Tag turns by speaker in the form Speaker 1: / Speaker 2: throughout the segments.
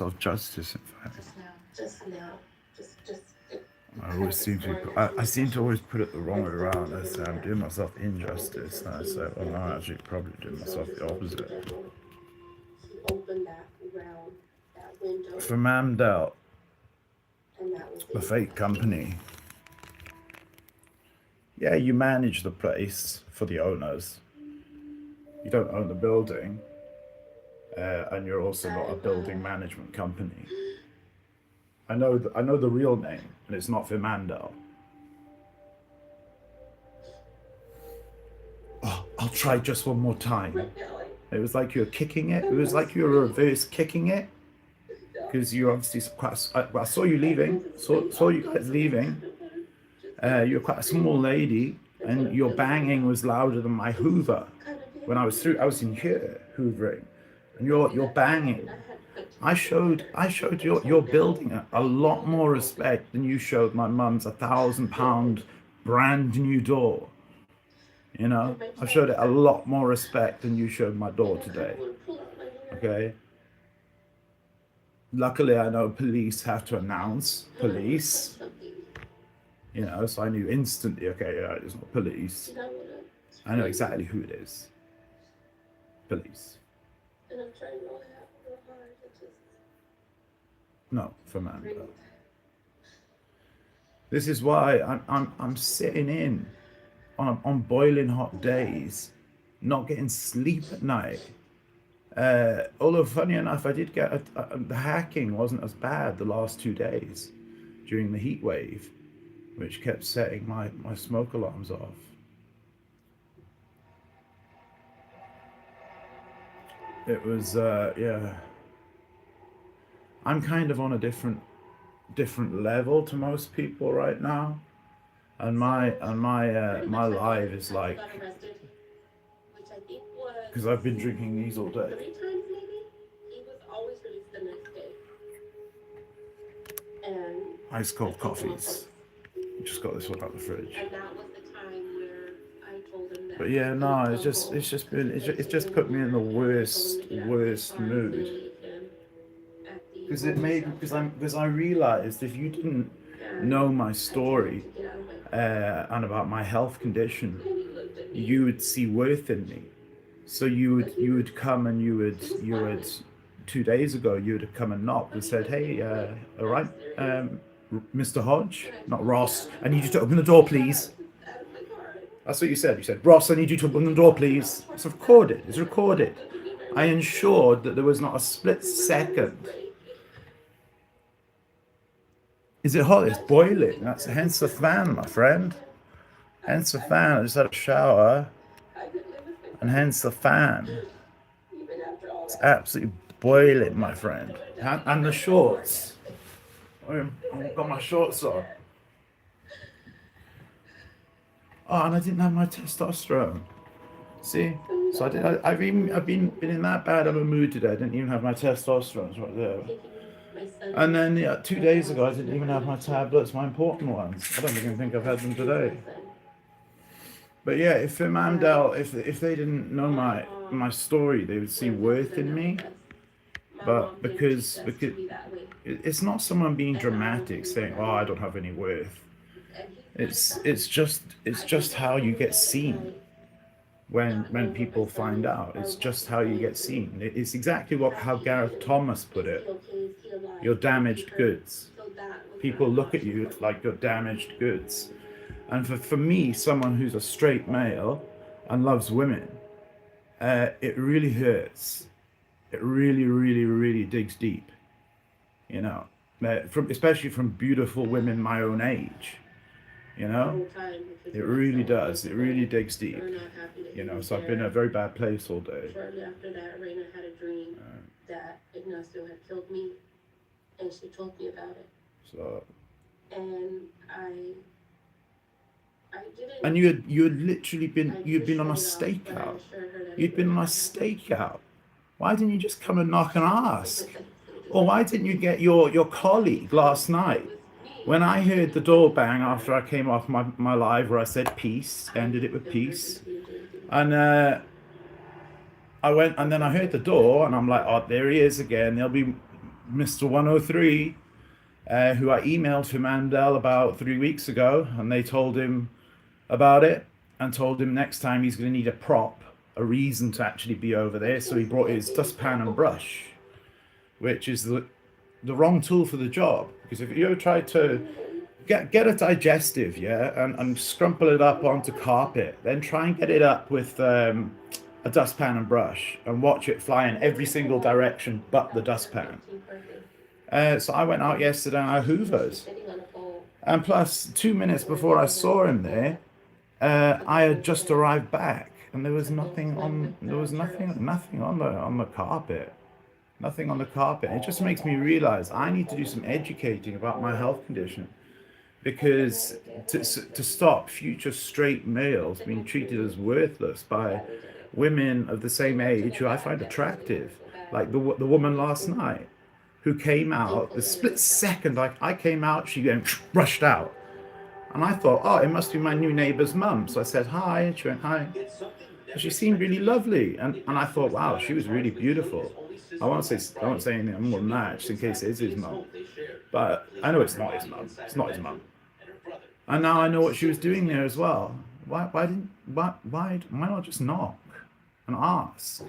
Speaker 1: self-justice, in fact.
Speaker 2: Just now, just.
Speaker 1: I always seem to I seem to always put it the wrong way around. I say I'm doing myself injustice, and I say, well, no, I'm actually probably doing myself the opposite.
Speaker 2: He opened that round, that window,
Speaker 1: For Mamdel,
Speaker 2: and that was
Speaker 1: the
Speaker 2: it.
Speaker 1: fake company, yeah, you manage the place for the owners. You don't own the building, and you're also not a building management company. I know the real name, and it's not Fimandel. Oh, I'll try just one more time. It was like you were kicking it. It was like you were reverse kicking it. Because you obviously quite. I saw you leaving. Saw you guys leaving. You're quite a small lady, and your banging was louder than my Hoover. When I was through, I was in here hoovering, and you're banging. I showed your building a lot more respect than you showed my mum's £1,000 brand new door. You know, I showed it a lot more respect than you showed my door today. Okay. Luckily, I know police have to announce police. You know, so I knew instantly. Okay, yeah, it's not police. I know exactly who it is. Police. No, Fernando. This is why I'm sitting in on boiling hot days, not getting sleep at night. Although funny enough, I did get the hacking wasn't as bad the last 2 days during the heat wave, which kept setting my smoke alarms off. It was yeah. I'm kind of on a different level to most people right now, and my life is like, because I've been drinking these all day. Ice cold coffees. Just got this one out the fridge. But yeah, no, it's just put me in the worst mood. Because I realized if you didn't know my story and about my health condition, you would see worth in me. So you would come and you would 2 days ago you would have come and knocked and said, hey, all right, Mr. Hodge, not Ross, I need you to open the door, please. That's what you said. You said, Ross, I need you to open the door, please. It's recorded. It's recorded. I ensured that there was not a split second. Is it hot? It's boiling. That's hence the fan, my friend. Hence the fan. I just had a shower, and hence the fan. It's absolutely boiling, my friend. And the shorts. I've got my shorts on. Oh, and I didn't have my testosterone. See? So I've been in that bad of a mood today. I didn't even have my testosterone. It's right there. And then 2 days ago, I didn't even have my tablets, my important ones. I don't even think I've had them today. But yeah, if Amdel, if they didn't know my story, they would see worth in me. But because it's not someone being dramatic saying, "Oh, I don't have any worth." It's just how you get seen when people find out. It's just how you get seen. It's exactly how Gareth Thomas put it. You're damaged goods. People look at you like you're damaged goods. And for me, someone who's a straight male and loves women, it really hurts. It really, really, really digs deep. You know, especially from beautiful women my own age. You know, it really does. It really digs deep. You know, so I've been in a very bad place all day. Shortly after that, Raina had a dream that Ignacio had killed me, and she told me about it. So. And I didn't. And you had literally been on a stakeout. You'd been on a stakeout. Why didn't you just come and knock and ask? Or why didn't you get your colleague last night? When I heard the door bang after I came off my live where I said peace, ended it with peace, and I went and then I heard the door and I'm like, oh, there he is again. There'll be Mr. 103, who I emailed for Mandel about 3 weeks ago, and they told him about it and told him next time he's going to need a prop, a reason to actually be over there. So he brought his dustpan and brush, which is the wrong tool for the job. Because if you ever try to get a digestive, yeah, and scrumple it up onto carpet, then try and get it up with a dustpan and brush and watch it fly in every single direction but the dustpan. So I went out yesterday and I hoovered. And plus, 2 minutes before I saw him there, I had just arrived back, and there was nothing on the carpet. Nothing on the carpet. It just makes me realize I need to do some educating about my health condition, because to stop future straight males being treated as worthless by women of the same age who I find attractive, like the woman last night who came out the split second I came out, she rushed out. And I thought, oh, it must be my new neighbor's mum. So I said hi, and she went hi. And she seemed really lovely, and I thought, wow, she was really beautiful. I won't say anything more than that, just in case it is his mum. But I know it's not his mum. It's not his mum. And now I know what she was doing there as well. Why not just knock and ask?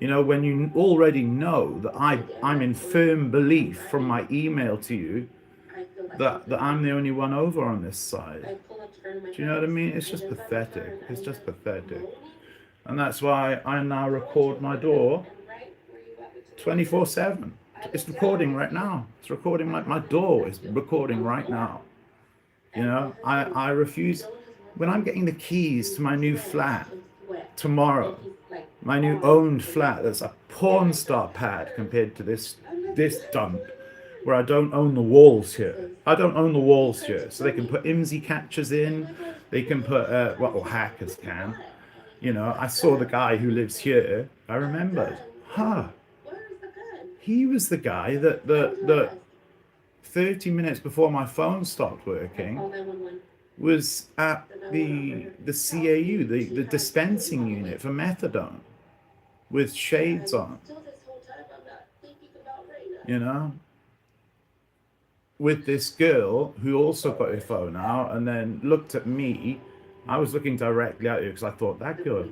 Speaker 1: You know, when you already know that I'm in firm belief from my email to you that I'm the only one over on this side. Do you know what I mean? It's just pathetic. It's just pathetic. And that's why I now record my door 24/7. It's recording right now. It's recording my door is recording right now. You know, I refuse. When I'm getting the keys to my new flat tomorrow, my new owned flat that's a porn star pad compared to this dump, where I don't own the walls here. I don't own the walls here. So they can put IMSI catchers in. They can put, well, hackers can. You know, I saw the guy who lives here. I remembered. He was the guy that 30 minutes before my phone stopped working was at the CAU, the dispensing unit for methadone, with shades on. You know? With this girl who also got her phone out and then looked at me. I was looking directly at her because I thought, that girl,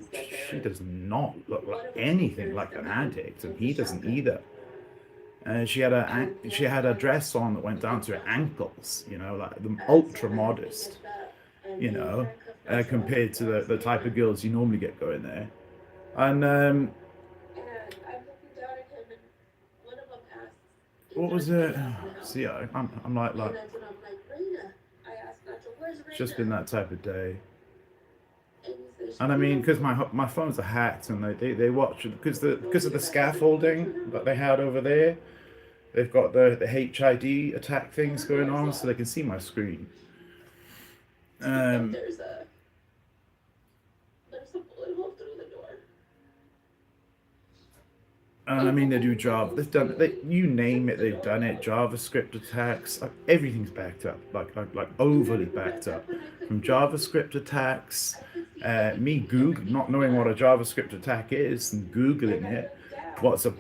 Speaker 1: she does not look like anything like an addict, and he doesn't either. She had a dress on that went down to her ankles, you know, like the ultra modest, you know, compared to the type of girls you normally get going there. And what was it? See, I'm like, it's just been that type of day. And I mean, because my phones are hacked, and they watch because of the scaffolding that they had over there. They've got the HID attack things going on, so they can see my screen.
Speaker 2: There's a bullet hole through the door.
Speaker 1: And I mean, they do Java. They've done you name it, they've done it. JavaScript attacks, like, everything's backed up, like overly backed up. From JavaScript attacks, me not knowing what a JavaScript attack is and googling it. What's a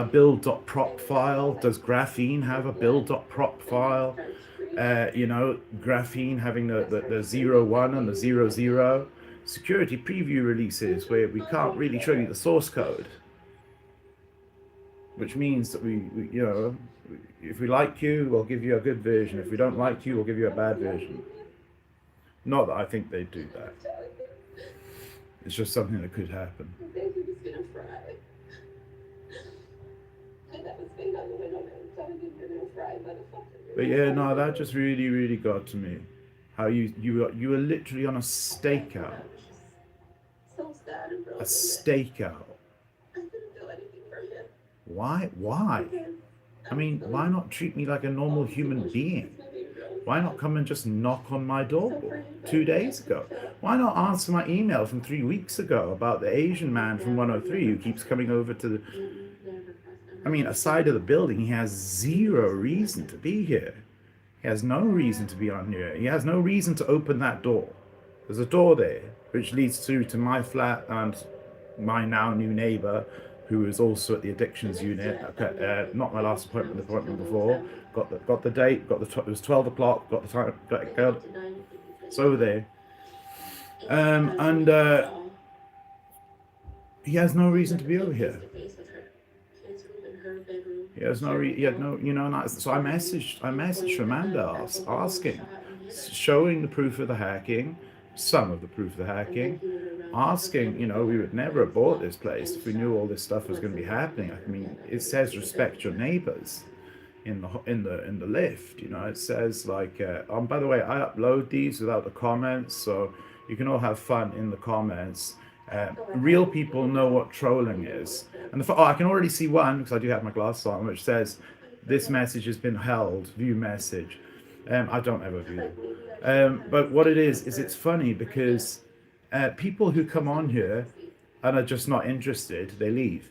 Speaker 1: build.prop file? Does Graphene have a build.prop file? You know, Graphene having the 0.1 and the 0.0 security preview releases where we can't really show you the source code, which means that we you know, if we like you, we'll give you a good version. If we don't like you, we'll give you a bad version. Not that I think they'd do that. It's just something that could happen. But yeah, no, that just really, really got to me. How you were literally on a stakeout. A stakeout. Why? I mean, why not treat me like a normal human being? Why not come and just knock on my door 2 days ago? Why not answer my email from 3 weeks ago about the Asian man from 103 who keeps coming over to the... I mean, aside of the building, he has zero reason to be here. He has no reason to be on here. He has no reason to open that door. There's a door there which leads through to my flat and my now new neighbor, who was also at the addictions unit. Okay, not my last appointment, the appointment before. Got the date. It was 12 o'clock. Got the time. Got it's over there. And he has no reason to be over here. He has no. He had no. You know. So I messaged Amanda asking, showing the proof of the hacking, some of the proof of the hacking, asking. You know, we would never have bought this place if we knew all this stuff was going to be happening. I mean, it says respect your neighbors in the lift. You know, it says like. By the way, I upload these without the comments, so you can all have fun in the comments. Real people know what trolling is. And I can already see one, because I do have my glasses on, which says, this message has been held, view message. I don't ever view them. But what it is it's funny because people who come on here and are just not interested, they leave.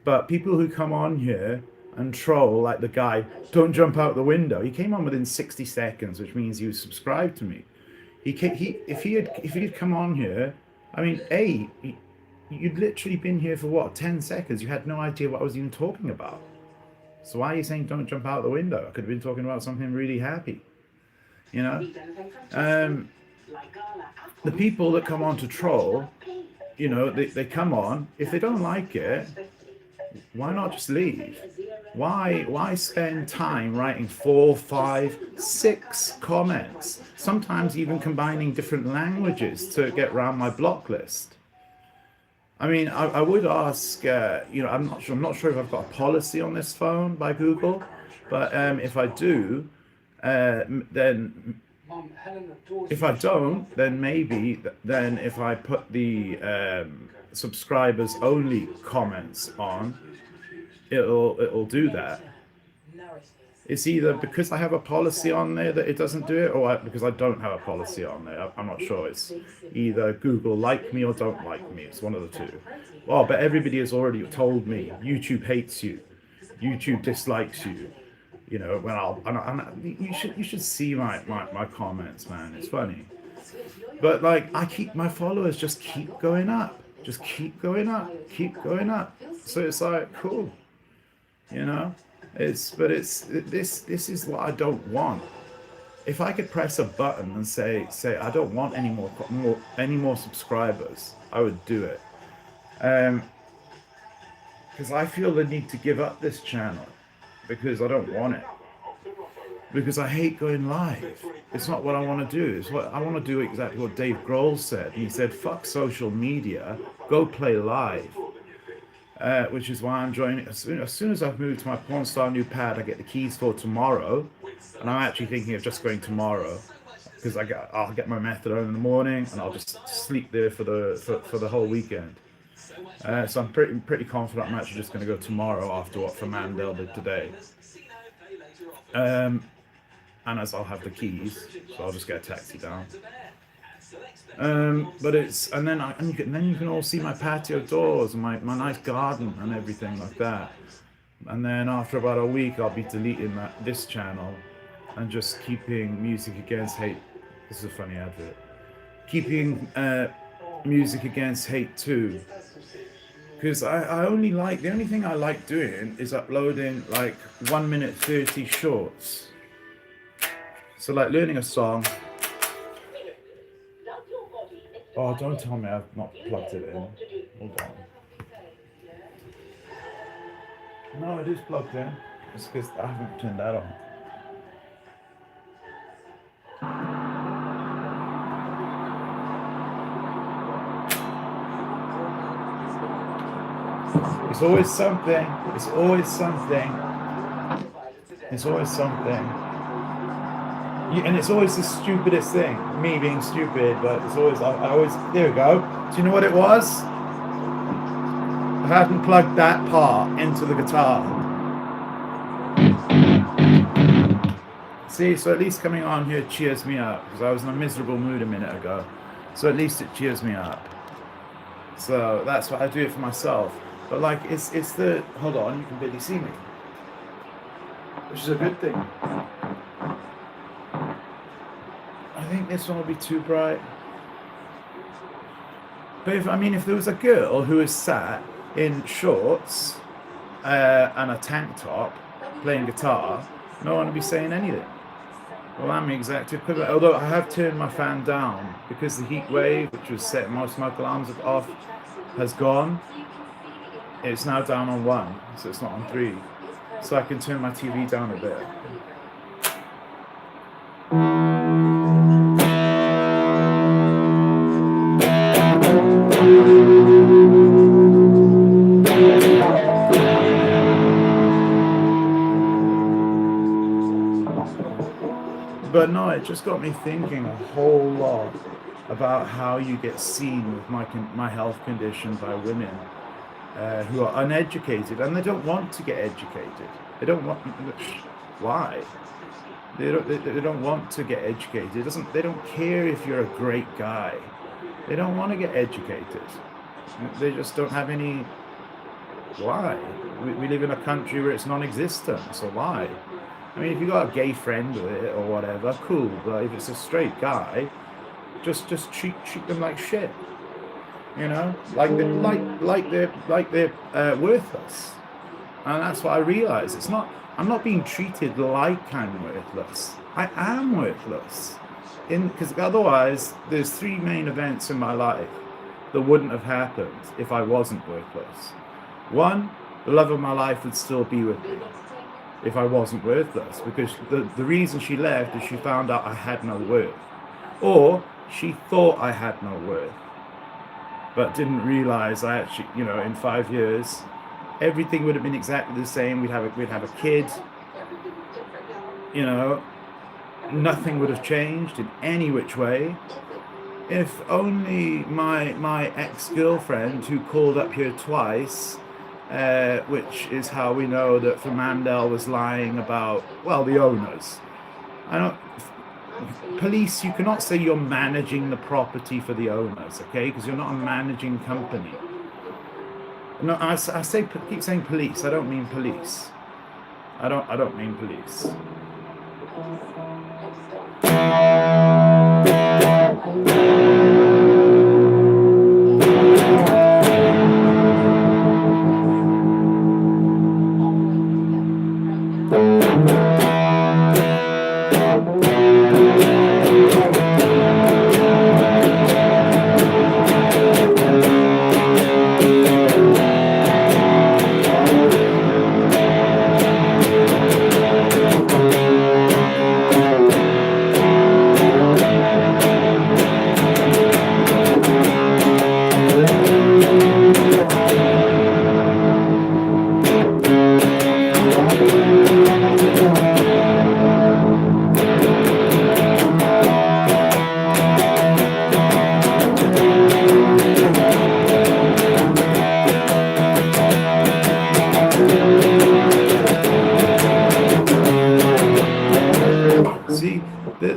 Speaker 1: But people who come on here and troll, like the guy, don't jump out the window. He came on within 60 seconds, which means he was subscribed to me. If he had come on here, I mean, you'd literally been here for what, 10 seconds? You had no idea what I was even talking about. So why are you saying don't jump out the window? I could have been talking about something really happy, you know? The people that come on to troll, you know, they come on. If they don't like it, why not just leave? Why spend time writing 4, 5, 6 comments? Sometimes even combining different languages to get around my block list. I mean, I would ask, you know, I'm not sure if I've got a policy on this phone by Google, but if I do, then if I don't, then maybe then if I put the subscribers only comments on, it'll do that. It's either because I have a policy on there that it doesn't do it, or because I don't have a policy on there. I'm not sure. It's either Google like me or don't like me. It's one of the two. Well, but everybody has already told me YouTube hates you, YouTube dislikes you. You know, when you should see my comments, man. It's funny, but like my followers just keep going up, keep going up. So it's like cool, you know. This is what I don't want. If I could press a button and say I don't want any more subscribers, I would do it. Because I feel the need to give up this channel because I don't want it. Because I hate going live. It's not what I want to do. It's what I want to do. Exactly what Dave Grohl said. He said, "Fuck social media. Go play live." Which is why I'm joining. As soon as I've moved to my Pornstar new pad, I get the keys for tomorrow, and I'm actually thinking of just going tomorrow because I'll get my methadone in the morning and I'll just sleep there for the whole weekend. So I'm pretty confident I'm actually just going to go tomorrow after what Famandel did today. And as I'll have the keys, so I'll just get a taxi down. But it's and then you can all see my patio doors and my nice garden and everything like that. And then after about a week, I'll be deleting this channel and just keeping Music Against Hate. This is a funny advert. Keeping Music Against Hate 2. Because I only like, the only thing I like doing is uploading like 1 minute 30 shorts. So like learning a song. Oh, don't tell me I've not plugged it in. Hold on. No, it is plugged in. It's because I haven't turned that on. It's always something. It's always something. It's always something. And it's always the stupidest thing. Me being stupid, but it's always, I always, there we go. Do you know what it was? I hadn't plugged that part into the guitar. See, so at least coming on here cheers me up, because I was in a miserable mood a minute ago. So at least it cheers me up. So that's why I do it for myself. But like, it's the, hold on, you can barely see me. Which is a good thing. I think this one will be too bright. But if there was a girl who was sat in shorts and a tank top playing guitar, no one would be saying anything. Well, I'm the exact equivalent. Although I have turned my fan down because the heat wave, which was setting most smoke alarms off, has gone. It's now down on 1, so it's not on 3. So I can turn my TV down a bit. But no, it just got me thinking a whole lot about how you get seen with my health condition by women who are uneducated, and they don't want to get educated. They don't want. Why? They don't want to get educated. They don't care if you're a great guy. They don't want to get educated. They just don't have any. Why? We live in a country where it's non-existent. So why? I mean, if you got a gay friend with it or whatever, cool. But if it's a straight guy, just treat them like shit. You know, like they're worthless. And that's what I realize. It's not. I'm not being treated like I'm worthless. I am worthless. Because otherwise, there's 3 main events in my life that wouldn't have happened if I wasn't worthless. 1, the love of my life would still be with me if I wasn't worthless, because the reason she left is she found out I had no worth, or she thought I had no worth, but didn't realize I actually, you know, in 5 years, everything would have been exactly the same. We'd have a kid, you know, nothing would have changed in any which way. If only my ex-girlfriend, who called up here twice, which is how we know that Fernandel was lying about, well, the owners. Police, you cannot say you're managing the property for the owners, okay? Because you're not a managing company. No, I keep saying police. I don't mean police. I don't mean police.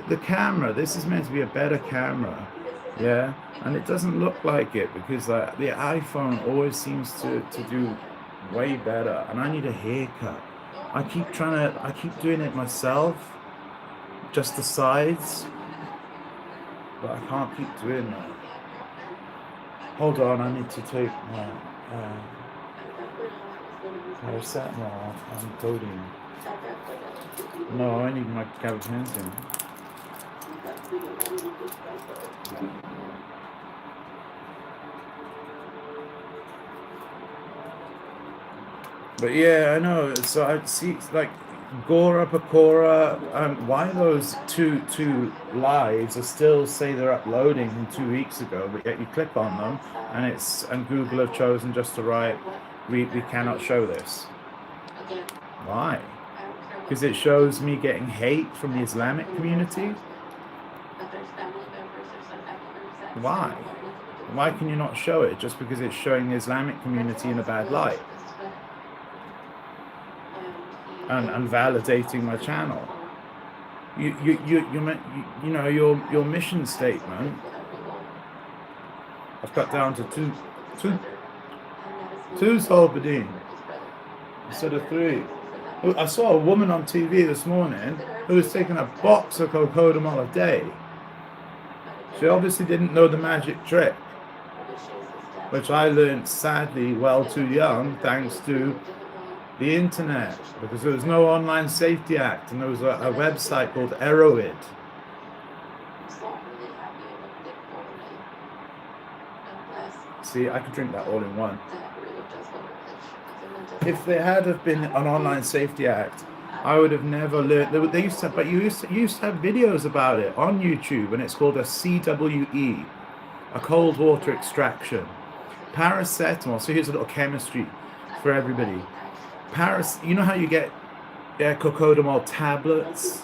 Speaker 1: The camera, this is meant to be a better camera, yeah, and it doesn't look like it because the iPhone always seems to do way better, and I need a haircut. I keep doing it myself, just the sides, but I can't keep doing that. Hold on, I need to take my paracetamol. I'm coding. No, I need my gabapentin. But yeah, I know. So I see, like, Gora Pakora. Why those two lives are still say they're uploading from 2 weeks ago, but yet you click on them and Google have chosen just to write, we cannot show this. Why? Because it shows me getting hate from the Islamic community. Why? Why can you not show it just because it's showing the Islamic community in a bad light? And validating my channel. You know, your mission statement, I've cut down to two Solbadine instead of 3. I saw a woman on TV this morning who was taking a box of cocodamol a day. She obviously didn't know the magic trick. which I learned sadly well too young thanks to the internet, because there was no Online Safety Act, and there was a website called crreate. See, I could drink that all in one. If there had have been an Online Safety Act, I would have never learned. They used to, but you used to have videos about it on YouTube, and it's called a CWE, a cold water extraction. Paracetamol. So here's a little chemistry for everybody. You know how you get cocodamol tablets,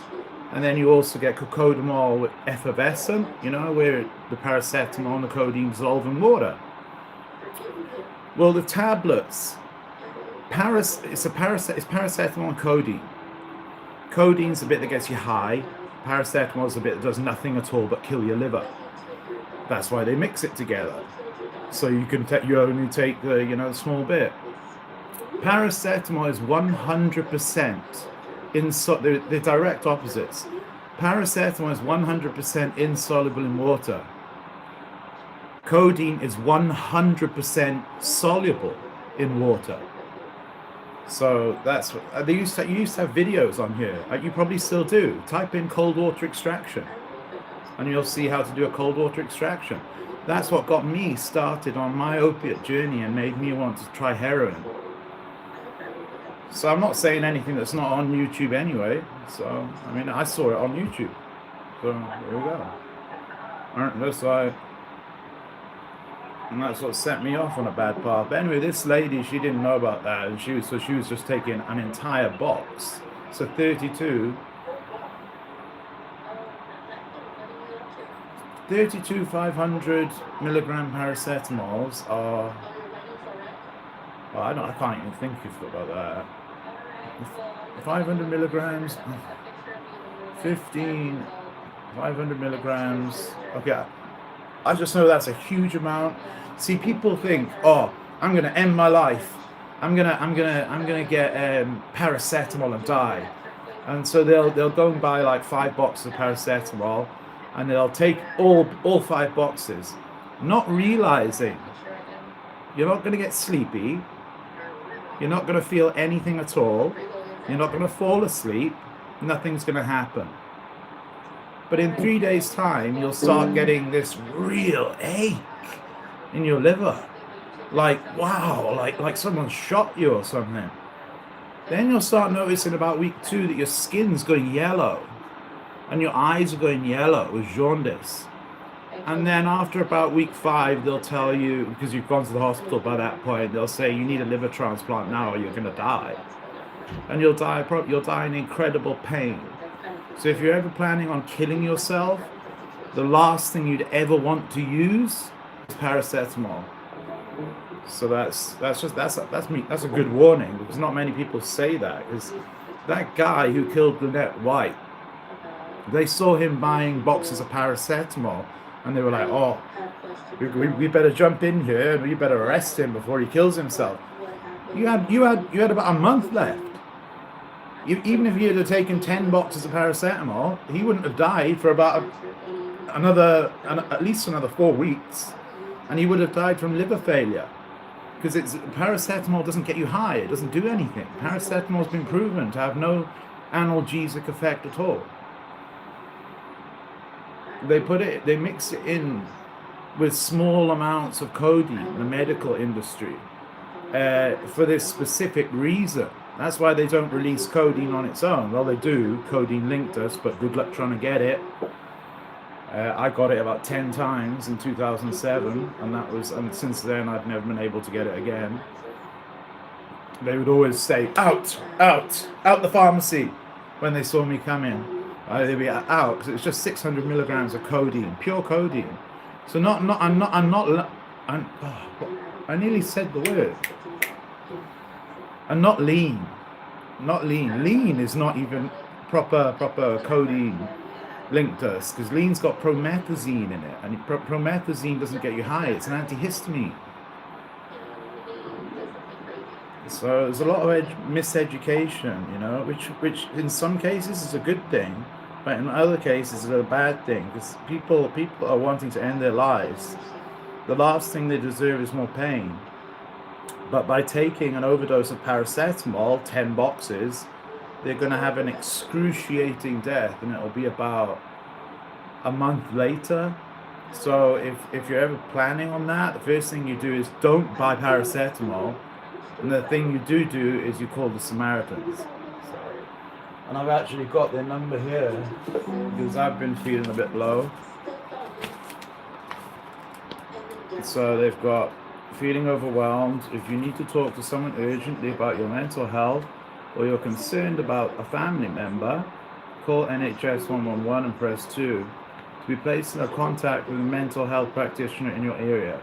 Speaker 1: and then you also get cocodamol with effervescent, you know, where the paracetamol and the codeine dissolve in water. Well, the tablets, it's paracetamol and codeine. Codeine's the bit that gets you high. Paracetamol is the bit that does nothing at all but kill your liver. That's why they mix it together. So you can you only take the the small bit. Paracetamol is 100% they're direct opposites. Paracetamol is 100% insoluble in water. Codeine is 100% soluble in water. So that's what you used to have videos on here. You probably still do. Type in cold water extraction, and you'll see how to do a cold water extraction. That's what got me started on my opiate journey and made me want to try heroin. So I'm not saying anything that's not on YouTube anyway. So I mean, I saw it on YouTube. So there we go. And that's what set me off on a bad path. But anyway, this lady, she didn't know about that, and she was just taking an entire box. So 32 500 milligram paracetamols are. Oh, I can't even think about that. 500 milligrams, 500 milligrams. Okay, I just know that's a huge amount. See, people think, oh, I'm gonna end my life. I'm gonna get paracetamol and die, and so they'll go and buy like 5 boxes of paracetamol, and they'll take all 5 boxes, not realizing you're not gonna get sleepy. You're not going to feel anything at all. You're not going to fall asleep. Nothing's going to happen. But in 3 days' time, you'll start getting this real ache in your liver. Like, wow, like someone shot you or something. Then you'll start noticing about week 2 that your skin's going yellow. And your eyes are going yellow with jaundice. And then after about week 5, they'll tell you, because you've gone to the hospital by that point, they'll say you need a liver transplant now or you're going to die. And you'll die in incredible pain. So if you're ever planning on killing yourself, the last thing you'd ever want to use is paracetamol. So that's a good warning, because not many people say that. Because that guy who killed Lynette White, they saw him buying boxes of paracetamol. And they were like, oh, we better jump in here and we better arrest him before he kills himself. You had about a month left. Even if you had taken 10 boxes of paracetamol, he wouldn't have died for about at least another 4 weeks, and he would have died from liver failure. Because paracetamol doesn't get you high. It doesn't do anything. Paracetamol's been proven to have no analgesic effect at all. They mix it in with small amounts of codeine, the medical industry, for this specific reason. That's why they don't release codeine on its own. Well, they do. Codeine linked us, but good luck trying to get it. I got it about 10 times in 2007, and since then I've never been able to get it again. They would always say, out the pharmacy, when they saw me come in. They'd be out, because it's just 600 milligrams of codeine, pure codeine. So I nearly said the word. And not lean. Lean is not even proper codeine linked to us, because lean's got promethazine in it, and promethazine doesn't get you high. It's an antihistamine. So there's a lot of miseducation, which in some cases is a good thing, but in other cases is a bad thing, because people are wanting to end their lives the last thing they deserve is more pain. But by taking an overdose of paracetamol, 10 boxes, they're going to have an excruciating death, and it'll be about a month later. So if you're ever planning on that, the first thing you do is don't buy paracetamol, and the thing you do is you call the Samaritans. And I've actually got their number here because I've been feeling a bit low. So they've got feeling overwhelmed. If you need to talk to someone urgently about your mental health, or you're concerned about a family member, call NHS 111 and press 2 to be placed in a contact with a mental health practitioner in your area.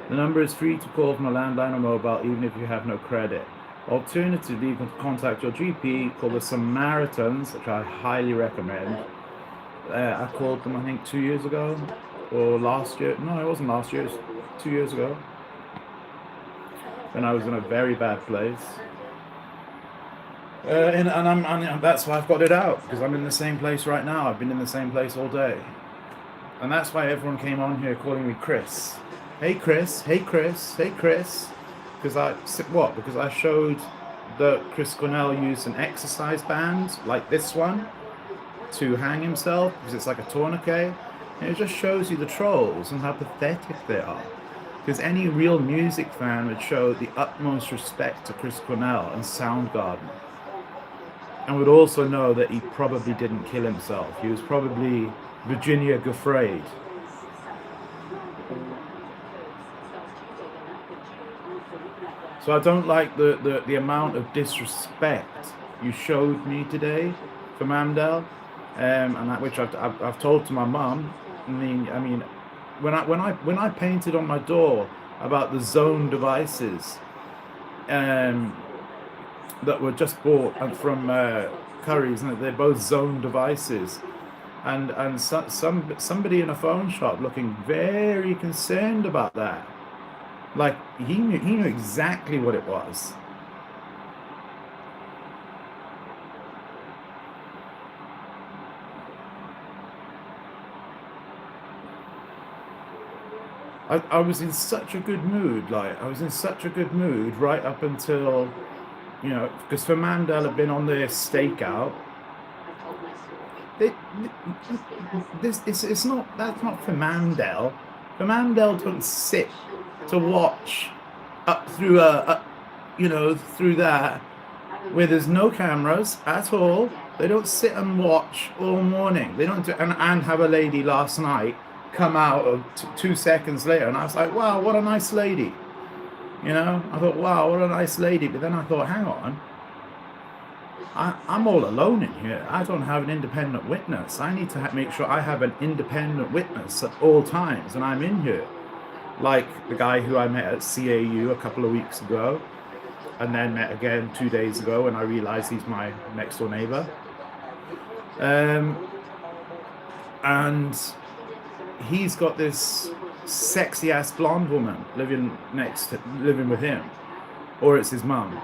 Speaker 1: The number is free to call from a landline or mobile, even if you have no credit. Alternatively, you can contact your GP, call the Samaritans, which I highly recommend. I called them, I think, 2 years ago, or last year. No, it wasn't last year, it was 2 years ago. When I was in a very bad place. And that's why I've got it out, because I'm in the same place right now. I've been in the same place all day. And that's why everyone came on here calling me Chris. Hey Chris, hey Chris, hey Chris. Because I showed that Chris Cornell used an exercise band like this one to hang himself, because it's like a tourniquet. And it just shows you the trolls and how pathetic they are. Because any real music fan would show the utmost respect to Chris Cornell and Soundgarden. And would also know that he probably didn't kill himself. He was probably Virginia Gifford. So I don't like the amount of disrespect you showed me today for Mandel, and that which I've told to my mum. I mean, when I painted on my door about the zone devices, that were just bought from Curry's, and they're both zone devices, and somebody in a phone shop looking very concerned about that. Like he knew exactly what it was. I was in such a good mood. Like I was in such a good mood right up until, you know, because for Mandel had been on their stakeout. It's not, that's not for Mandel. For Mandel don't sit to watch up through through that where there's no cameras at all. They don't sit and watch all morning. They don't do, and have a lady last night come out of 2 seconds later, and I was like, wow, what a nice lady. You know, I thought, wow, what a nice lady. But then I thought, hang on, I'm all alone in here. I don't have an independent witness. I need to make sure I have an independent witness at all times, and I'm in here. Like the guy who I met at CAU a couple of weeks ago, and then met again 2 days ago when I realized he's my next door neighbor. And he's got this sexy ass blonde woman living with him, or it's his mum.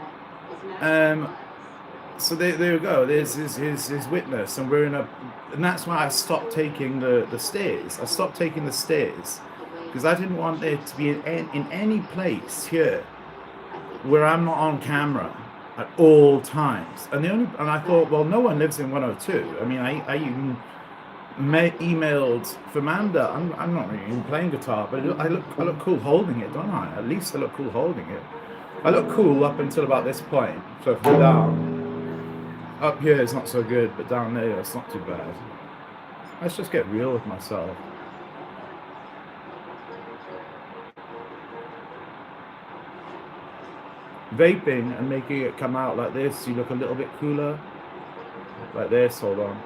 Speaker 1: So there you go. There's his witness, and and that's why I stopped taking the stairs. I stopped taking the stairs because I didn't want there to be in any place here where I'm not on camera at all times. And I thought, well, no one lives in 102. I mean, I even emailed for Manda. I'm not really even playing guitar, but I look cool holding it, don't I? At least I look cool holding it. I look cool up until about this point. So if we're down, up here it's not so good, but down there it's not too bad. Let's just get real with myself. Vaping and making it come out like this, you look a little bit cooler. Like this, hold on.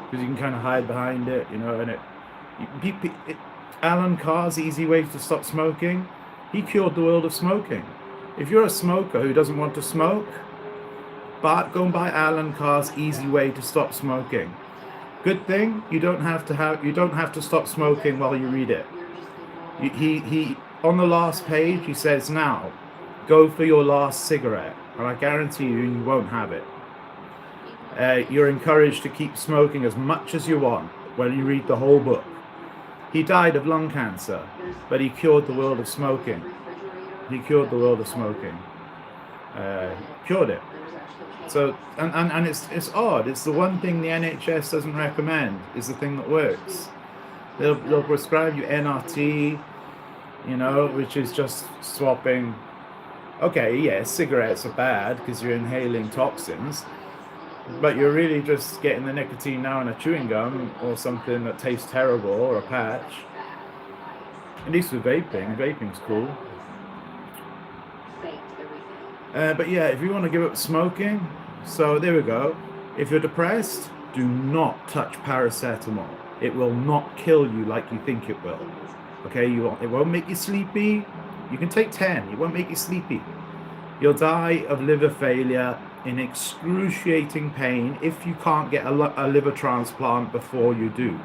Speaker 1: Because you can kind of hide behind it, you know, and Alan Carr's easy way to stop smoking, he cured the world of smoking. If you're a smoker who doesn't want to smoke, but go and buy Alan Carr's easy way to stop smoking. Good thing, you don't have to stop smoking while you read it. He on the last page, he says, now, go for your last cigarette, and I guarantee you won't have it. You're encouraged to keep smoking as much as you want when you read the whole book. He died of lung cancer, but he cured the world of smoking. He cured the world of smoking. Cured it. So, and it's odd. It's the one thing the NHS doesn't recommend. Is the thing that works. They'll prescribe you NRT, you know, which is just swapping. Okay, yeah, cigarettes are bad because you're inhaling toxins, but you're really just getting the nicotine now in a chewing gum or something that tastes terrible or a patch. At least with vaping's cool. But yeah, if you want to give up smoking, so there we go. If you're depressed, do not touch paracetamol. It will not kill you like you think it will. Okay, it won't make you sleepy. You can take 10, it won't make you sleepy. You'll die of liver failure in excruciating pain if you can't get a liver transplant before you do.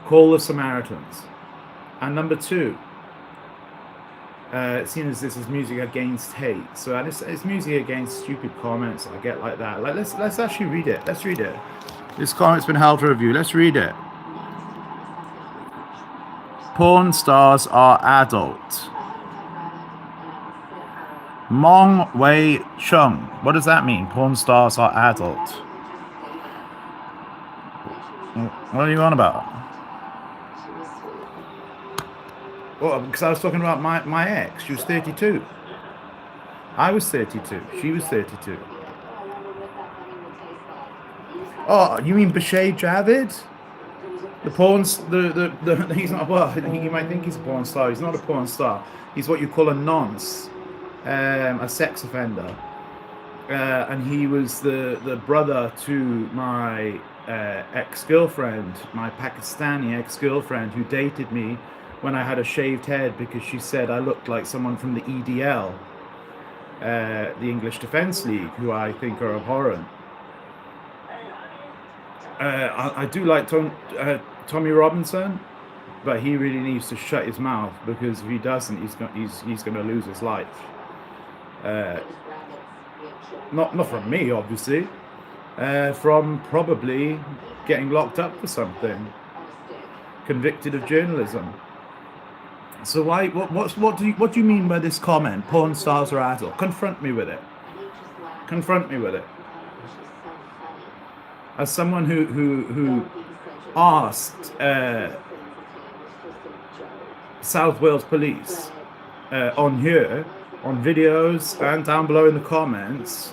Speaker 1: Call the Samaritans. And number 2, seeing as this is music against hate, so it's music against stupid comments I get like that. Like let's actually read it. Let's read it. This comment's been held for review. Let's read it. Porn stars are adult. Mong Wei Chung. What does that mean? Porn stars are adult. What are you on about? Well, because I was talking about my ex. She was 32. I was 32. She was 32. Oh, you mean Bashay Javid? The he's not, well, you might think he's a porn star. He's not a porn star. He's what you call a nonce, a sex offender. And he was the brother to my ex-girlfriend, my Pakistani ex-girlfriend, who dated me when I had a shaved head because she said I looked like someone from the EDL, the English Defence League, who I think are abhorrent. I do like Tommy Robinson, but he really needs to shut his mouth, because if he doesn't, he's going to lose his life. Not from me, obviously. From probably getting locked up for something, convicted of journalism. So why? What do you mean by this comment? Porn stars are adult. Confront me with it. Confront me with it. As someone who asked South Wales Police on here, on videos, and down below in the comments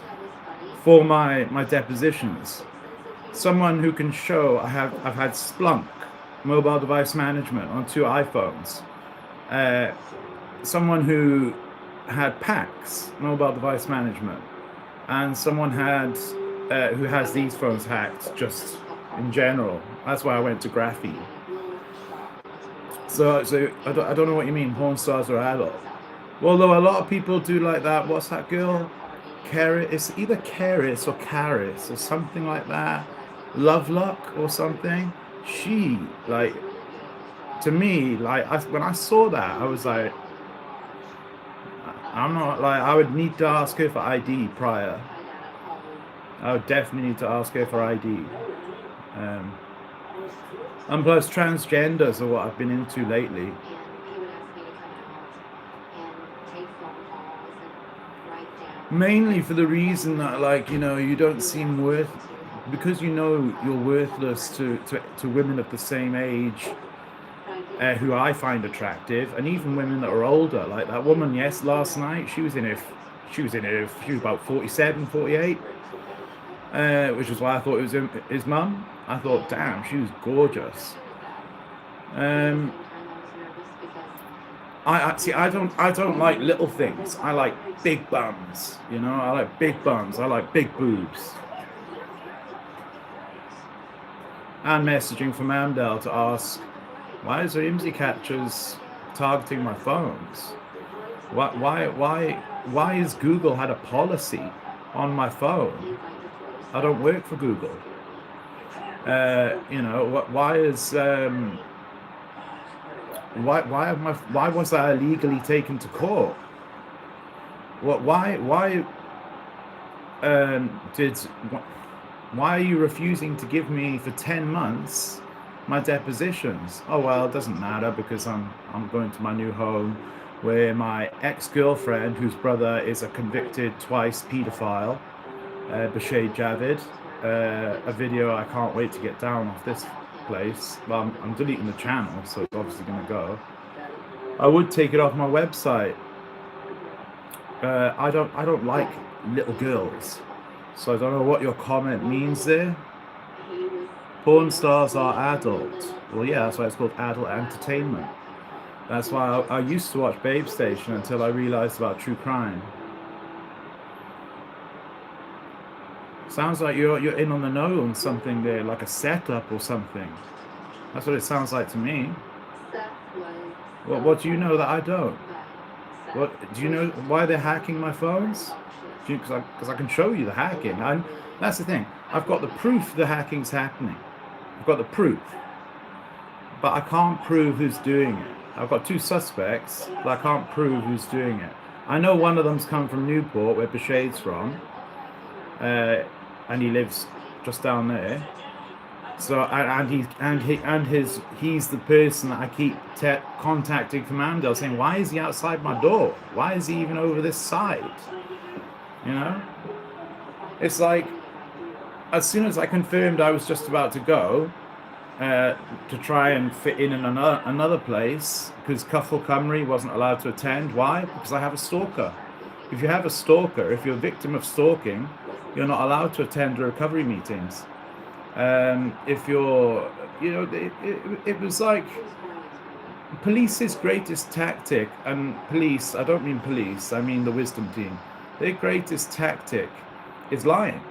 Speaker 1: for my depositions, someone who can show I've had Splunk, mobile device management, on 2 iPhones. Someone who had PAX, mobile device management, and someone who has these phones hacked just in general. That's why I went to graphene. So I don't know what you mean, porn stars are adult. Although a lot of people do like that. What's that girl? It's either Karis or Caris or something like that. Lovelock or something. She, like, to me, like, when I saw that, I was like, I'm not, like, I would need to ask her for ID prior. I would definitely need to ask her for ID. And plus, transgenders are what I've been into lately. Mainly for the reason that, like, you know, you don't seem because you know you're worthless to women of the same age, who I find attractive, and even women that are older. Like that woman, last night, she was about 47, 48. Which is why I thought it was his mum. I thought, damn, she was gorgeous. I don't like little things. I like big bums. You know, I like big bums. I like big boobs. And messaging from Amdel to ask, why is the IMSI catchers targeting my phones? Why has Google had a policy on my phone? I don't work for Google. You know, why was I illegally taken to court? Why are you refusing to give me for 10 months my depositions. Oh well, it doesn't matter because I'm going to my new home where my ex-girlfriend, whose brother is a convicted twice paedophile, Bashir Javid, a video I can't wait to get down off this place. Well, I'm deleting the channel, so it's obviously going to go. I would take it off my website. I don't like little girls, so I don't know what your comment means there. Porn stars are adult. Well, yeah, that's why it's called adult entertainment. That's why I used to watch Babe Station until I realized about true crime. Sounds like you're in on the know on something there, like a setup or something. That's what it sounds like to me. What do you know that I don't? What do you know? Why they're hacking my phones? Because I can show you the hacking. That's the thing. I've got the proof the hacking's happening. I've got the proof, but I can't prove who's doing it. I've got 2 suspects, but I can't prove who's doing it. I know one of them's come from Newport, where Bashir's from, and he lives just down there. So he's the person that I keep contacting from Amdale, saying, why is he outside my door? Why is he even over this side? You know, it's like, as soon as I confirmed I was just about to go to try and fit in another place, because Cuffle Cymru wasn't allowed to attend. Why? Because I have a stalker. If you have a stalker, if you're a victim of stalking, you're not allowed to attend the recovery meetings. If you're, you know, it was like police's greatest tactic, and police, I don't mean police, I mean the wisdom team. Their greatest tactic is lying,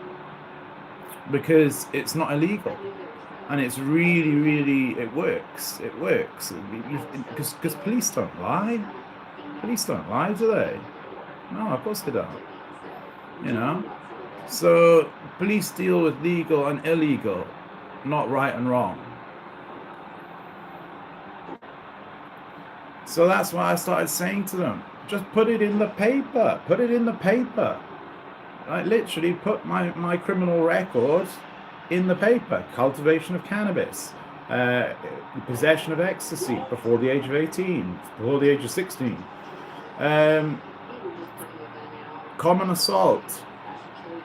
Speaker 1: because it's not illegal, and it's really, it works. It works because police don't lie. Police don't lie, do they? No, of course they don't. You know. So police deal with legal and illegal, not right and wrong. So that's why I started saying to them, just put it in the paper. Put it in the paper. I literally put my criminal record in the paper. Cultivation of cannabis, possession of ecstasy before the age of 18, before the age of 16, common assault,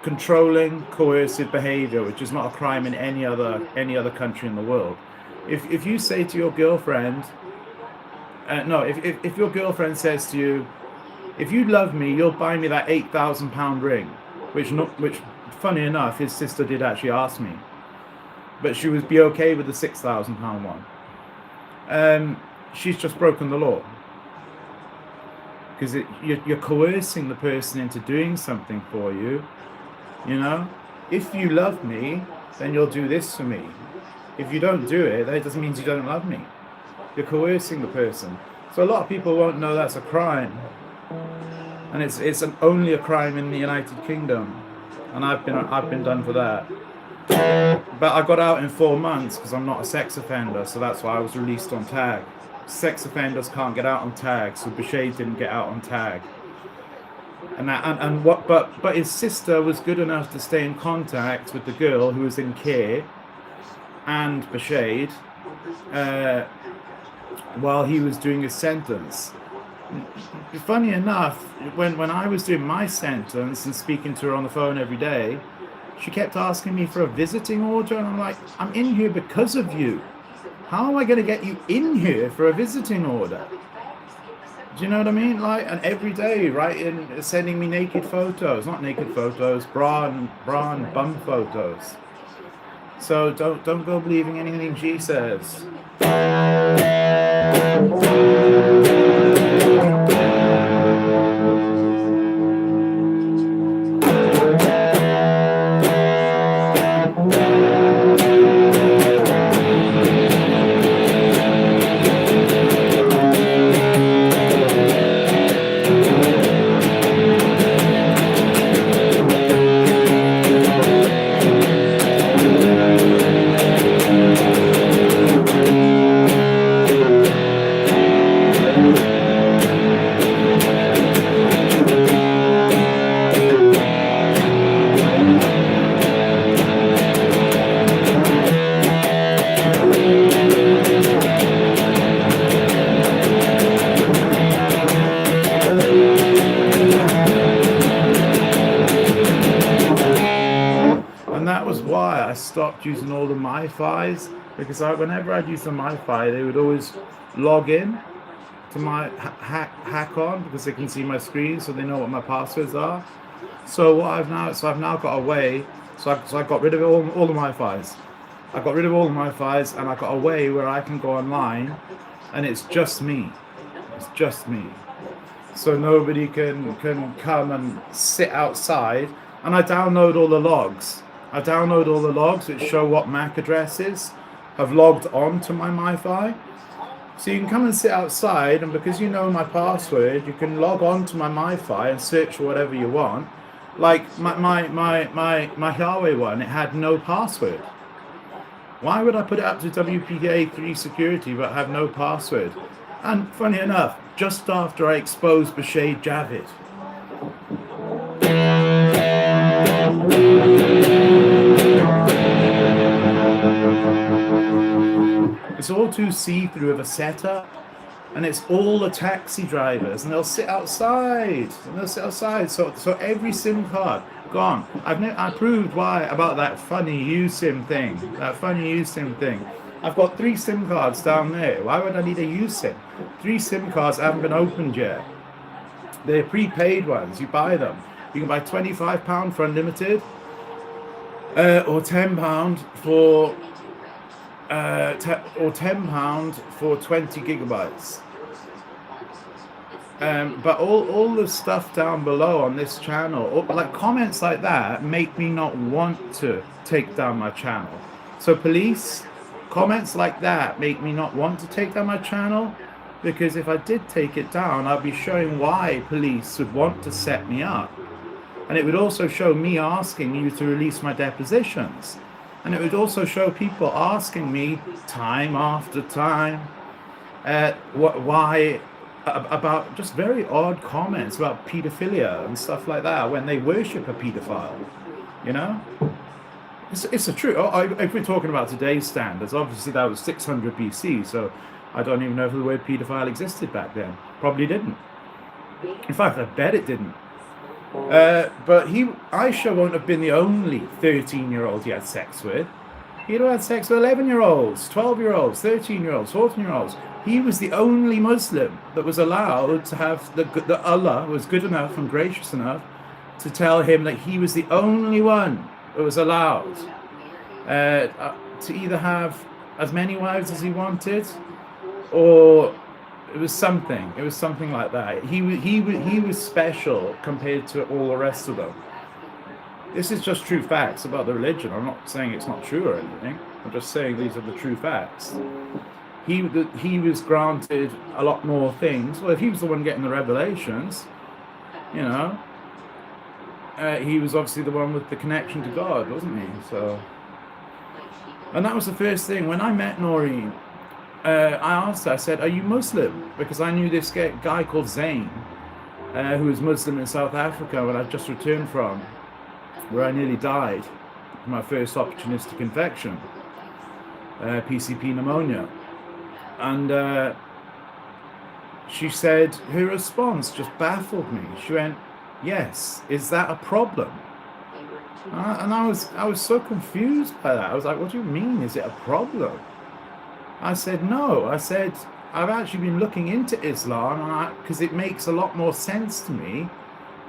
Speaker 1: controlling coercive behavior, which is not a crime in any other country in the world. If you say to your girlfriend, if your girlfriend says to you, if you love me, you'll buy me that £8,000 ring, which funny enough, his sister did actually ask me, but she would be okay with the £6,000 one. She's just broken the law, because you're coercing the person into doing something for you. You know, if you love me, then you'll do this for me. If you don't do it, that doesn't mean you don't love me. You're coercing the person. So a lot of people won't know that's a crime, and it's only a crime in the United Kingdom, and I've been done for that. But I got out in 4 months because I'm not a sex offender, so that's why I was released on tag. Sex offenders can't get out on tag, so Bashir didn't get out on tag. But his sister was good enough to stay in contact with the girl who was in care and Bashir while he was doing his sentence. Funny enough, when I was doing my sentence and speaking to her on the phone every day, she kept asking me for a visiting order, and I'm like, I'm in here because of you. How am I going to get you in here for a visiting order? Do you know what I mean? Like, and every day, right, sending me naked photos, not naked photos, bra and bum photos. So don't go believing anything she says. that was why I stopped using all the MiFis, because whenever I'd use the MiFi, they would always log in to my hack on, because they can see my screen, so they know what my passwords are. So I've now got a way. So I got rid of all the MiFis. I got rid of all the MiFis, and I got a way where I can go online, and it's just me. It's just me. So nobody can come and sit outside. And I download all the logs. I download all the logs which show what MAC addresses have logged on to my MiFi. So you can come and sit outside, and because you know my password, you can log on to my MiFi and search for whatever you want. Like my Huawei one, it had no password. Why would I put it up to WPA3 security but have no password? And funny enough, just after I exposed Bashir Javid. It's all too see-through of a setup, and it's all the taxi drivers, and they'll sit outside, So every SIM card gone. I proved why about that funny USIM thing. I've got 3 SIM cards down there. Why would I need a USIM? 3 SIM cards haven't been opened yet. They're prepaid ones. You buy them. You can buy £25 for unlimited, or £10 for £10 for 20 gigabytes. But all the stuff down below on this channel, like comments like that, make me not want to take down my channel. So police, comments like that make me not want to take down my channel, because if I did take it down, I'd be showing why police would want to set me up. And it would also show me asking you to release my depositions. And it would also show people asking me time after time why, about just very odd comments about pedophilia and stuff like that when they worship a pedophile, you know? It's a true. If we're talking about today's standards, obviously that was 600 BC, so I don't even know if the word pedophile existed back then. Probably didn't. In fact, I bet it didn't. But Aisha won't have been the only 13-year-old he had sex with. He'd have had sex with 11-year-olds, 12-year-olds, 13-year-olds, 14-year-olds. He was the only Muslim that was allowed to have that Allah was good enough and gracious enough to tell him that he was the only one that was allowed to either have as many wives as he wanted, or it was something like that. He was special compared to all the rest of them. This is just true facts about the religion. I'm not saying it's not true or anything. I'm just saying these are the true facts. He was granted a lot more things. Well, if he was the one getting the revelations, you know, he was obviously the one with the connection to God, wasn't he? So, and that was the first thing. When I met Noreen, I asked her, I said, are you Muslim? Because I knew this guy called Zain, who was Muslim in South Africa when I just returned from, where I nearly died from my first opportunistic infection, PCP pneumonia. And she said, her response just baffled me. She went, yes, is that a problem? And I was so confused by that. I was like, what do you mean, is it a problem? I said, no. I said, I've actually been looking into Islam because it makes a lot more sense to me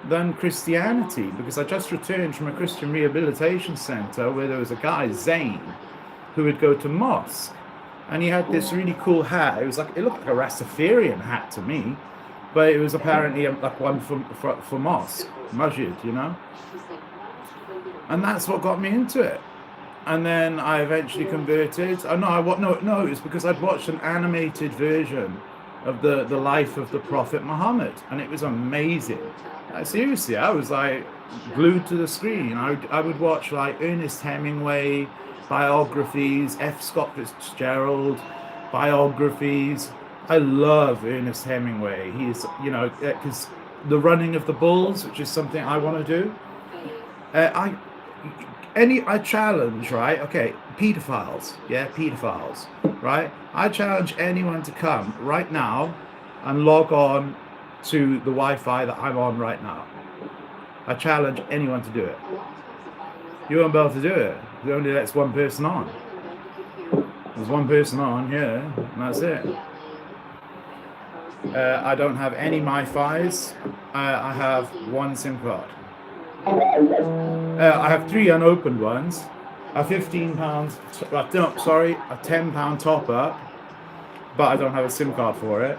Speaker 1: than Christianity, because I just returned from a Christian rehabilitation center where there was a guy, Zain, who would go to mosque, and he had this really cool hat. It looked like a Rastafarian hat to me, but it was apparently like one for mosque, masjid, you know. And that's what got me into it. And then I eventually converted. No, it's because I'd watched an animated version of the life of the Prophet Muhammad, and it was amazing. Seriously, I was like glued to the screen. I would watch like Ernest Hemingway biographies, F. Scott Fitzgerald biographies. I love Ernest Hemingway. He's, you know, because The Running of the Bulls, which is something I want to do. I challenge, right? Okay, pedophiles, right? I challenge anyone to come right now and log on to the Wi-Fi that I'm on right now. I challenge anyone to do it. You won't be able to do it. It only lets one person on. There's one person on here, and that's it. I don't have any MiFis. I have one SIM card. I have 3 unopened ones. A £15, a £10 top up, but I don't have a SIM card for it.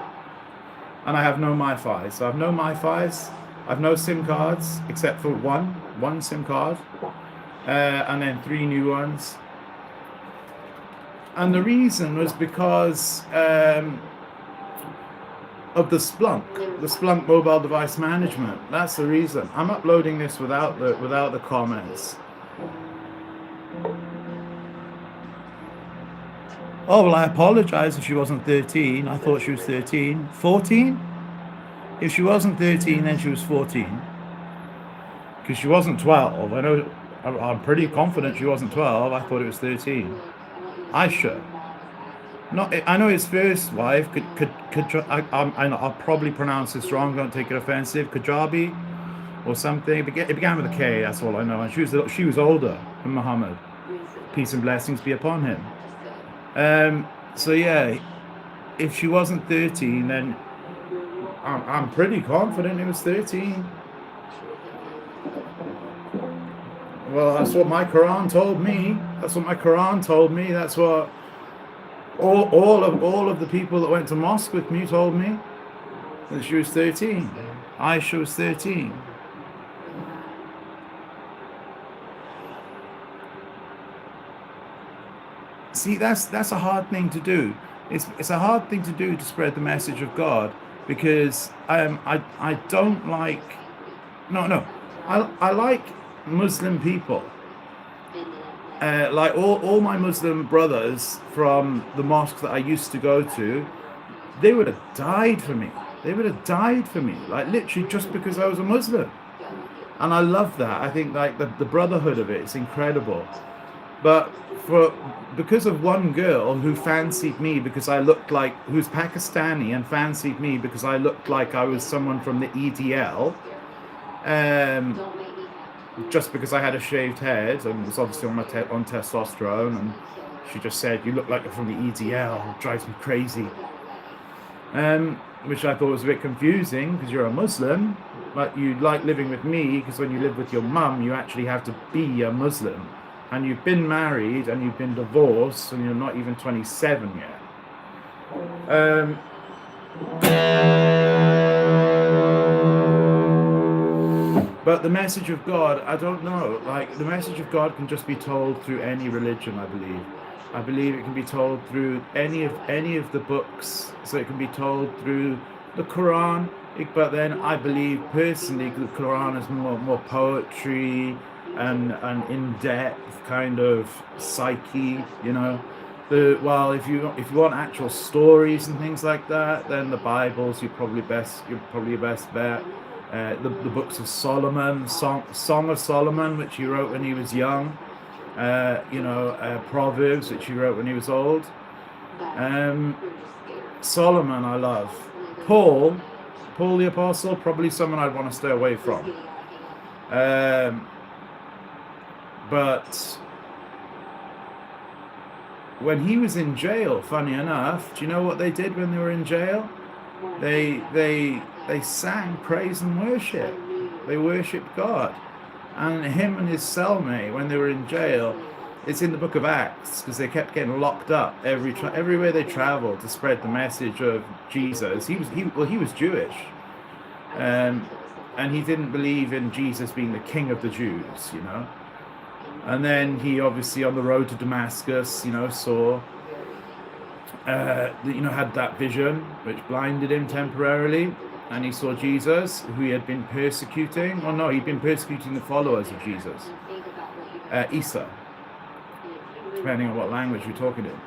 Speaker 1: And I have no MiFi. So I have no MiFis. I have no SIM cards except for one SIM card, and then 3 new ones. And the reason was because of the Splunk mobile device management. That's the reason. I'm uploading this without the comments. Oh, well, I apologize if she wasn't 13. I thought she was 13. 14? If she wasn't 13, then she was 14. Because she wasn't 12. I know, I'm pretty confident she wasn't 12. I thought it was 13. Aisha. No, I know his first wife, I'll probably pronounce this wrong, don't take it offensive, Kajabi or something. It began with a K, that's all I know. And she was older than Muhammad. Peace and blessings be upon him. So yeah, if she wasn't 13, then I'm pretty confident it was 13. Well, that's what my Quran told me. That's what all of the people that went to mosque with me told me that she was 13. Aisha was 13. See, that's a hard thing to do. It's a hard thing to do to spread the message of God, because I don't like I like Muslim people. Like all my Muslim brothers from the mosque that I used to go to, they would have died for me. Like literally just because I was a Muslim. And I love that. I think like the brotherhood of it is incredible. But because of one girl who fancied me because I looked like, who's Pakistani and fancied me because I looked like I was someone from the EDL, just because I had a shaved head and was obviously on testosterone, and she just said, "You look like you're from the EDL." It drives me crazy. Which I thought was a bit confusing, because you're a Muslim, but you like living with me, because when you live with your mum, you actually have to be a Muslim. And you've been married and you've been divorced and you're not even 27 yet. But the message of God, I don't know. Like, the message of God can just be told through any religion, I believe. I believe it can be told through any of the books. So it can be told through the Quran. But then I believe personally the Quran is more poetry and in-depth kind of psyche, you know. Well, if you want actual stories and things like that, then the Bible's you're probably your best bet. The books of Solomon, Song of Solomon, which he wrote when he was young. Proverbs, which he wrote when he was old. Solomon, I love. Paul the Apostle, probably someone I'd want to stay away from. But when he was in jail, funny enough, do you know what they did when they were in jail? They sang praise and worship. They worshipped God. And him and his cellmate, when they were in jail, it's in the book of Acts, because they kept getting locked up everywhere they traveled to spread the message of Jesus. He was Jewish, and he didn't believe in Jesus being the King of the Jews, you know. And then he obviously on the road to Damascus, you know, saw, had that vision which blinded him temporarily, and he saw Jesus, who he had been persecuting. Oh no, he'd been persecuting the followers of Jesus, Isa, depending on what language we're talking in.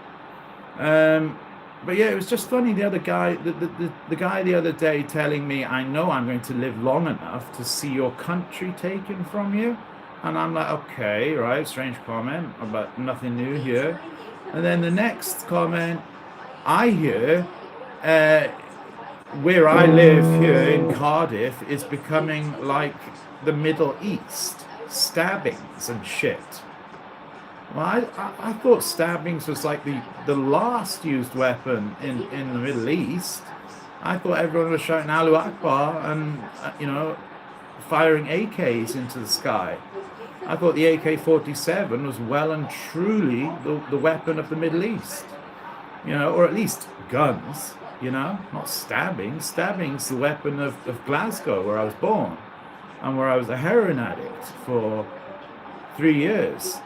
Speaker 1: But yeah, it was just funny. The other guy, the guy the other day telling me, "I know I'm going to live long enough to see your country taken from you." And I'm like, okay, right, strange comment, but nothing new here. And then the next comment I hear, where I live here in Cardiff is becoming like the Middle East. stabbings and shit. Well, I thought stabbings was like the last used weapon in the Middle East. I thought everyone was shouting Allahu Akbar and, firing AKs into the sky. I thought the AK-47 was well and truly the weapon of the Middle East. Or at least guns, not stabbing. Stabbing's the weapon of Glasgow, where I was born, and where I was a heroin addict for 3 years,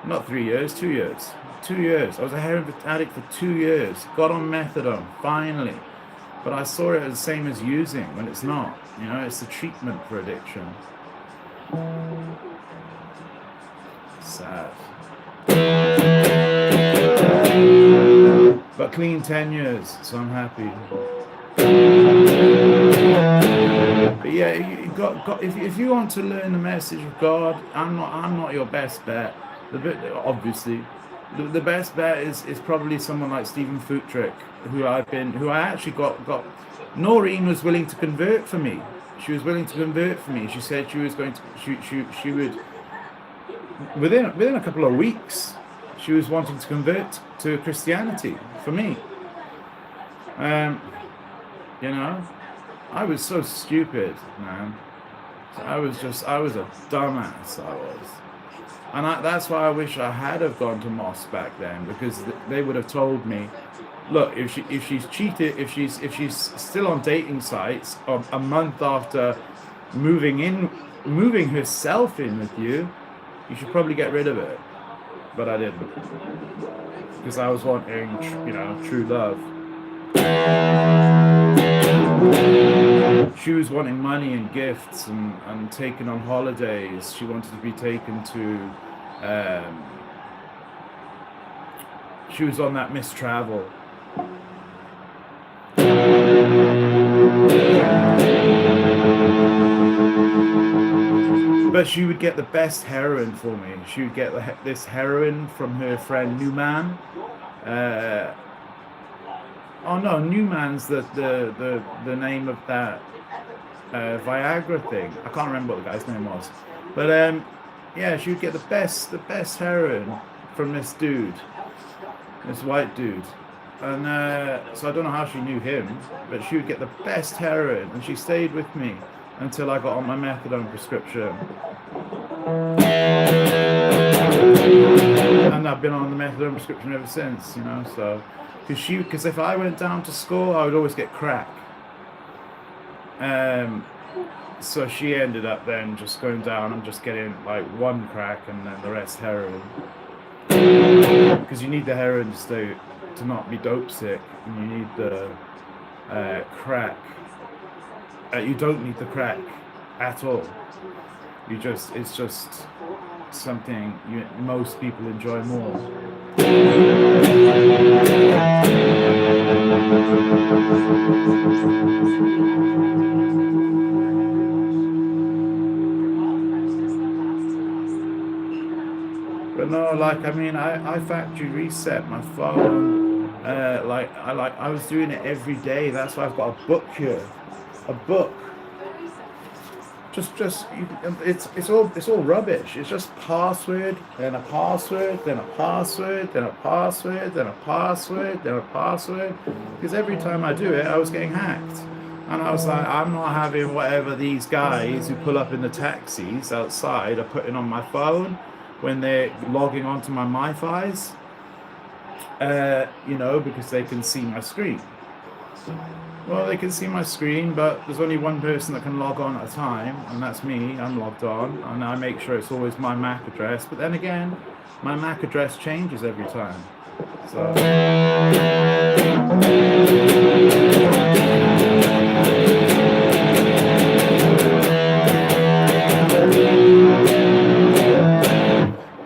Speaker 1: Not 3 years, 2 years. 2 years. I was a heroin addict for 2 years. Got on methadone, finally. But I saw it as the same as using, when it's not. It's the treatment for addiction. Sad. But clean 10 years, so I'm happy. But yeah, if you want to learn the message of God, I'm not your best bet. Obviously, the best bet is probably someone like Stephen Futrick, who I actually got. Noreen was willing to convert for me. She was willing to convert for me. She said she was going to. She would within a couple of weeks. She was wanting to convert to Christianity for me. I was so stupid, man. I was a dumbass, I was. And that's why I wish I had have gone to mosque back then, because they would have told me, look, if she's cheated, if she's still on dating sites a month after moving herself in with you should probably get rid of it. But I didn't, because I was wanting, true love. She was wanting money and gifts and taken on holidays. She wanted to be taken to. She was on that Miss Travel. But she would get the best heroin for me. She would get this heroin from her friend Newman. Newman's the name of that Viagra thing. I can't remember what the guy's name was. But she would get the best heroin from this dude, this white dude. And so I don't know how she knew him, but she would get the best heroin, and she stayed with me until I got on my methadone prescription. And I've been on the methadone prescription ever since, so. Because if I went down to school, I would always get crack. So she ended up then just going down and just getting like one crack and then the rest heroin. Because you need the heroin to not be dope sick, and you need the crack. You don't need the crack at all. It's just something most people enjoy more. But no, I factory reset my phone. I was doing it every day. That's why I've got a book here. A book. It's all rubbish. It's just password, then a password, then a password, then a password, then a password, then a password. Because every time I do it, I was getting hacked. And I was like, I'm not having whatever these guys who pull up in the taxis outside are putting on my phone when they're logging onto my MiFis, because they can see my screen. Well, they can see my screen, but there's only one person that can log on at a time, and that's me. I'm logged on, and I make sure it's always my MAC address. But then again, my MAC address changes every time. So.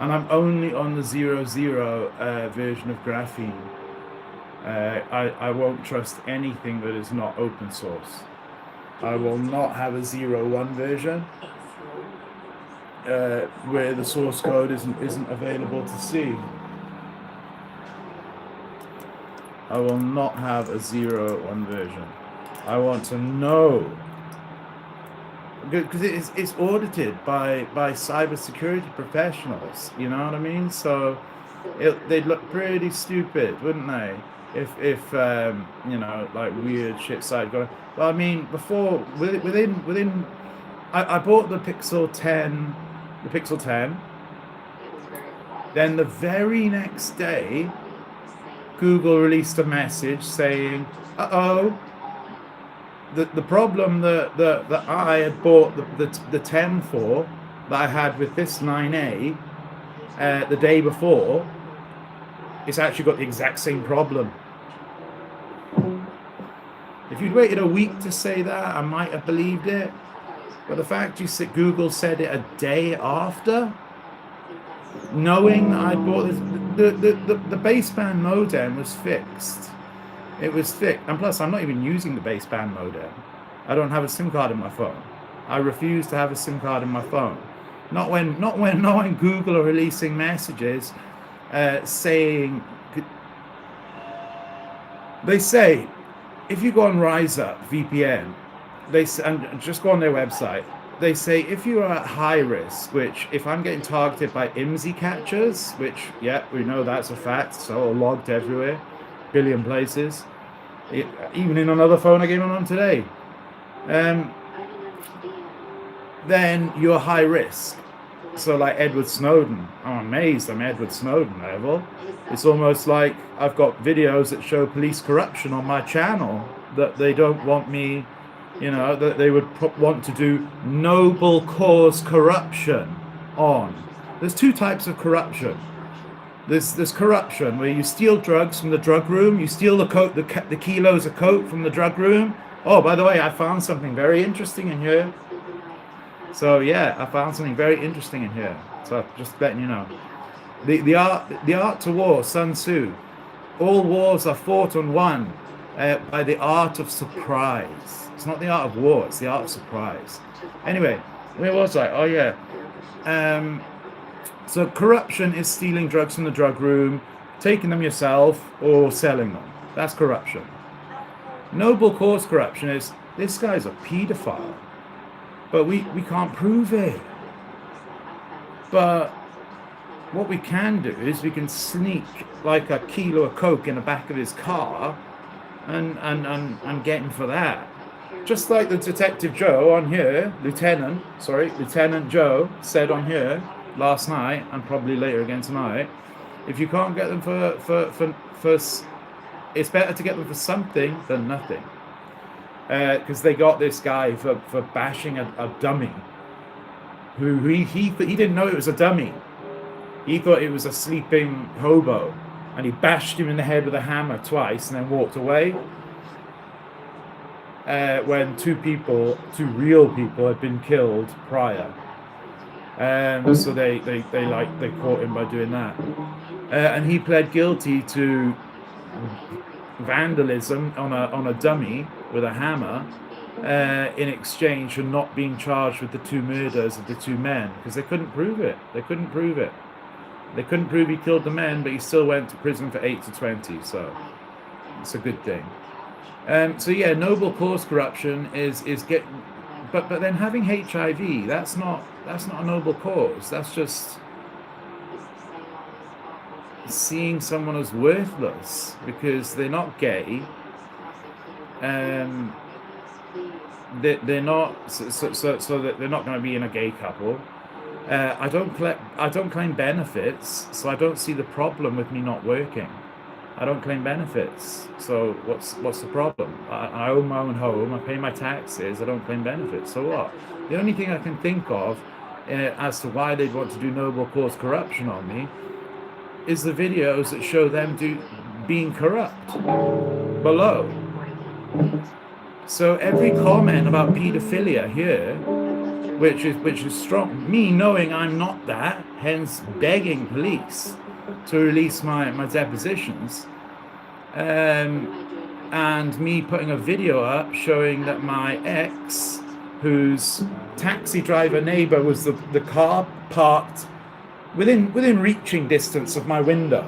Speaker 1: And I'm only on the 0.0 version of Graphene. I won't trust anything that is not open source. I will not have a 0.1 version where the source code isn't available to see. I will not have a 0.1 version. I want to know because it's audited by cybersecurity professionals. You know what I mean? So they'd look pretty stupid, wouldn't they? If you know, like weird shit side going. Well, I mean, before within I bought the Pixel 10, Then the very next day, Google released a message saying, "Uh-oh, the problem that I had bought the 10 for, that I had with this 9A the day before, it's actually got the exact same problem." If you'd waited a week to say that, I might have believed it. But the fact Google said it a day after, knowing I bought this, the baseband modem was fixed. It was fixed, and plus I'm not even using the baseband modem. I don't have a SIM card in my phone. I refuse to have a SIM card in my phone. Not when Google are releasing messages saying, they say, if you go on Rise Up VPN, they say, and just go on their website, they say if you are at high risk, which if I'm getting targeted by yhis catchers, which, yeah, we know that's a fact, so logged everywhere, billion places, even in another phone I gave on today, then you're high risk. So like Edward Snowden, I'm amazed I'm Edward Snowden level. It's almost like I've got videos that show police corruption on my channel that they don't want me, you know, that they would want to do noble cause corruption on. There's two types of corruption. There's corruption where you steal drugs from the drug room, you steal the kilos of coke from the drug room. Oh, by the way, I found something very interesting in here. So yeah, I found something very interesting in here. So just letting you know. The art to war, Sun Tzu. All wars are fought and won by the art of surprise. It's not the art of war, it's the art of surprise. Anyway, where was I? Oh yeah. So corruption is stealing drugs from the drug room, taking them yourself, or selling them. That's corruption. Noble cause corruption is, this guy's a pedophile, but we can't prove it. But what we can do is we can sneak like a kilo of coke in the back of his car and get him for that. Just like the Detective Joe on here, Lieutenant Joe said on here last night and probably later again tonight, if you can't get them for it's better to get them for something than nothing. Because they got this guy for bashing a dummy who he didn't know it was a dummy. He thought it was a sleeping hobo, and he bashed him in the head with a hammer twice and then walked away. When two real people had been killed prior. So they caught him by doing that. And he pled guilty to vandalism on a dummy with a hammer in exchange for not being charged with the two murders of the two men, because they couldn't prove it. They couldn't prove he killed the men, but he still went to prison for 8 to 20, so it's a good thing. So yeah, noble cause corruption is but then having HIV, that's not a noble cause. That's just seeing someone as worthless because they're not gay. They're not so that they're not going to be in a gay couple. I don't claim benefits, so I don't see the problem with me not working. I don't claim benefits, so what's the problem? I own my own home, I pay my taxes, I don't claim benefits, so what? The only thing I can think of as to why they'd want to do noble cause corruption on me is the videos that show them being corrupt below. So every comment about paedophilia here, which is strong, me knowing I'm not that, hence begging police to release my depositions, and me putting a video up showing that my ex, whose taxi driver neighbor was the car parked within reaching distance of my window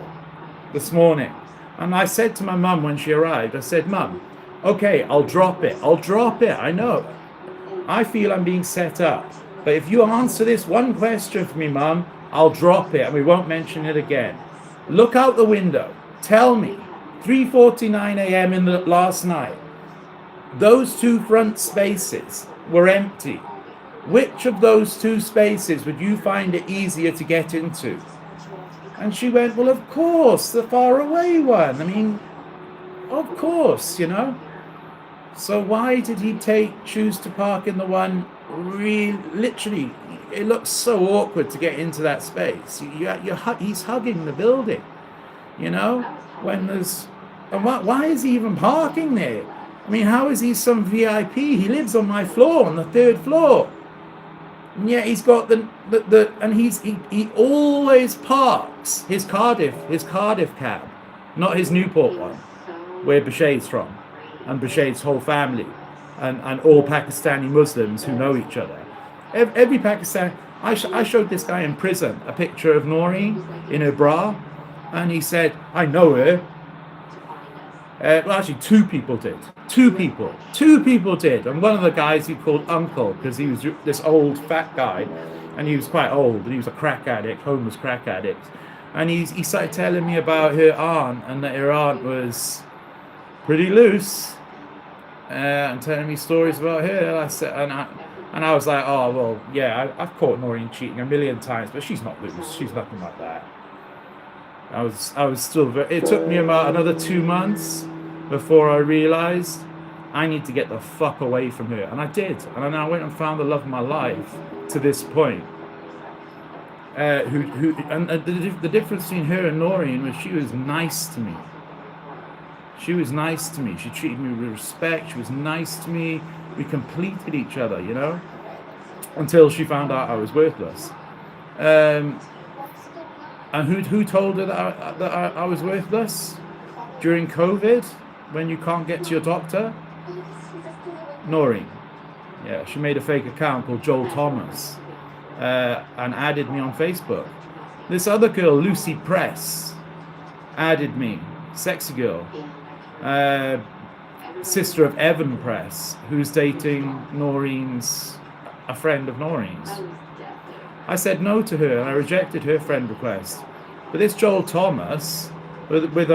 Speaker 1: this morning. And I said to my mum when she arrived, I said, "Mum, okay, I'll drop it, I know. I feel I'm being set up. But if you answer this one question for me, Mum, I'll drop it and we won't mention it again. Look out the window. Tell me, 3:49 a.m. in the last night, those two front spaces were empty. Which of those two spaces would you find it easier to get into? And she went, well, of course, the far away one. I mean, of course, you know. So why did he choose to park in the one literally, it looks so awkward to get into that space. He's hugging the building, you know, when there's, and why is he even parking there? I mean, how is he some VIP? He lives on my floor, on the 3rd floor. And yet he's got and he always parks his Cardiff cab, not his Newport one, where Bashade's from, and Bashade's whole family, and all Pakistani Muslims who know each other. Every Pakistani, I showed this guy in prison a picture of Noreen in her bra, and he said, I know her. Well, actually, two people did. Two people did. And one of the guys he called Uncle, because he was this old fat guy, and he was quite old, and he was a crack addict, homeless crack addict. And he started telling me about her aunt, and that her aunt was pretty loose, and telling me stories about her. I said, and I was like, oh well, yeah, I've caught Noreen cheating a million times, but she's not loose. She's nothing like that. I was still. It took me about another 2 months before I realized I need to get the fuck away from her, and I did. And then I went and found the love of my life to this point. The difference between her and Noreen was she was nice to me. She was nice to me. She treated me with respect. She was nice to me. We completed each other, you know, until she found out I was worthless. And who told her that I was worthless during COVID, when you can't get to your doctor? Noreen. Yeah, she made a fake account called Joel Thomas, and added me on Facebook. This other girl, Lucy Press, added me. Sexy girl. Sister of Evan Press, who's dating a friend of Noreen's. I said no to her, and I rejected her friend request. But this Joel Thomas, later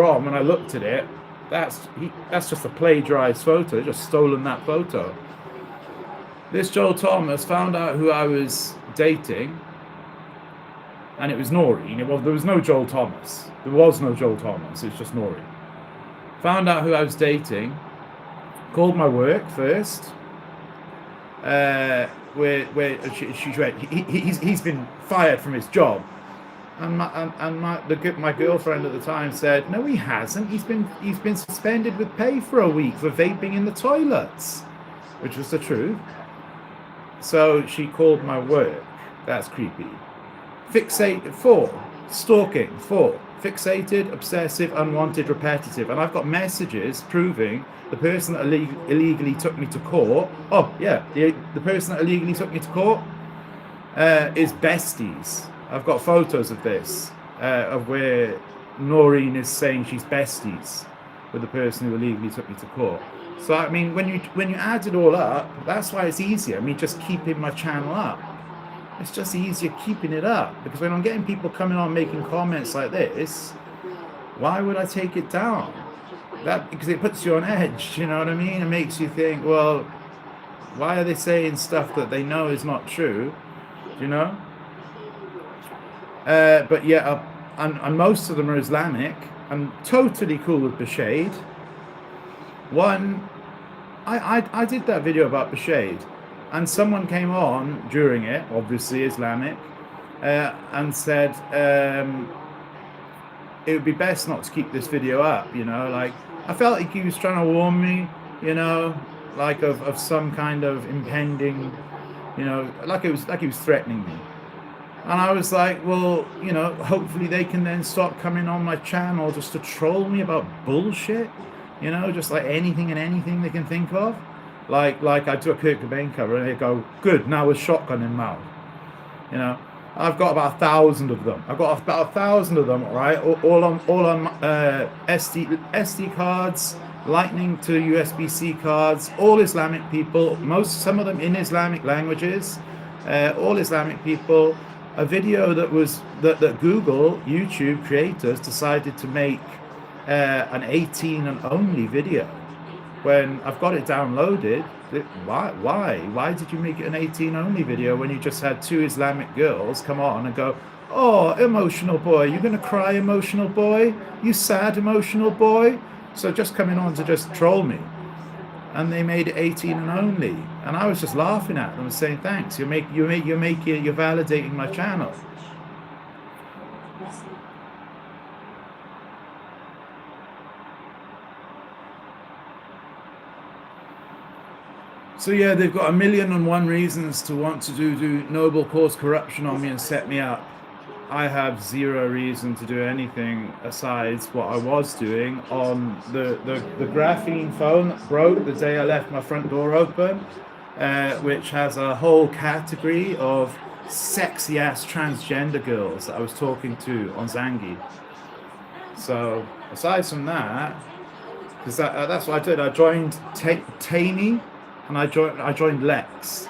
Speaker 1: on when I looked at it, that's just a plagiarized photo. They've just stolen that photo. This Joel Thomas found out who I was dating, and it was Noreen. There was no Joel Thomas. There was no Joel Thomas. It's just Noreen. Found out who I was dating. Called my work first. Where she went, he's been fired from his job, and my girlfriend at the time said, no, he hasn't. He's been suspended with pay for a week for vaping in the toilets, which was the truth. So she called my work. That's creepy. Fixated 4, stalking 4, fixated, obsessive, unwanted, repetitive, and I've got messages proving. The person that illegally took me to court, the person that illegally took me to court is besties. I've got photos of this, of where Noreen is saying she's besties with the person who illegally took me to court. So, I mean, when you add it all up, that's why it's easier. I mean, just keeping my channel up. It's just easier keeping it up, because when I'm getting people coming on making comments like this, why would I take it down? Because it puts you on edge, you know what I mean? It makes you think, well, why are they saying stuff that they know is not true, you know? But yeah, and most of them are Islamic. I'm totally cool with Bashade. One, I did that video about Bashade, and someone came on during it, obviously Islamic, and said it would be best not to keep this video up, you know, like, I felt like he was trying to warn me, you know, like of some kind of impending, you know, like he was threatening me. And I was like, well, you know, hopefully they can then stop coming on my channel just to troll me about bullshit, you know, just like anything and anything they can think of. Like I do a Kurt Cobain cover and they go, good, now with shotgun in mouth, you know. I've got about 1,000 of them. I've got about 1,000 of them, right? All on SD cards, Lightning to USB-C cards, all Islamic people, some of them in Islamic languages, all Islamic people. A video that was that Google, YouTube creators decided to make an 18 and only video. When I've got it downloaded, why did you make it an 18 only video when you just had 2 Islamic girls come on and go, oh, emotional boy, you're gonna cry, emotional boy, you sad emotional boy? So just coming on to just troll me. And they made it 18 and only, and I was just laughing at them and saying, thanks, you're validating my channel. So yeah, they've got 1,000,001 reasons to want to do noble cause corruption on me and set me up. I have 0 reason to do anything aside what I was doing on the graphene phone that broke the day I left my front door open, which has a whole category of sexy ass transgender girls that I was talking to on Zangi. So aside from that, because that's what I did, I joined Taney and I joined Lex.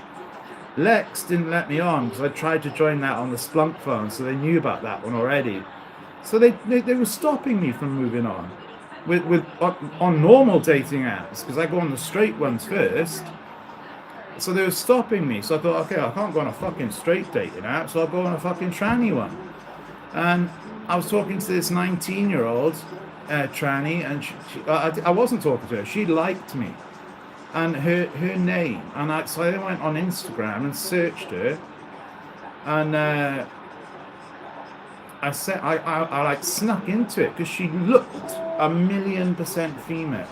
Speaker 1: Lex didn't let me on because I tried to join that on the Splunk phone, so they knew about that one already. So they were stopping me from moving on on normal dating apps, because I go on the straight ones first. So they were stopping me. So I thought, okay, I can't go on a fucking straight dating app, so I'll go on a fucking tranny one. And I was talking to this 19-year-old tranny, and I wasn't talking to her. She liked me. And her name, and so I went on Instagram and searched her, and I like snuck into it because she looked 1,000,000% female.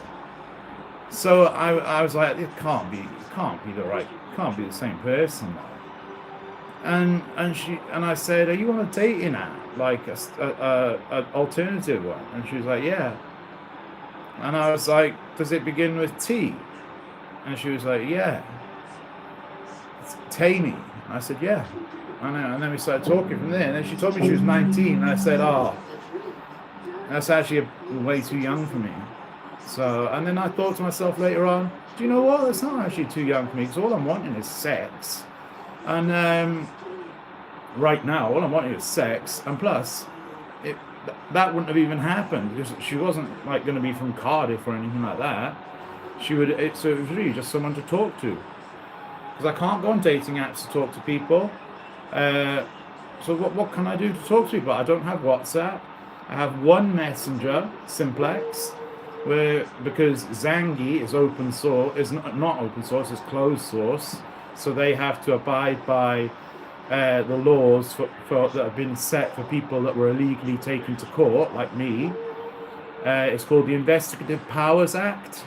Speaker 1: So I was like, it can't be the same person. And I said, are you on a dating app, like a alternative one? And she was like, yeah. And I was like, does it begin with T? And she was like, yeah. It's Taney. I said, yeah. And then we started talking from there. And then she told me she was 19. And I said, oh, that's actually way too young for me. So, and then I thought to myself later on, do you know what? That's not actually too young for me, because all I'm wanting is sex. And right now, all I'm wanting is sex. And plus, that wouldn't have even happened, because she wasn't like going to be from Cardiff or anything like that. So it was really just someone to talk to, because I can't go on dating apps to talk to people. So what can I do to talk to people? I don't have WhatsApp. I have one messenger, Simplex, because Zangi is open source, is not open source, it's closed source. So they have to abide by the laws that have been set for people that were illegally taken to court, like me. It's called the Investigative Powers Act,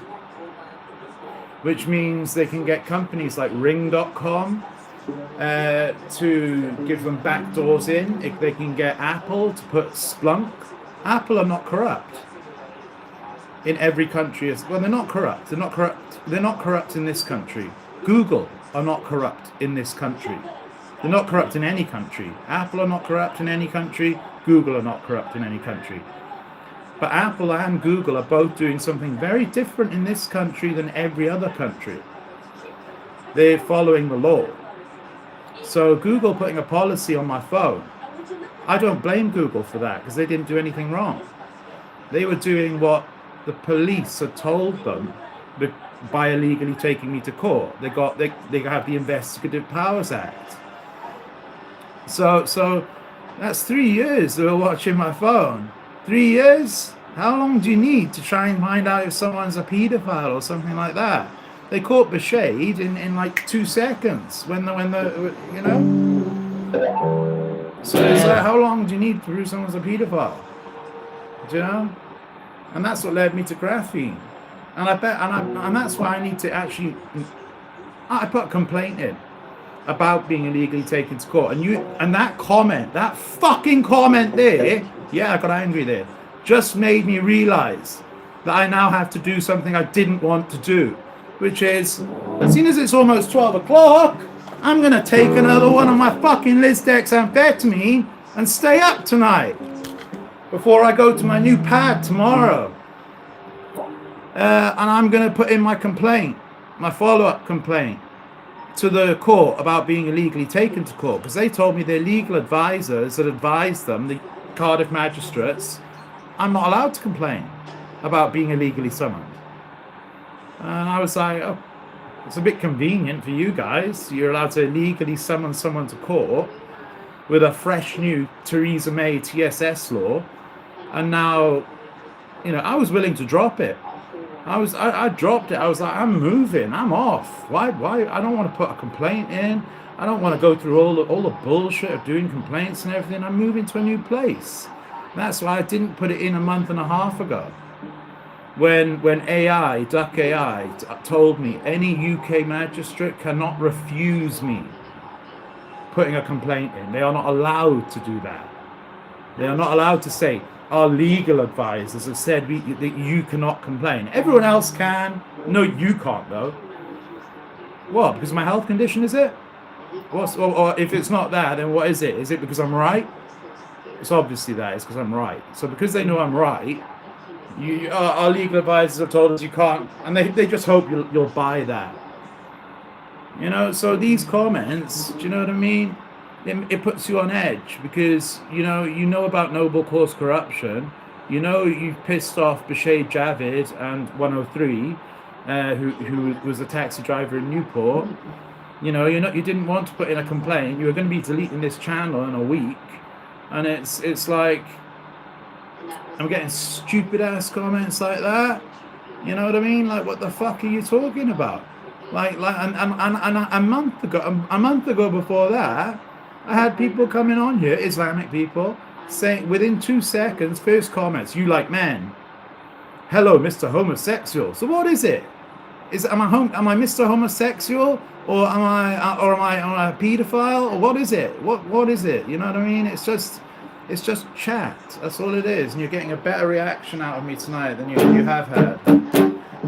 Speaker 1: which means they can get companies like Ring.com to give them backdoors in. If they can get Apple to put Splunk. Apple are not corrupt in every country. Well, they're not corrupt. They're not corrupt. They're not corrupt in this country. Google are not corrupt in this country. They're not corrupt in any country. Apple are not corrupt in any country. Google are not corrupt in any country. But Apple and Google are both doing something very different in this country than every other country. They're following the law. So Google putting a policy on my phone, I don't blame Google for that, because they didn't do anything wrong. They were doing what the police had told them by illegally taking me to court. They have the Investigative Powers Act. So that's 3 years they were watching my phone. 3 years? How long do you need to try and find out if someone's a paedophile or something like that? They caught Bashade in like 2 seconds when the you know. So it's like, how long do you need to prove someone's a paedophile? Do you know? And that's what led me to graphene. And and that's why I need to actually. I put a complaint in about being illegally taken to court, and that fucking comment there, yeah, I got angry there, just made me realize that I now have to do something I didn't want to do, which is, as soon as it's almost 12 o'clock, I'm gonna take another one of my fucking Lisdex amphetamine and stay up tonight before I go to my new pad tomorrow. and I'm going to put in my complaint, my follow-up complaint to the court about being illegally taken to court, because they told me their legal advisors that advised them, the Cardiff magistrates, I'm not allowed to complain about being illegally summoned. And I was like, oh, it's a bit convenient for you guys. You're allowed to illegally summon someone to court with a fresh new Theresa May TSS law, and now, you know, I was willing to drop it. I dropped it. I was like, I'm moving. I'm off. Why? I don't want to put a complaint in. I don't want to go through all the bullshit of doing complaints and everything. I'm moving to a new place. That's why I didn't put it in a month and a half ago. When Duck AI told me any UK magistrate cannot refuse me putting a complaint in. They are not allowed to do that. They are not allowed to say, our legal advisors have said that you cannot complain. Everyone else can. No, you can't though. What? Because of my health condition, is it? Or if it's not that, then what is it? Is it because I'm right? It's obviously that. It's because I'm right. So because they know I'm right, our legal advisors have told us you can't, and they just hope you'll buy that. You know, so these comments, do you know what I mean? It puts you on edge, because you know about noble cause corruption. You know you've pissed off Bashir Javid and 103, who was a taxi driver in Newport. You didn't want to put in a complaint. You were going to be deleting this channel in a week, and it's like I'm getting stupid ass comments like that. You know what I mean? Like, what the fuck are you talking about? Like, and a month ago before that, I had people coming on here, Islamic people, saying within 2 seconds, first comments, you like men. Hello, Mr. Homosexual. So what is it? Am I Mr. Homosexual, or am I a pedophile, or what is it? What is it? You know what I mean? It's just chat. That's all it is. And you're getting a better reaction out of me tonight than you have had.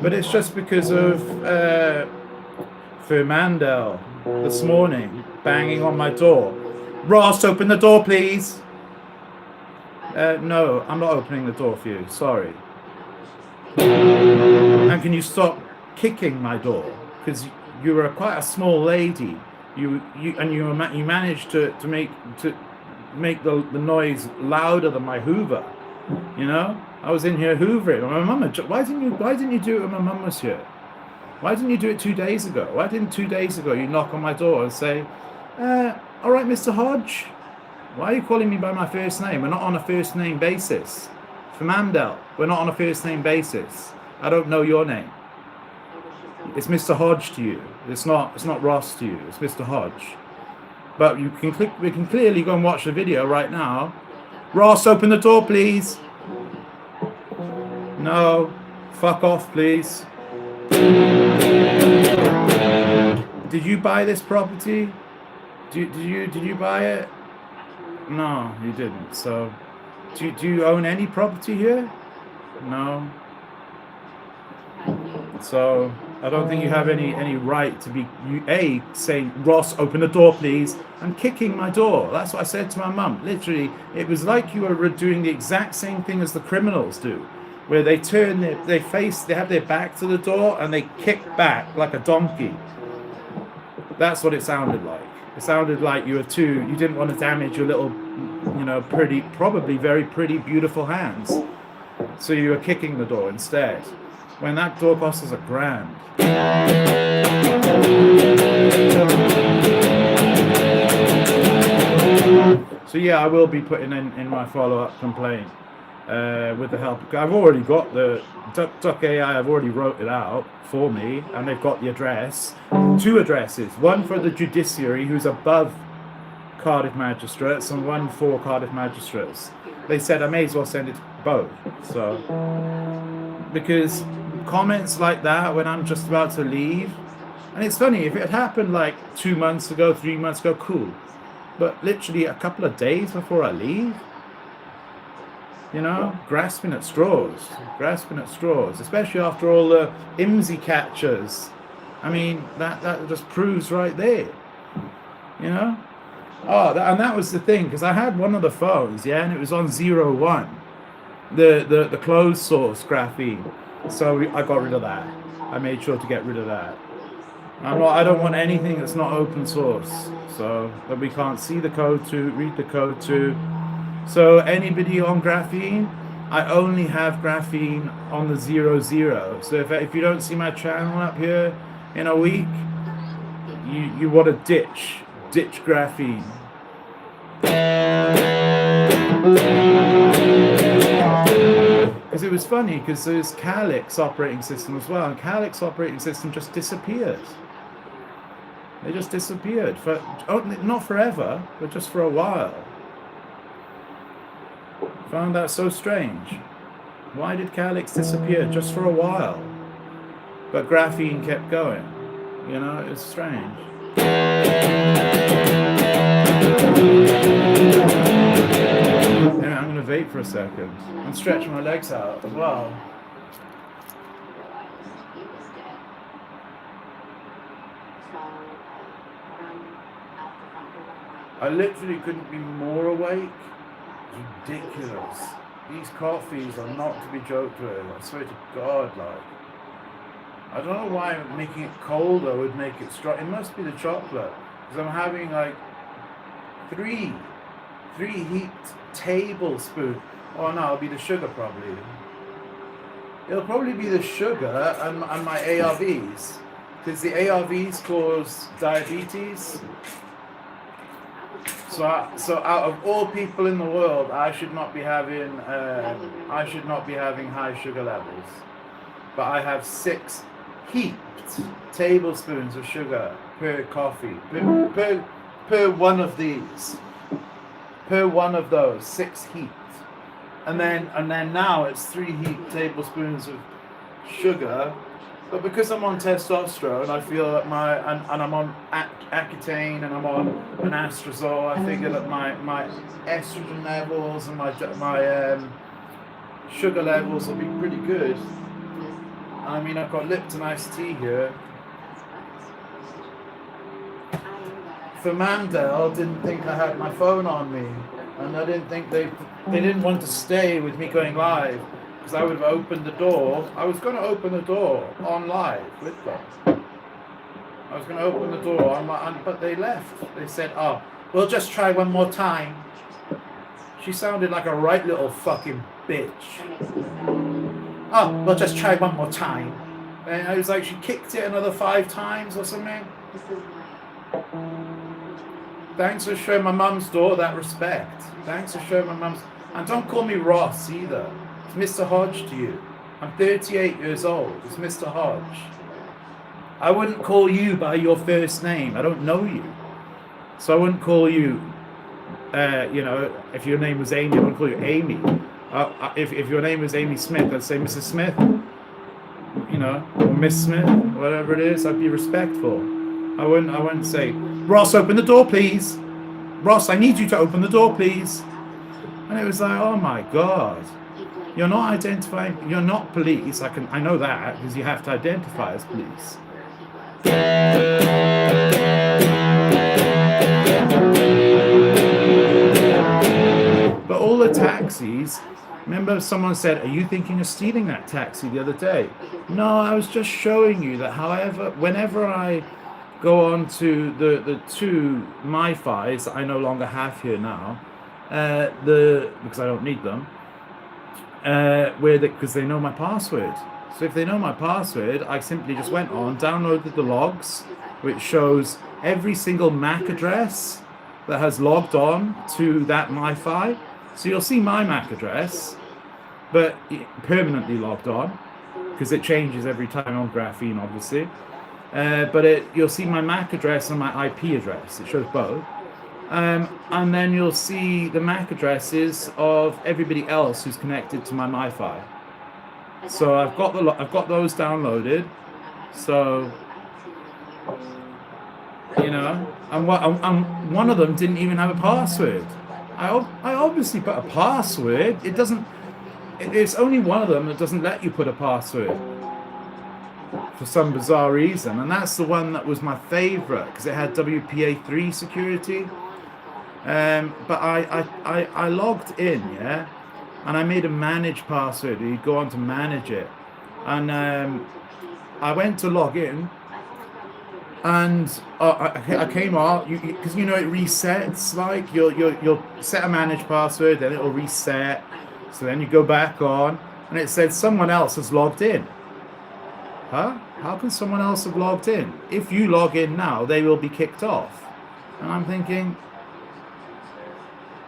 Speaker 1: But it's just because of Fernando this morning banging on my door. Ross, open the door, please. No, I'm not opening the door for you. Sorry. And can you stop kicking my door? Because you were quite a small lady. You managed to make the noise louder than my Hoover. You know, I was in here hoovering. My mum, why didn't you do it when my mum was here? Why didn't you do it 2 days ago? Why didn't 2 days ago you knock on my door and say, all right, Mr. Hodge, why are you calling me by my first name? We're not on a first name basis. Fernando, we're not on a first name basis. I don't know your name. It's Mr. Hodge to you. It's not Ross to you. It's Mr. Hodge. But we can clearly go and watch the video right now. Ross, open the door, please. No, fuck off, please. Did you buy this property? Did you buy it? No, you didn't. So, do you own any property here? No. So I don't think you have any right to be saying, Ross, open the door, please, and kicking my door. That's what I said to my mum. Literally, it was like you were doing the exact same thing as the criminals do, where they turn they have their back to the door and they kick back like a donkey. That's what it sounded like. It sounded like you didn't want to damage your little, pretty, probably very pretty, beautiful hands. So you were kicking the door instead. When that door costs us £1,000. So yeah, I will be putting in my follow-up complaint with the help. I've already got the Duck AI. I've already wrote it out for me, and they've got the address. 2 addresses. One for the judiciary, who's above Cardiff magistrates, and one for Cardiff magistrates. They said I may as well send it to both. So because comments like that when I'm just about to leave, and it's funny, if it had happened like 2 months ago, 3 months ago, cool, but literally a couple of days before I leave, grasping at straws, especially after all the IMSI catchers. I mean, that just proves right there, and that was the thing, because I had one of the phones, and it was on 01, the closed source graphene. So I got rid of that. I made sure to get rid of that. I don't want anything that's not open source, so that we can't see the code to, read the code to. So anybody on graphene, I only have graphene on the 0.0. So if you don't see my channel up here in a week, you want to ditch graphene. Because it was funny, because there's Calyx operating system as well, and Calyx operating system just disappeared. They just disappeared for not forever, but just for a while. Found that so strange. Why did Calyx disappear just for a while? But graphene kept going. You know, it was strange. Anyway, I'm going to vape for a second and stretch my legs out as well. I literally couldn't be more awake. It's ridiculous. These coffees are not to be joked with. I swear to God, like. I don't know why making it colder would make it strong. It must be the chocolate. Because I'm having like three heaped tablespoons. Oh no, it'll be the sugar probably. It'll probably be the sugar and my ARVs. Because the ARVs cause diabetes. So out of all people in the world, I should not be having high sugar levels. But I have 6 heaped tablespoons of sugar per coffee, per one of these, per one of those 6 heaped, and then now it's 3 heaped tablespoons of sugar. But because I'm on testosterone, I feel that and I'm on Accutane and I'm on an anastrozole, I figure that my estrogen levels and my sugar levels will be pretty good. I mean, I've got Lipton iced tea here. Mandel didn't think I had my phone on me, and I didn't think they didn't want to stay with me going live, because I would have opened the door. I was going to open the door on live with them. I was going to open the door, but they left. They said, "Oh, we'll just try one more time." She sounded like a right little fucking bitch. "Oh, we'll just try one more time." And I was like, she kicked it another 5 times or something. Thanks for showing my mum's daughter that respect. Thanks for showing my mum's... And don't call me Ross either. It's Mr. Hodge to you. I'm 38 years old. It's Mr. Hodge. I wouldn't call you by your first name. I don't know you. So I wouldn't call you, if your name was Amy, I wouldn't call you Amy. If your name was Amy Smith, I'd say Mrs. Smith, or Miss Smith, whatever it is. I'd be respectful. I wouldn't say, "Ross, open the door, please. Ross, I need you to open the door, please." And it was like, oh my God, you're not identifying. You're not police. I know that, because you have to identify as police. But all the taxis. Remember, someone said, "Are you thinking of stealing that taxi?" the other day. No, I was just showing you that. Whenever I go on to the 2 MiFis that I no longer have here now, because I don't need them, because they know my password. So if they know my password, I simply just went on, downloaded the logs, which shows every single MAC address that has logged on to that MiFi. So you'll see my MAC address, but permanently logged on, because it changes every time on Graphene, obviously. But you'll see my MAC address and my IP address. It shows both. And then you'll see the MAC addresses of everybody else who's connected to my MiFi. So I've got those downloaded. So and one of them didn't even have a password. I obviously put a password. It's only one of them that doesn't let you put a password for some bizarre reason, and that's the one that was my favorite because it had WPA3 security. But I logged in, and I made a manage password. You go on to manage it, and I went to log in, and I came out because you know it resets. Like you'll set a managed password, then it'll reset. So then you go back on, and it said someone else has logged in. Huh? How can someone else have logged in? If you log in now, they will be kicked off. And I'm thinking,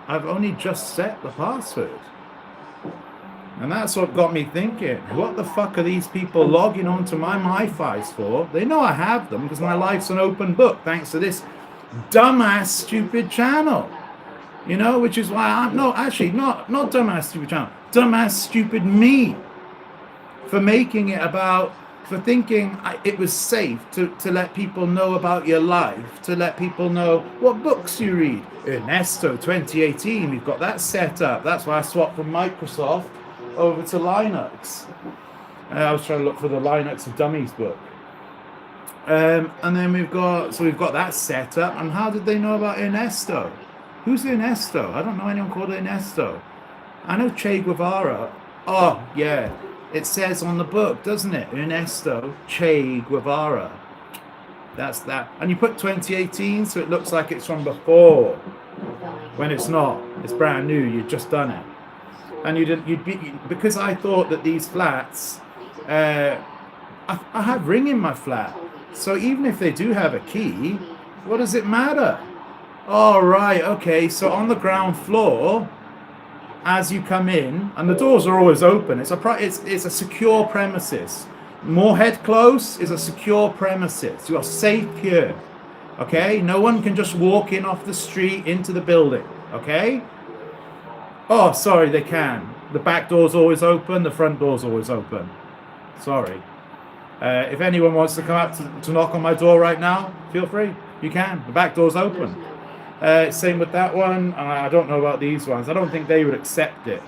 Speaker 1: I've only just set the password. And that's what got me thinking, what the fuck are these people logging onto my MiFis for? They know I have them because my life's an open book thanks to this dumbass stupid channel. You know, which is why I'm not dumbass stupid channel, dumbass stupid me for making it about, for thinking it was safe to let people know about your life, to let people know what books you read. Ernesto 2018, we've got that set up. That's why I swapped from Microsoft over to Linux. I was trying to look for the Linux for Dummies book. And then we've got that set up. And how did they know about Ernesto? Who's Ernesto? I don't know anyone called Ernesto. I know Che Guevara. Oh, yeah. It says on the book, doesn't it? Ernesto Che Guevara. That's that. And you put 2018, so it looks like it's from before. When it's not. It's brand new. You've just done it. And because I thought that these flats, I have Ring in my flat. So even if they do have a key, what does it matter? Oh, right. Okay. So on the ground floor, as you come in, and the doors are always open. It's a secure premises. Moorhead Close is a secure premises. You are safe here. Okay? No one can just walk in off the street into the building. Okay? Oh, sorry, they can. The back door's always open. The front door's always open. Sorry. If anyone wants to come up to knock on my door right now, feel free. You can. The back door's open. Same with that one. I don't know about these ones. I don't think they would accept it.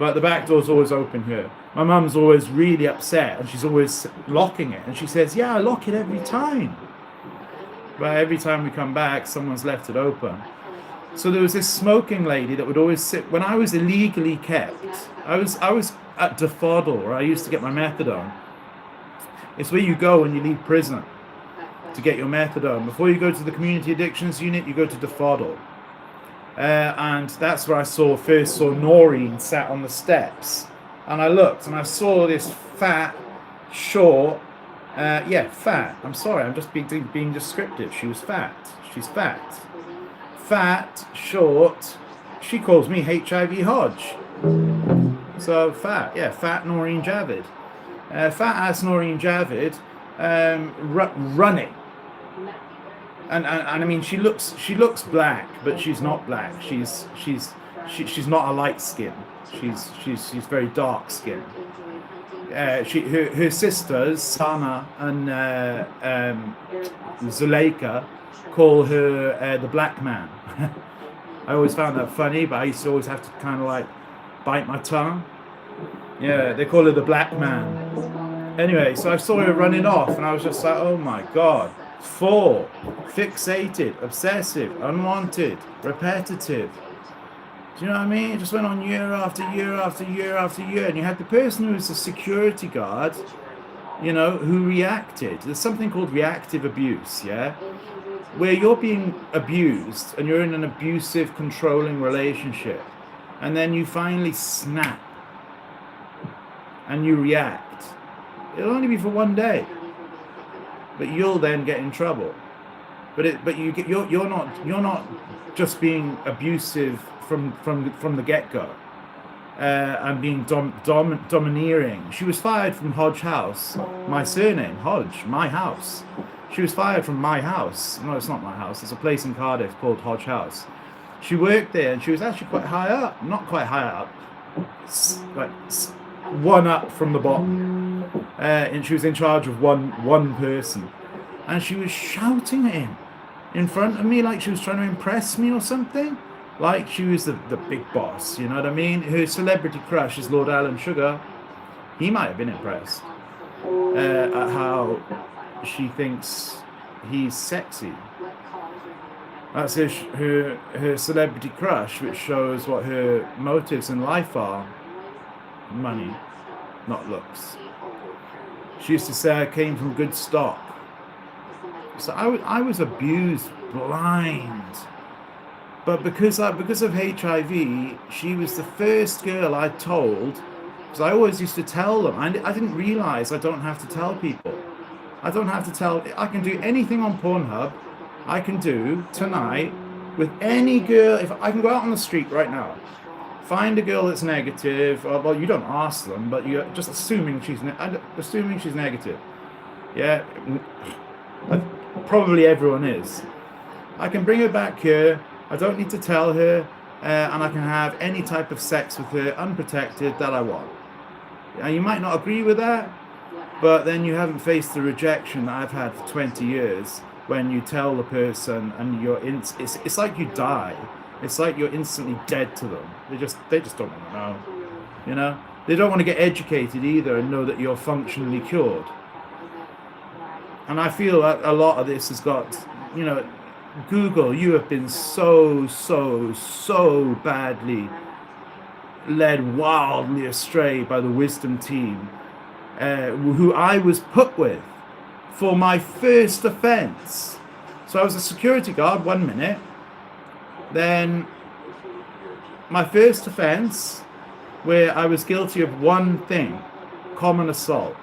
Speaker 1: But the back door's always open here. My mum's always really upset and she's always locking it. And she says, yeah, I lock it every time. But every time we come back, someone's left it open. So there was this smoking lady that would always sit. When I was illegally kept, I was at Defodel, where I used to get my methadone. It's where you go when you leave prison to get your methadone. Before you go to the community addictions unit, you go to Defodel. And that's where I first saw Noreen sat on the steps. And I looked and I saw this fat, short, fat. I'm sorry, I'm just being descriptive. She was fat. She's fat. Fat, short. She calls me HIV Hodge. So fat, fat Noreen Javid. Fat ass Noreen Javid, running. And I mean, she looks black, but she's not black. She's not a light skin. She's very dark skin. Her sisters Sana and Zuleika call her the black man. I always found that funny, but I used to always have to kind of like bite my tongue. Yeah, they call her the black man. Anyway, so I saw her running off, and I was just like, oh my god. 4, fixated, obsessive, unwanted, repetitive. Do you know what I mean? It just went on year after year after year after year. And you had the person who was a security guard, you know, who reacted. There's something called reactive abuse, yeah? Where you're being abused and you're in an abusive, controlling relationship. And then you finally snap and you react. It'll only be for one day. But you'll then get in trouble. But you're not just being abusive from the get-go and being domineering. She was fired from Hodge House. My surname, Hodge, my house. She was fired from my house. No, it's not my house. It's a place in Cardiff called Hodge House. She worked there, and she was actually quite high up. Not quite high up, like one up from the bottom. And she was in charge of one person. And she was shouting at him in front of me like she was trying to impress me or something. Like she was the big boss, you know what I mean? Her celebrity crush is Lord Alan Sugar. He might have been impressed at how she thinks he's sexy. That's her celebrity crush, which shows what her motives in life are. Money, not looks. She used to say I came from good stock. So I was abused blind. But because of HIV, she was the first girl I told, because I always used to tell them. I didn't realize I don't have to tell people. I don't have to tell. I can do anything on Pornhub. I can do tonight with any girl. If I can go out on the street right now, find a girl that's negative. Well, you don't ask them, but you're just assuming she's negative. Yeah, probably everyone is. I can bring her back here. I don't need to tell her, and I can have any type of sex with her unprotected that I want. Now, you might not agree with that, but then you haven't faced the rejection that I've had for 20 years when you tell the person and it's like you die. It's like you're instantly dead to them. They just don't want to know. You know? They don't want to get educated either and know that you're functionally cured. And I feel that a lot of this has got, you know, Google, you have been so badly led wildly astray by the wisdom team, who I was put with for my first offence. So I was a security guard 1 minute, then my first offence, where I was guilty of one thing, common assault.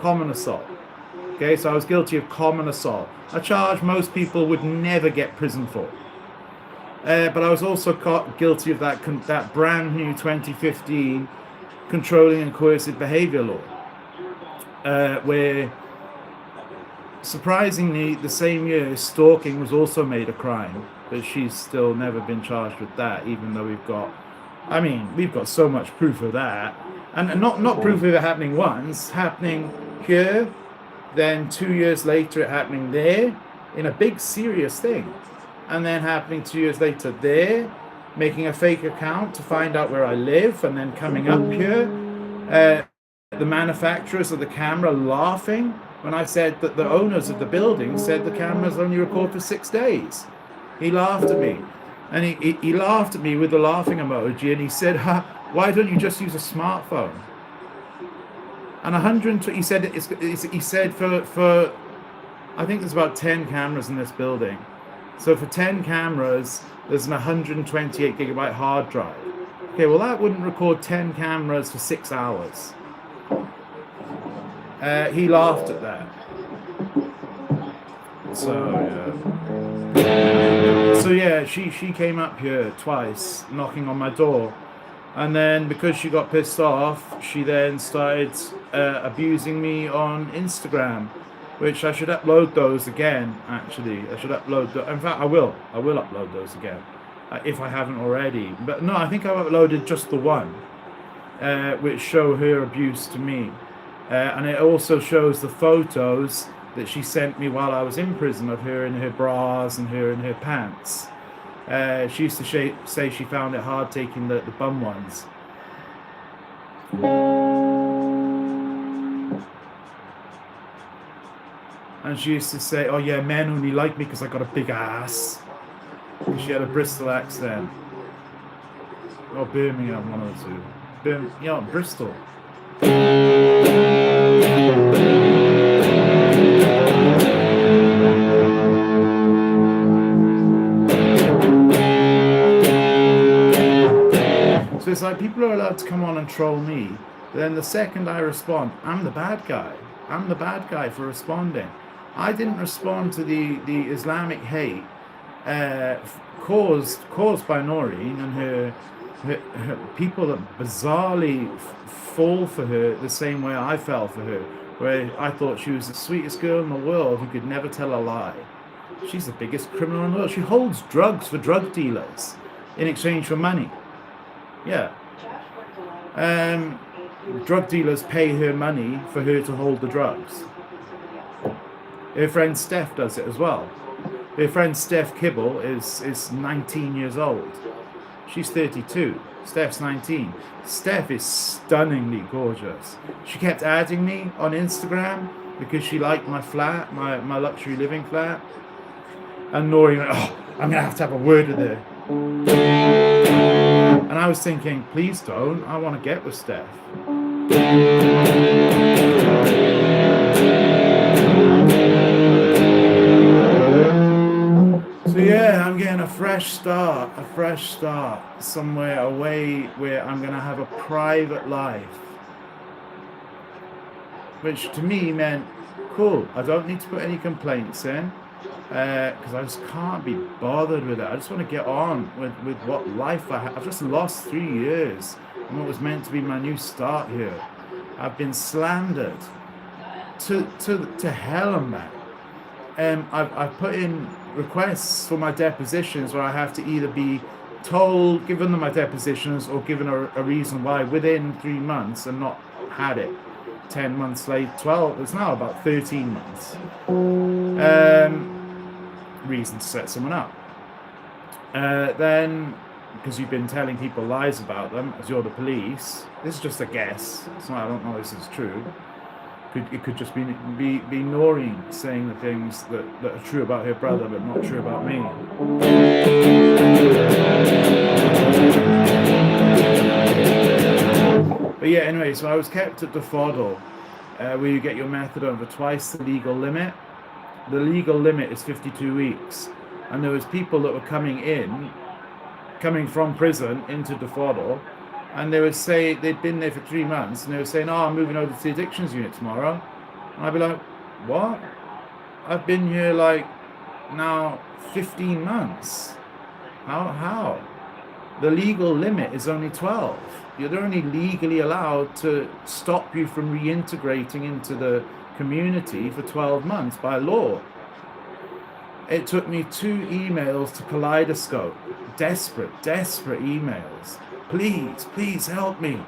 Speaker 1: Okay, so I was guilty of common assault, a charge most people would never get prison for. But I was also guilty of that brand new 2015 controlling and coercive behaviour law, where surprisingly the same year stalking was also made a crime, but she's still never been charged with that, even though we've got so much proof of that, and not proof of it happening once, happening here, then 2 years later it happening there in a big serious thing, and then happening 2 years later there, making a fake account to find out where I live, and then coming up here, the manufacturers of the camera laughing when I said that the owners of the building said the cameras only record for 6 days. He laughed at me, and he laughed at me with the laughing emoji, and he said, why don't you just use a smartphone? And 120, he said for I think there's about 10 cameras in this building. So for 10 cameras, there's an 128 gigabyte hard drive. Okay, well that wouldn't record 10 cameras for 6 hours. He laughed at that. So yeah, she came up here twice, knocking on my door. And then because she got pissed off, she then started abusing me on Instagram, which I should upload those again, actually. I should upload them. In fact, I will upload those again, if I haven't already. But no, I think I've uploaded just the one, which show her abuse to me. And it also shows the photos that she sent me while I was in prison of her in her bras and her in her pants. She used to say she found it hard taking the bum ones. And she used to say, oh yeah, men only like me because I got a big ass. She had a Bristol accent. Or Birmingham, one or two. Yeah, Bristol. So it's like people are allowed to come on and troll me, but then the second I respond, I'm the bad guy. I'm the bad guy for responding. I didn't respond to the Islamic hate caused by Noreen and her people that bizarrely fall for her the same way I fell for her, where I thought she was the sweetest girl in the world who could never tell a lie. She's the biggest criminal in the world. She holds drugs for drug dealers in exchange for money. Yeah. Drug dealers pay her money for her to hold the drugs. Her friend Steph does it as well. Her friend Steph Kbow is 19 years old. She's 32. Steph's 19. Steph is stunningly gorgeous. She kept adding me on Instagram because she liked my flat, my luxury living flat. And Noreen went, oh, I'm going to have a word with her. And I was thinking, please don't. I want to get with Steph. fresh start, somewhere away where I'm going to have a private life. Which to me meant, cool, I don't need to put any complaints in, because I just can't be bothered with it. I just want to get on with what life I have. I've just lost 3 years on what was meant to be my new start here. I've been slandered to hell and back. I've put in requests for my depositions where I have to either be told, given them my depositions, or given a reason why within 3 months, and not had it. 10 months later, 12, it's now about 13 months. Reason to set someone up. Then, because you've been telling people lies about them, as you're the police, this is just a guess. It's not, I don't know if this is true. It could just be Noreen saying the things that are true about her brother, but not true about me. But yeah, anyway, so I was kept at the Fodder, where you get your methadone for twice the legal limit. The legal limit is 52 weeks. And there was people that were coming from prison into the Fodder, and they would say they'd been there for 3 months, and they were saying, oh, I'm moving over to the addictions unit tomorrow. And I'd be like, what? I've been here like now 15 months. How? The legal limit is only 12. You're only legally allowed to stop you from reintegrating into the community for 12 months by law. It took me 2 emails to Kaleidoscope. Desperate emails. Please help me.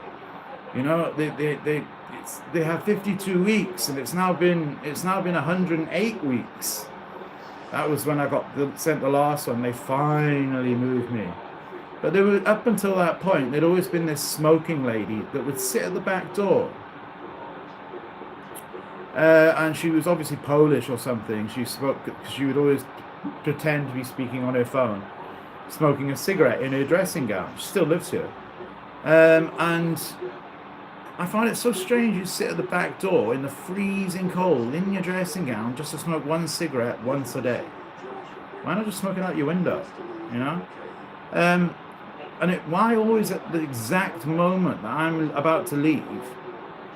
Speaker 1: You know, they have 52 weeks, and it's now been 108 weeks. That was when I got sent the last one. They finally moved me. But there were, up until that point, there'd always been this smoking lady that would sit at the back door. And she was obviously Polish or something. She would always pretend to be speaking on her phone, smoking a cigarette in her dressing gown. She still lives here. And I find it so strange you sit at the back door in the freezing cold in your dressing gown just to smoke 1 cigarette once a day. Why not just smoke it out your window, you know? Why always at the exact moment that I'm about to leave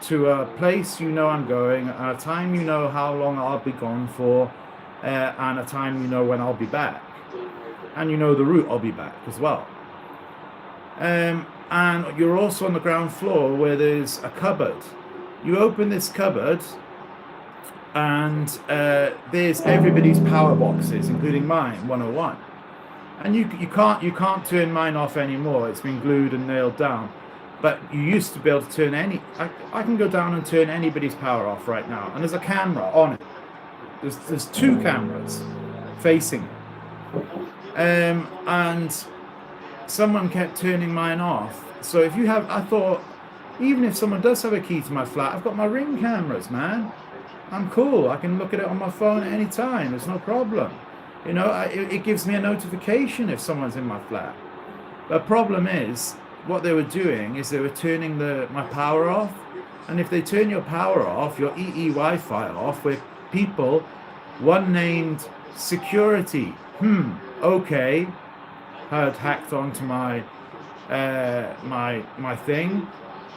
Speaker 1: to a place you know I'm going, at a time you know how long I'll be gone for, and a time you know when I'll be back. And you know the route I'll be back as well. And you're also on the ground floor where there's a cupboard. You open this cupboard and there's everybody's power boxes, including mine, 101. And you can't turn mine off anymore. It's been glued and nailed down. But you used to be able to turn I can go down and turn anybody's power off right now. And there's a camera on it. There's 2 cameras facing it. And someone kept turning mine off. So I thought, even if someone does have a key to my flat, I've got my Ring cameras, man. I'm cool. I can look at it on my phone at any time. It's no problem. You know, it gives me a notification if someone's in my flat. The problem is, what they were doing is they were turning my power off. And if they turn your power off, your EE Wi-Fi off, where people, one named security, okay, had hacked onto my thing.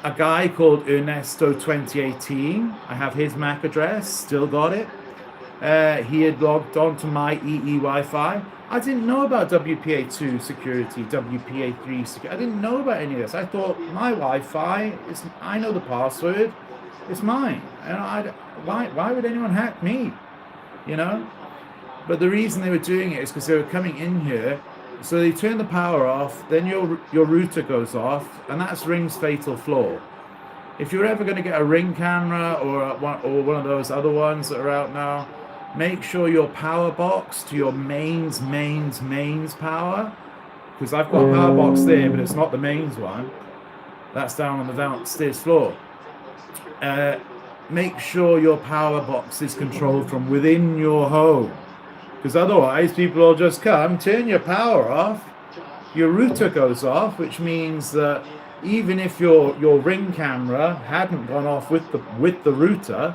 Speaker 1: A guy called Ernesto 2018, I have his MAC address, still got it. He had logged onto my EE Wi-Fi. I didn't know about WPA2 security, WPA3 security. I didn't know about any of this. I thought my Wi-Fi I know the password. It's mine. And why would anyone hack me? You know? But the reason they were doing it is because they were coming in here. So they turn the power off, then your router goes off, and that's Ring's fatal flaw. If you're ever going to get a Ring camera or one of those other ones that are out now, make sure your power box to your mains power, because I've got a power box there, but it's not the mains one. That's down on the downstairs floor. Make sure your power box is controlled from within your home, because otherwise people will just come, turn your power off, your router goes off, which means that even if your Ring camera hadn't gone off with the router,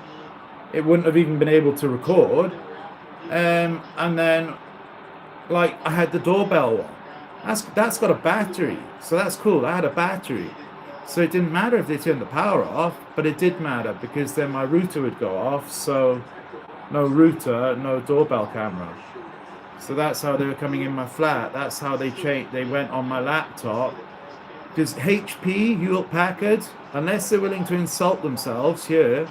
Speaker 1: it wouldn't have even been able to record. And then like I had the doorbell one. That's got a battery, so that's cool. I had a battery, so it didn't matter if they turned the power off, but it did matter because then my router would go off. So no router, no doorbell camera. So that's how they were coming in my flat. That's how they changed. They went on my laptop. Because HP, Hewlett Packard, unless they're willing to insult themselves here,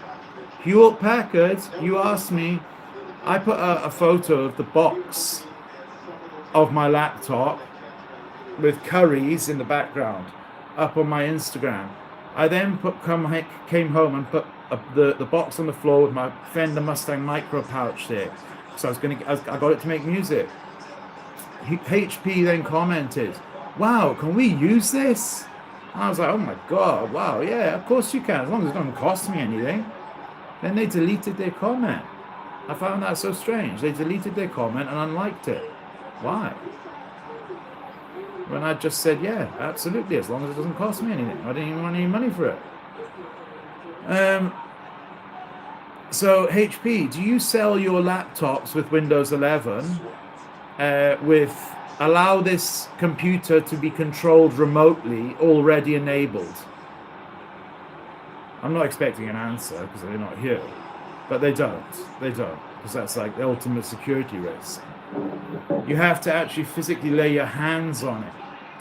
Speaker 1: Hewlett Packard, you asked me, I put a photo of the box of my laptop with curries in the background up on my Instagram. I then came home and put the box on the floor with my Fender Mustang micro pouch there. So I got it to make music. HP then commented, "Wow, can we use this?" And I was like, "Oh my god, wow, yeah, of course you can, as long as it doesn't cost me anything." Then they deleted their comment. I found that so strange. They deleted their comment and unliked it. Why? When I just said, yeah, absolutely, as long as it doesn't cost me anything. I didn't even want any money for it. So HP, do you sell your laptops with Windows 11 with allow this computer to be controlled remotely, already enabled? I'm not expecting an answer because they're not here, but they don't, because that's like the ultimate security risk. You have to actually physically lay your hands on it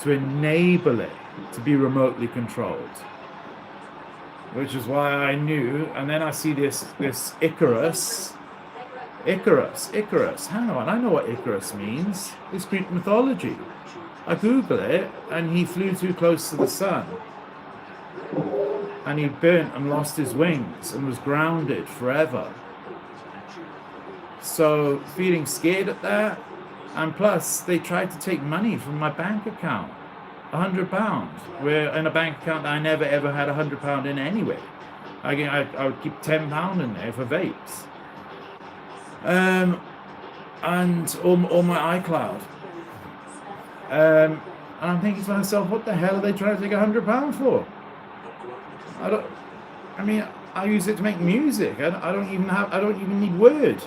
Speaker 1: to enable it to be remotely controlled, which is why I knew. And then I see this Icarus. Hang on, I know what Icarus means. It's Greek mythology. I Google it, and he flew too close to the sun, and he burnt and lost his wings and was grounded forever. So feeling scared at that, and plus they tried to take money from my bank account, £100, where in a bank account that I never ever had £100 in anyway. I would keep £10 in there for vapes, and all my iCloud. And I'm thinking to myself, what the hell are they trying to take £100 for? I use it to make music. I don't even need Word,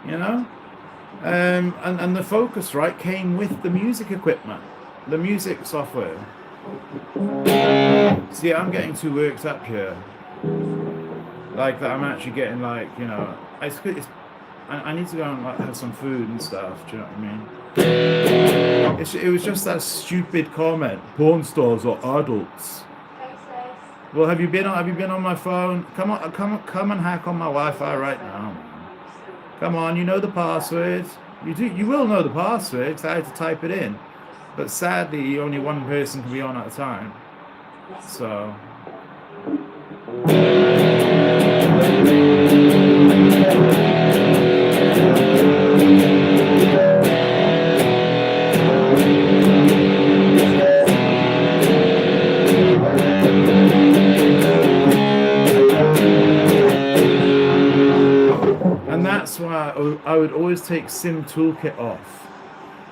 Speaker 1: you know. And the Focusrite came with the music equipment, the music software. See, I'm getting too worked up here. Like that, I'm actually getting like, you know, I need to go and like have some food and stuff. Do you know what I mean? It was just that stupid comment. Porn stars are adults. Well, have you been on my phone? Come and hack on my Wi-Fi right now. Come on, you know the password. You will know the password, 'cause I had to type it in. But sadly, only one person can be on at a time. So. And that's why I would always take SIM Toolkit off,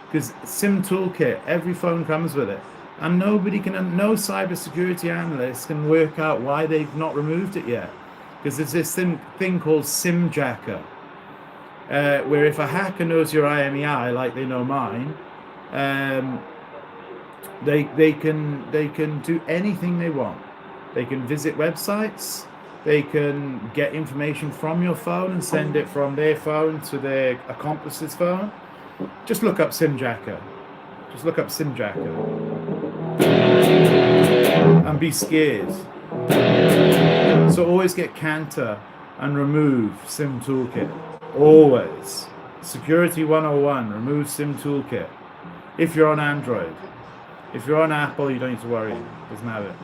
Speaker 1: because SIM Toolkit, every phone comes with it, and no cybersecurity analyst can work out why they've not removed it yet, because there's this thing called SIM Jacker, where if a hacker knows your IMEI like they know mine, they can do anything they want. They can visit websites. They can get information from your phone and send it from their phone to their accomplice's phone. Just look up SimJacker. And be scared. So always get Canter and remove SIM Toolkit. Always. Security 101, remove SIM Toolkit. If you're on Android. If you're on Apple, you don't need to worry. Doesn't have it.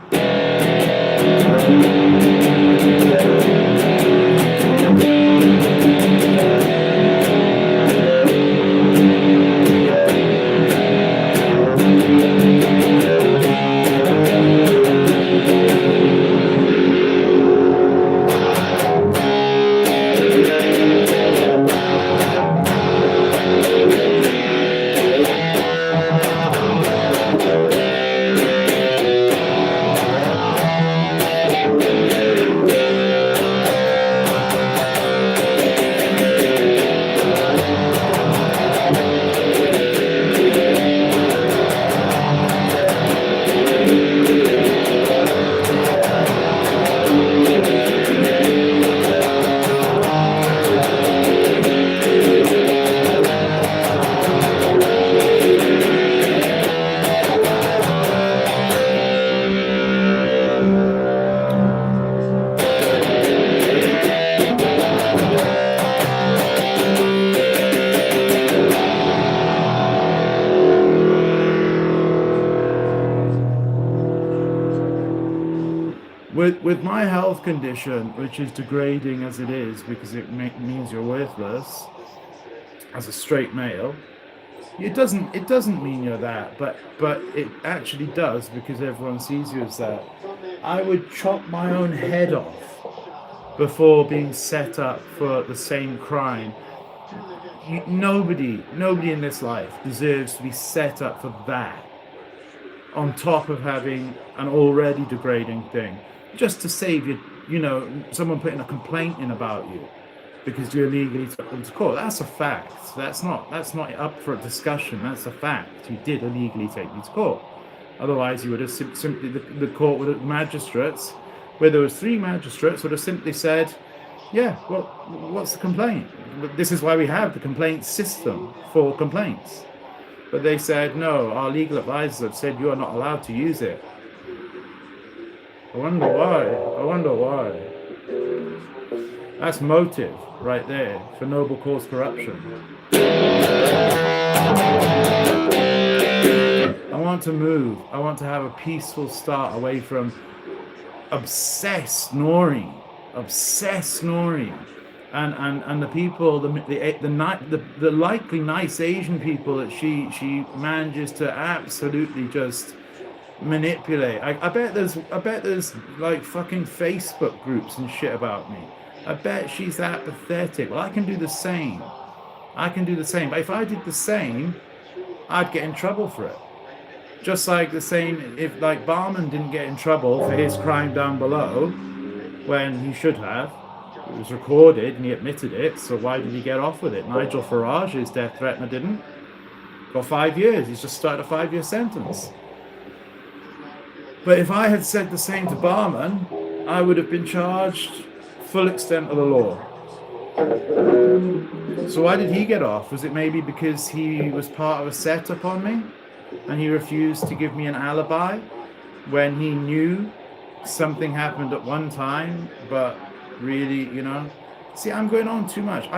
Speaker 1: With my health condition, which is degrading as it is, because it means you're worthless as a straight male, it doesn't mean you're that, but it actually does, because everyone sees you as that. I would chop my own head off before being set up for the same crime. Nobody in this life deserves to be set up for that, on top of having an already degrading thing, just to save someone putting a complaint in about you because you illegally took them to court. That's a fact. That's not up for a discussion. That's a fact. You did illegally take me to court. Otherwise, you would have simply, the court would have, magistrates, where there was 3 magistrates, would have simply said, yeah, well, what's the complaint? This is why we have the complaint system for complaints. But they said, no, our legal advisors have said you are not allowed to use it. I wonder why. That's motive right there for noble cause corruption. I want to move. I want to have a peaceful start away from obsessed snoring. And the people, the likely nice Asian people that she manages to absolutely just manipulate. I bet there's like fucking Facebook groups and shit about me. I bet she's that pathetic. Well, I can do the same. But if I did the same, I'd get in trouble for it. Just like the same, if like Barman didn't get in trouble for his crime down below when he should have. It was recorded and he admitted it, so why did he get off with it? Nigel Farage's death threatener didn't. Got 5 years. He's just started a 5-year sentence. But if I had said the same to Barman, I would have been charged full extent of the law. So why did he get off? Was it maybe because he was part of a setup on me and he refused to give me an alibi when he knew something happened at one time, but really, see, I'm going on too much.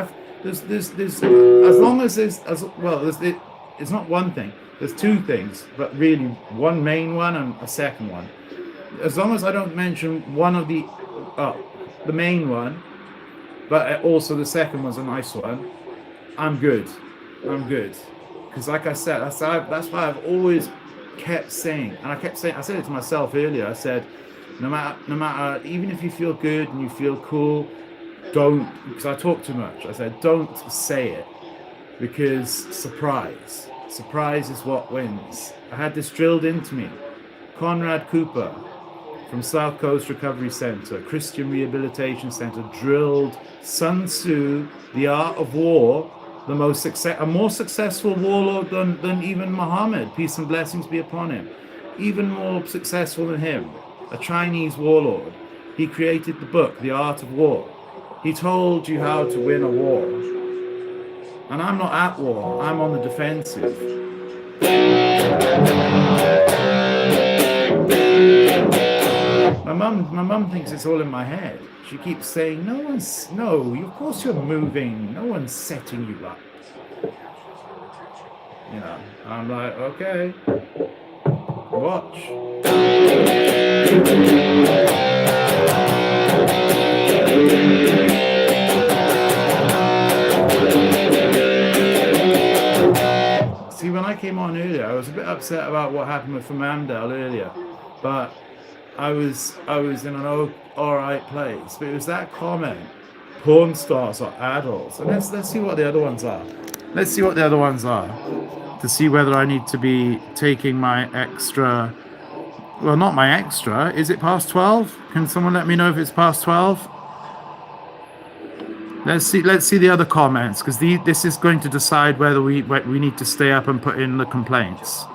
Speaker 1: There's as long as there's it's not one thing. There's 2 things, but really one main one and a second one. As long as I don't mention one of the main one, but also the second one's a nice one, I'm good. Because like I said, that's why I've always kept saying, and I said it to myself earlier. I said, no matter, even if you feel good and you feel cool, don't, because I talk too much. I said, don't say it, because surprise is what wins. I had this drilled into me. Conrad Cooper from South Coast Recovery Center, Christian Rehabilitation Center, drilled Sun Tzu, The Art of War, a more successful warlord than even Muhammad, peace and blessings be upon him, even more successful than him, a Chinese warlord. He created the book, The Art of War. He told you how to win a war. And I'm not at war, I'm on the defensive. My mum thinks it's all in my head. She keeps saying, no, of course you're moving, no one's setting you up. I'm like, okay, watch. See, when I came on earlier, I was a bit upset about what happened with Famandel earlier, but I was in an alright place. But it was that comment, porn stars are adults. And let's see what the other ones are. To see whether I need to be taking my extra. Well, not my extra. Is it past 12? Can someone let me know if it's past 12? Let's see the other comments, because this is going to decide whether we need to stay up and put in the complaints.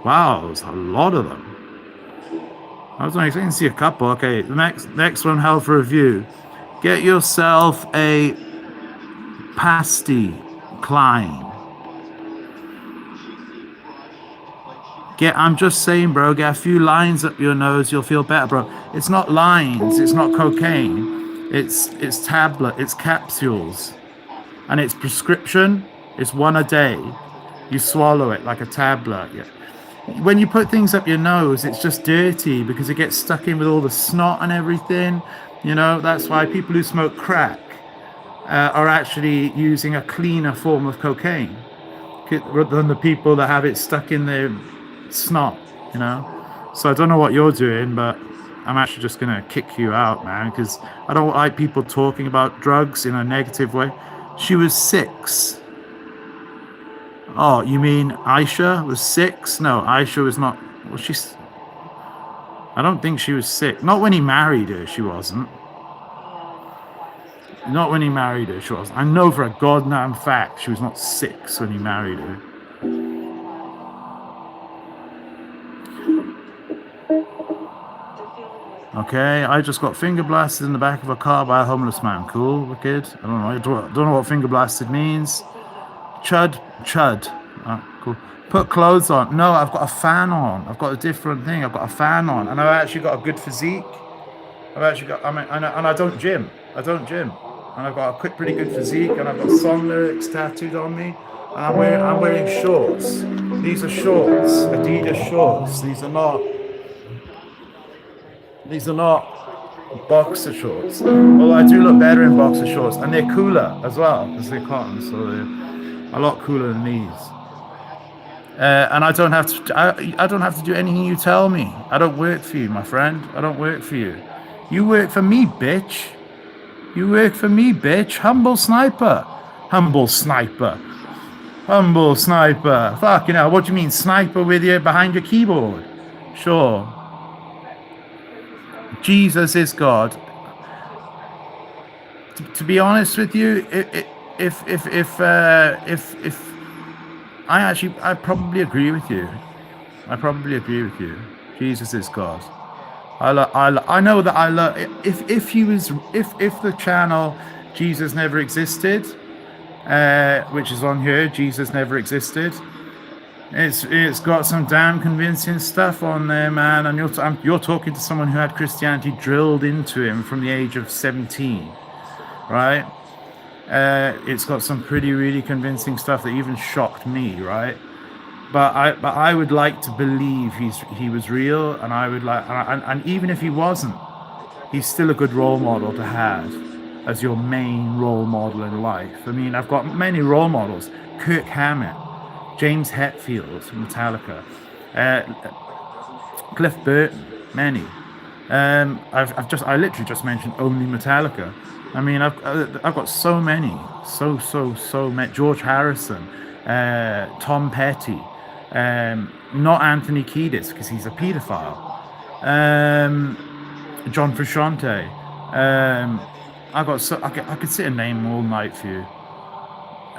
Speaker 1: Wow, there's a lot of them. I was only expecting to see a couple. Okay, the next one, health review. Get yourself a pasty Klein. I'm just saying, bro, get a few lines up your nose, you'll feel better, bro. It's not lines, it's not cocaine. It's tablet, it's capsules. And it's prescription, it's 1 a day. You swallow it like a tablet. Yeah. when you put things up your nose, it's just dirty because it gets stuck in with all the snot and everything. You know, that's why people who smoke crack are actually using a cleaner form of cocaine than the people that have it stuck in their snot, you know. So I don't know what you're doing, but I'm actually just gonna kick you out, man, because I don't like people talking about drugs in a negative way. She was 6. Oh, you mean Aisha was 6? No, Aisha was not. Well, she's. I don't think she was 6. Not when he married her, she wasn't. Not when he married her, she wasn't. I know for a goddamn fact she was not 6 when he married her. Okay, I just got finger blasted in the back of a car by a homeless man. Cool, wicked. I don't know. I don't know what finger blasted means. Chud, chud. Cool. Put clothes on. No, I've got a fan on. I've got a different thing. I've got a fan on, and I've actually got a good physique. I've actually got. I mean, and I don't gym. I don't gym, and I've got a pretty good physique, and I've got song lyrics tattooed on me. And I'm wearing shorts. These are shorts, Adidas shorts. These are not boxer shorts. Although I do look better in boxer shorts, and they're cooler as well because they're cotton, so they're a lot cooler than these. And I don't have to. I don't have to do anything you tell me. I don't work for you, my friend. I don't work for you. You work for me, bitch. You work for me, bitch. Humble sniper. Humble sniper. Humble sniper. Fucking hell. What do you mean, sniper with you behind your keyboard? Sure. Jesus is God. To be honest with you, if I probably agree with you. I probably agree with you. Jesus is God. I know that I love. If the channel Jesus never existed, which is on here, Jesus never existed. It's got some damn convincing stuff on there, man. And you're talking to someone who had Christianity drilled into him from the age of 17, right? It's got some really convincing stuff that even shocked me, right? But I would like to believe he was real, and I would like, and even if he wasn't, he's still a good role model to have as your main role model in life. I mean, I've got many role models: Kirk Hammett, James Hetfield, Metallica, Cliff Burton, many. I literally just mentioned only Metallica. I mean, I've got so many, so many. George Harrison, Tom Petty, not Anthony Kiedis because he's a paedophile. John Frusciante. I could sit and name them all night for you.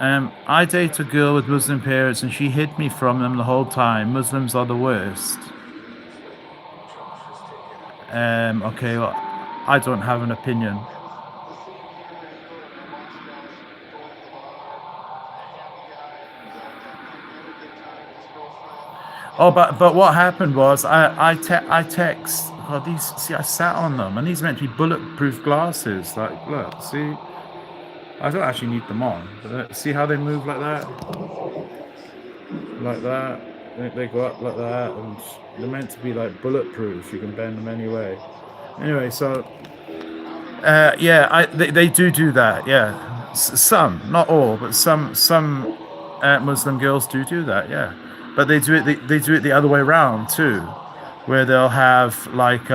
Speaker 1: I date a girl with Muslim parents and she hid me from them the whole time. Muslims are the worst. Okay, well, I don't have an opinion. Oh, but what happened was I text. Oh, I sat on them, and these are meant to be bulletproof glasses. Like, look, see, I don't actually need them on. But see how they move like that, like that. They go up like that, and they're meant to be like bulletproof. You can bend them anyway. Anyway, so yeah, they do that. Yeah, some, not all, but some Muslim girls do that. Yeah. But they do it the other way around too, where they'll have like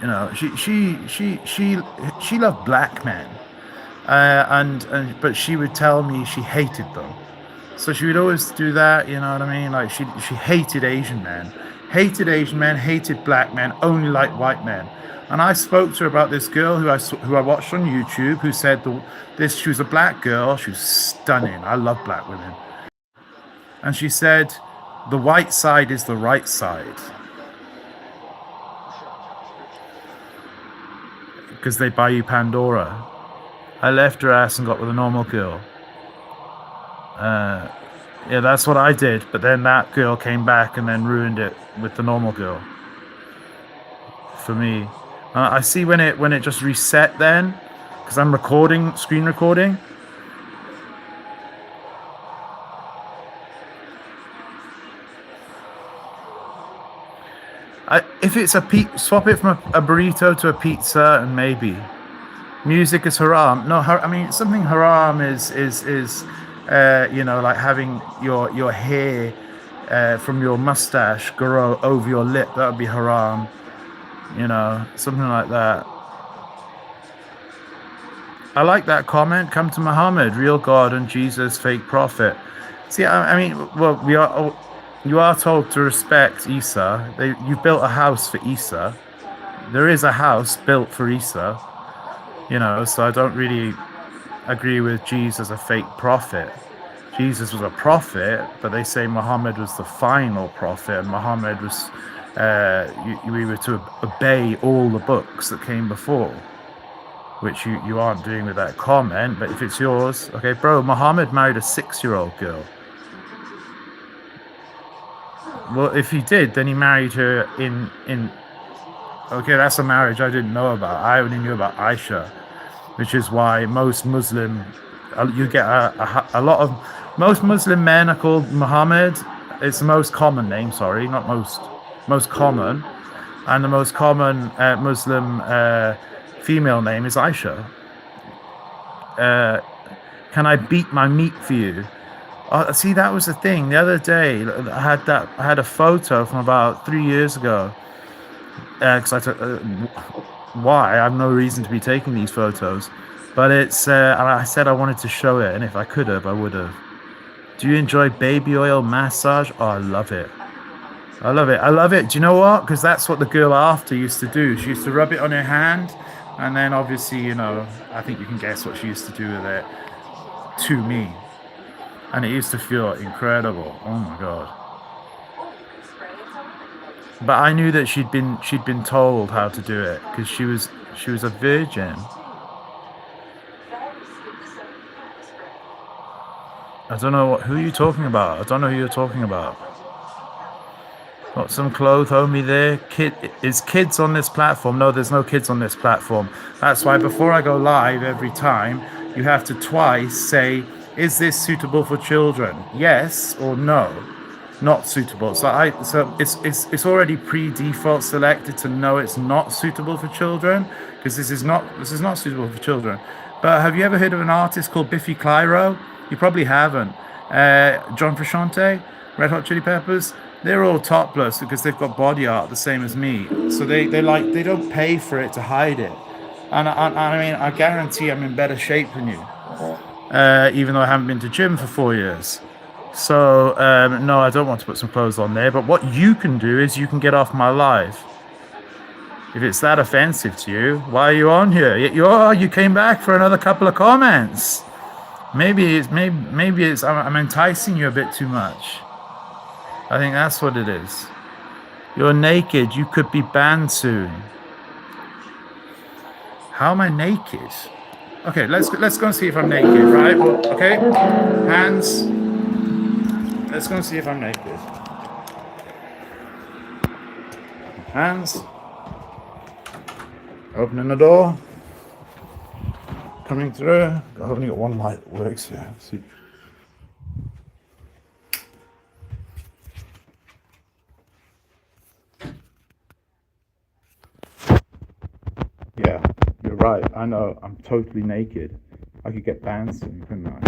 Speaker 1: you know, she loved black men, but she would tell me she hated them, so she would always do that. You know what I mean? Like she hated Asian men, hated black men, only liked white men. And I spoke to her about this girl who I watched on YouTube, who said she was a black girl. She was stunning. I love black women. And she said, the white side is the right side. Because they buy you Pandora. I left her ass and got with a normal girl. Yeah, that's what I did. But then that girl came back and then ruined it with the normal girl. For me. I see when it just reset then, because I'm screen recording. If it's swap it from a burrito to a pizza, and maybe music is haram. No, I mean something haram is you know, like having your hair from your mustache grow over your lip. That would be haram. You know, something like that. I like that comment. Come to Muhammad, real God, and Jesus, fake prophet. See, I mean, well, you are told to respect Isa. You've built a house for Isa. There is a house built for Isa. You know, so I don't really agree with Jesus, a fake prophet. Jesus was a prophet, but they say Muhammad was the final prophet, and Muhammad was, we were to obey all the books that came before, which you aren't doing with that comment. But if it's yours, okay, bro, Muhammad married a 6-year-old girl. Well, if he did, then he married her in okay, that's a marriage I didn't know about. I only knew about Aisha, which is why most Muslim, you get a lot of, most Muslim men are called Muhammad. It's the most common name, sorry, not most common. And the most common Muslim female name is Aisha. Can I beat my meat for you? See, that was the thing. The other day, I had a photo from about 3 years ago. Because I took, why? I have no reason to be taking these photos, but it's. And I said I wanted to show it, and if I could have, I would have. Do you enjoy baby oil massage? Oh, I love it. I love it. I love it. Do you know what? Because that's what the girl after used to do. She used to rub it on her hand, and then obviously, you know, I think you can guess what she used to do with it to me, and it used to feel incredible. Oh my god. But I knew that she'd been told how to do it because she was a virgin. I don't know who you're talking about. I don't know who you're talking about. Got some clothes only there. Is kids on this platform? No, there's no kids on this platform. That's why before I go live every time, you have to twice say, is this suitable for children? Yes or no. Not suitable. So it's already pre-default selected to know it's not suitable for children, because this is not suitable for children. But have you ever heard of an artist called Biffy Clyro? You probably haven't. John Frusciante, Red Hot Chili Peppers. They're all topless because they've got body art the same as me. So they don't pay for it to hide it. And I mean, I guarantee I'm in better shape than you, even though I haven't been to gym for 4 years. So, no, I don't want to put some clothes on there. But what you can do is you can get off my live. If it's that offensive to you, why are you on here? You came back for another couple of comments. Maybe I'm enticing you a bit too much. I think that's what it is. You're naked. You could be banned soon. How am I naked? Okay, let's go and see if I'm naked, right? Well, okay, hands. Let's go and see if I'm naked. Hands. Opening the door. Coming through. I've only got one light that works here. Let's see. Yeah, you're right. I know. I'm totally naked. I could get banned soon, couldn't I?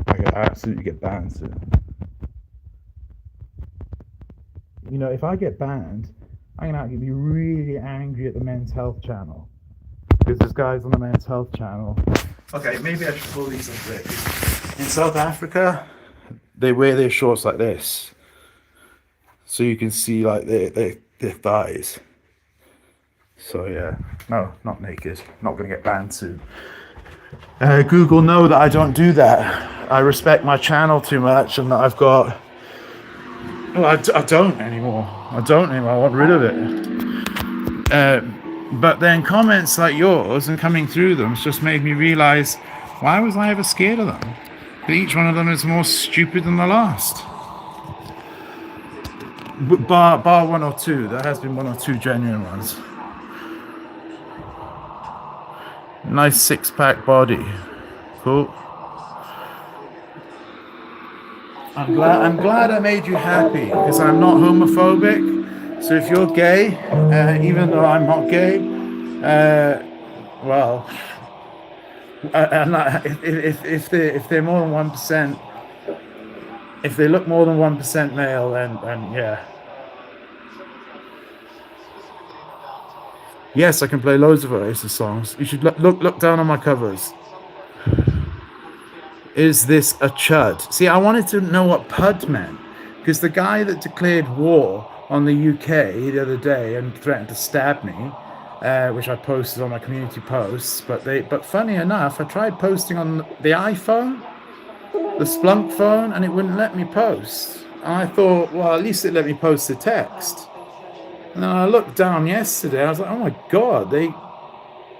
Speaker 1: I could absolutely get banned soon. You know, if I get banned, I'm going to be really angry at the Men's Health channel. Because there's guys on the Men's Health channel. Okay, maybe I should pull these up there. In South Africa, they wear their shorts like this. So you can see like their thighs. So yeah, no, not naked. Not going to get banned soon. Google know that I don't do that. I respect my channel too much, and that I've got... Well, I don't anymore. I want rid of it. But then comments like yours and coming through them just made me realize, why was I ever scared of them? Each one of them is more stupid than the last. Bar one or two. There has been one or two genuine ones. Nice six-pack body. Cool. I'm glad I made you happy, because I'm not homophobic. So if you're gay, even though I'm not gay, well, if they're more than 1%, if they look more than 1% male, then yeah. Yes, I can play loads of Oasis songs. You should look down on my covers. Is this a chud? See, I wanted to know what pud meant, because the guy that declared war on the UK the other day and threatened to stab me, which I posted on my community posts, but funny enough, I tried posting on the iPhone, the Splunk phone, and it wouldn't let me post. And I thought, well, at least it let me post the text. And then I looked down yesterday, I was like, oh my god, they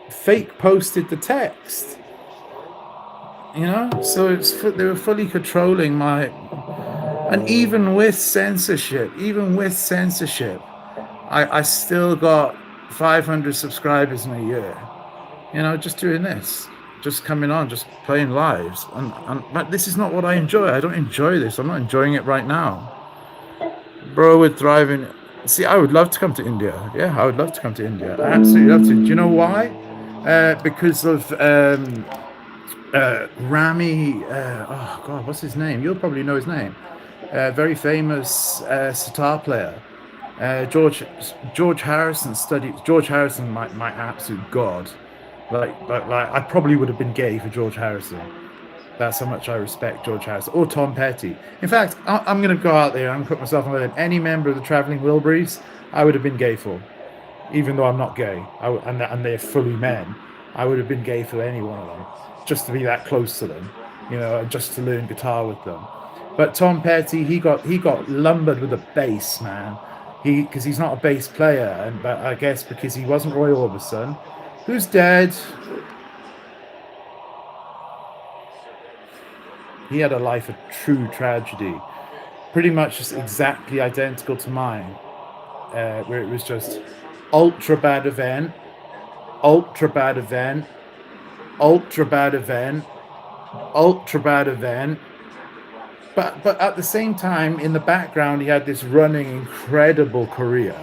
Speaker 1: fake posted the text. You know, so they were fully controlling my, and even with censorship, I still got 500 subscribers in a year. You know, just doing this, just coming on, just playing lives, but this is not what I enjoy. I don't enjoy this. I'm not enjoying it right now, bro. We're thriving. See, I would love to come to India. Yeah, I would love to come to India. I absolutely love to. Do you know why? Because of Rami, oh god, what's his name? You'll probably know his name. Very famous sitar player. George Harrison studied. George Harrison, my absolute god. Like I probably would have been gay for George Harrison. That's how much I respect George Harrison. Or Tom Petty. In fact, I'm going to go out there and put myself on with any member of the Traveling Wilburys, I would have been gay for. Even though I'm not gay, and they're fully men, I would have been gay for any one of them, just to be that close to them, you know, and just to learn guitar with them. But Tom Petty, he got lumbered with a bass, man. Because he's not a bass player, but I guess because he wasn't Roy Orbison, who's dead. He had a life of true tragedy, pretty much just exactly identical to mine, where it was just ultra bad event, ultra bad event, ultra bad event, ultra bad event. But at the same time, in the background, he had this running incredible career.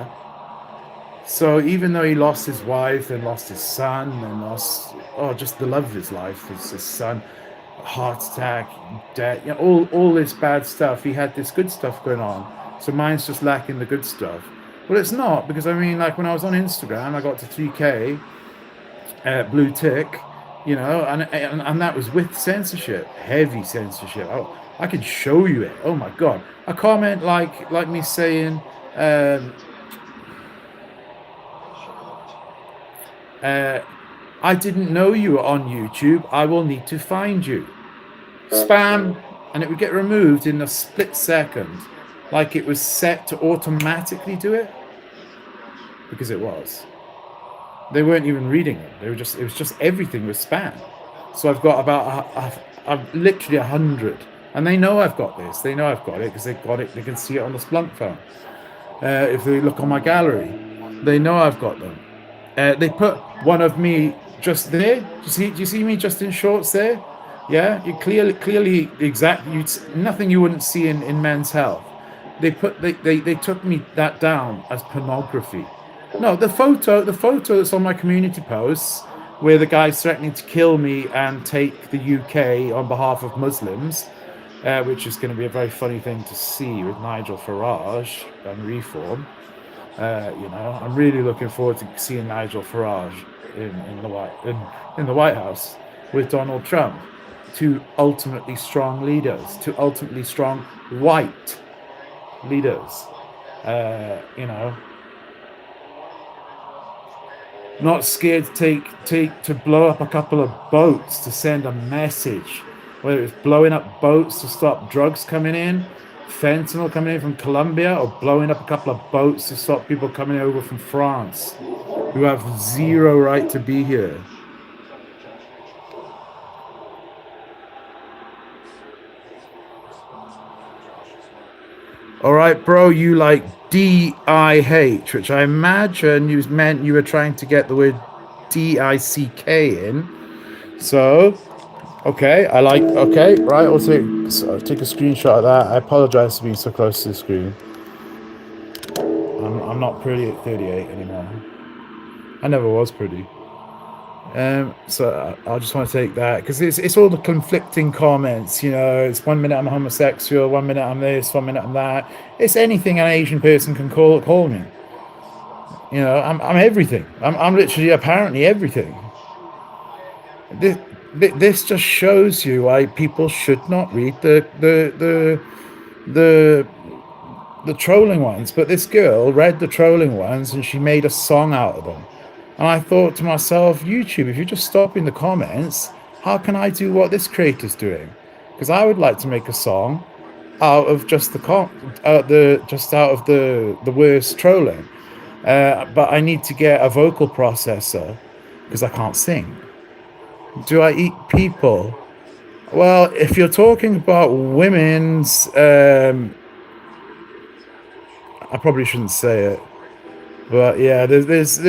Speaker 1: So even though he lost his wife and lost his son and lost just the love of his life, his son, heart attack, death, you know, all this bad stuff, he had this good stuff going on. So mine's just lacking the good stuff. Well, it's not, because I mean, like when I was on Instagram, I got to 3K blue tick, you know, and that was with censorship, heavy censorship. I can show you it. Oh my god, a comment like me saying I didn't know you were on YouTube, I will need to find you. Spam, and it would get removed in a split second, like it was set to automatically do it, because it was. They weren't even reading it. It was just everything was spam. So I've got about I've literally 100, and they know I've got this. They know I've got it because they got it. They can see it on the Splunk phone. If they look on my gallery, they know I've got them. They put one of me just there. Do you see me just in shorts there? Yeah, you clearly exactly nothing you wouldn't see in Men's Health. They took me that down as pornography. No, the photo that's on my community posts, where the guy's threatening to kill me and take the UK on behalf of Muslims, which is going to be a very funny thing to see with Nigel Farage and Reform. You know, I'm really looking forward to seeing Nigel Farage in the White House with Donald Trump. Two ultimately strong leaders, two ultimately strong white leaders. You know, not scared to blow up a couple of boats to send a message, whether it's blowing up boats to stop drugs coming in, fentanyl coming in from Colombia, or blowing up a couple of boats to stop people coming over from France who have zero right to be here. All right, bro, you like DIH, which I imagine you meant you were trying to get the word DICK in. So, okay, right, I'll take a screenshot of that. I apologize for being so close to the screen. I'm I'm not pretty at 38 anymore. I never was pretty. So I just want to take that because it's all the conflicting comments. You know, it's 1 minute I'm homosexual, 1 minute I'm this, 1 minute I'm that. It's anything an Asian person can call me. You know, I'm everything. I'm literally apparently everything. This just shows you why people should not read the trolling ones. But this girl read the trolling ones and she made a song out of them. And I thought to myself, YouTube, if you just stop in the comments, how can I do what this creator's doing? Because I would like to make a song out of just the worst trolling. But I need to get a vocal processor because I can't sing. Do I eat people? Well, if you're talking about women's, I probably shouldn't say it, but yeah, there's.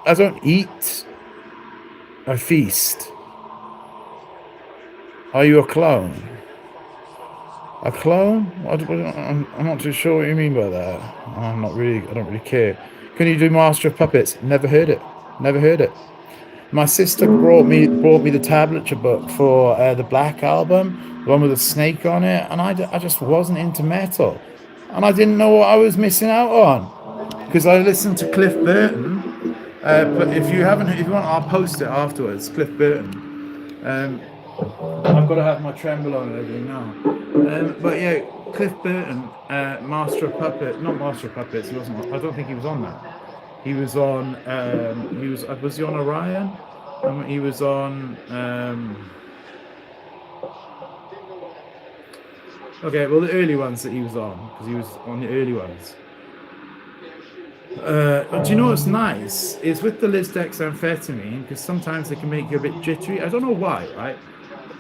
Speaker 1: I don't eat. I feast. Are you a clone? A clone? I'm not too sure what you mean by that. I don't really care. Can you do Master of Puppets? Never heard it. Never heard it. My sister brought me the tablature book for the Black album, the one with a snake on it, and I just wasn't into metal, and I didn't know what I was missing out on because I listened to Cliff Burton. But if you want, I'll post it afterwards. Cliff Burton. I've got to have my tremolo and everything now. But yeah, Cliff Burton, Master of Puppets. He wasn't. I don't think he was on that. He was on. Was he on Orion? He was on. Okay, well the early ones that he was on, because he was on the early ones. Do you know what's nice? Is with the lisdexamfetamine, because sometimes they can make you a bit jittery. I don't know why, right?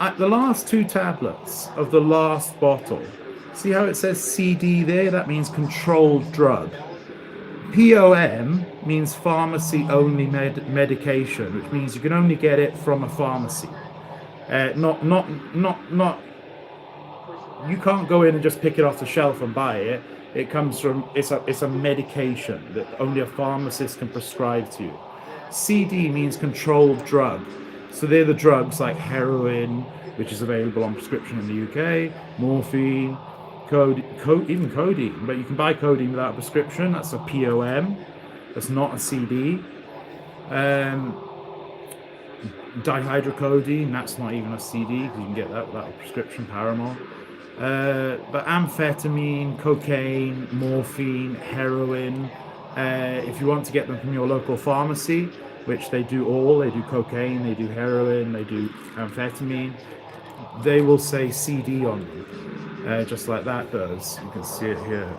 Speaker 1: At the last 2 tablets of the last bottle, see how it says CD there? That means controlled drug. POM means pharmacy only medication, which means you can only get it from a pharmacy. Not. You can't go in and just pick it off the shelf and buy it. It comes from it's a medication that only a pharmacist can prescribe to you. CD means controlled drug. So they're the drugs like heroin, which is available on prescription in the UK, morphine, even codeine. But you can buy codeine without a prescription. That's a POM. That's not a CD. Dihydrocodeine, that's not even a CD because you can get that without a prescription, Paramore. But amphetamine, cocaine, morphine, heroin, if you want to get them from your local pharmacy, which they do cocaine, they do heroin, they do amphetamine, they will say CD on them, just like that does. You can see it here.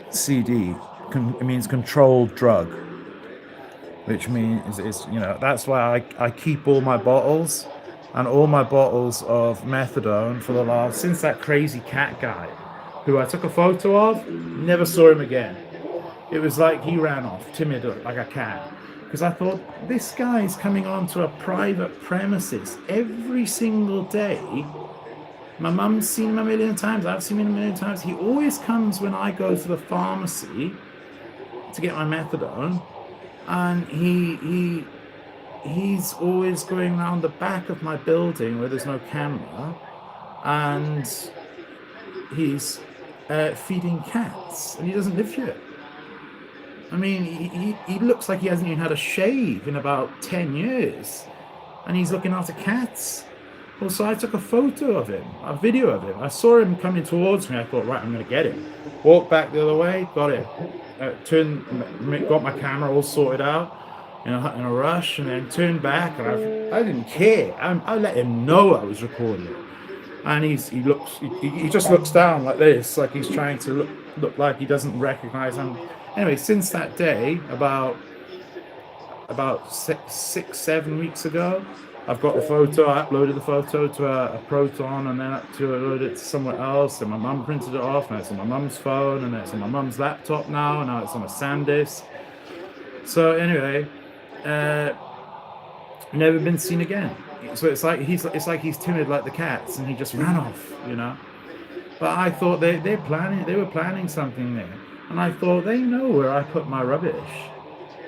Speaker 1: CD, it means controlled drug, which means that's why I keep all my bottles. And all my bottles of methadone for the last, since that crazy cat guy, who I took a photo of, never saw him again. It was like he ran off, timid like a cat. Because I thought, this guy's coming onto a private premises every single day. My mum's seen him a million times, I've seen him a million times. He always comes when I go to the pharmacy to get my methadone. And he's always going around the back of my building where there's no camera, and he's feeding cats, and he doesn't live here. I mean, he looks like he hasn't even had a shave in about 10 years, and he's looking after cats. Well, so I took a photo of him, a video of him. I saw him coming towards me. I thought, right, I'm going to get him. Walked back the other way, got him. Got my camera all sorted out in a rush, and then turned back, and I didn't care. I let him know I was recording it. And he just looks down like this, like he's trying to look like he doesn't recognize him. Anyway, since that day, about 6-7 weeks ago, I've got the photo. I uploaded the photo to a Proton, and then uploaded it to somewhere else. And my mum printed it off, and it's on my mum's phone, and it's on my mum's laptop now. And now it's on a SanDisk. So anyway, never been seen again. So it's like he's timid like the cats, and he just ran off, But I thought they were planning something there, and I thought they know where I put my rubbish.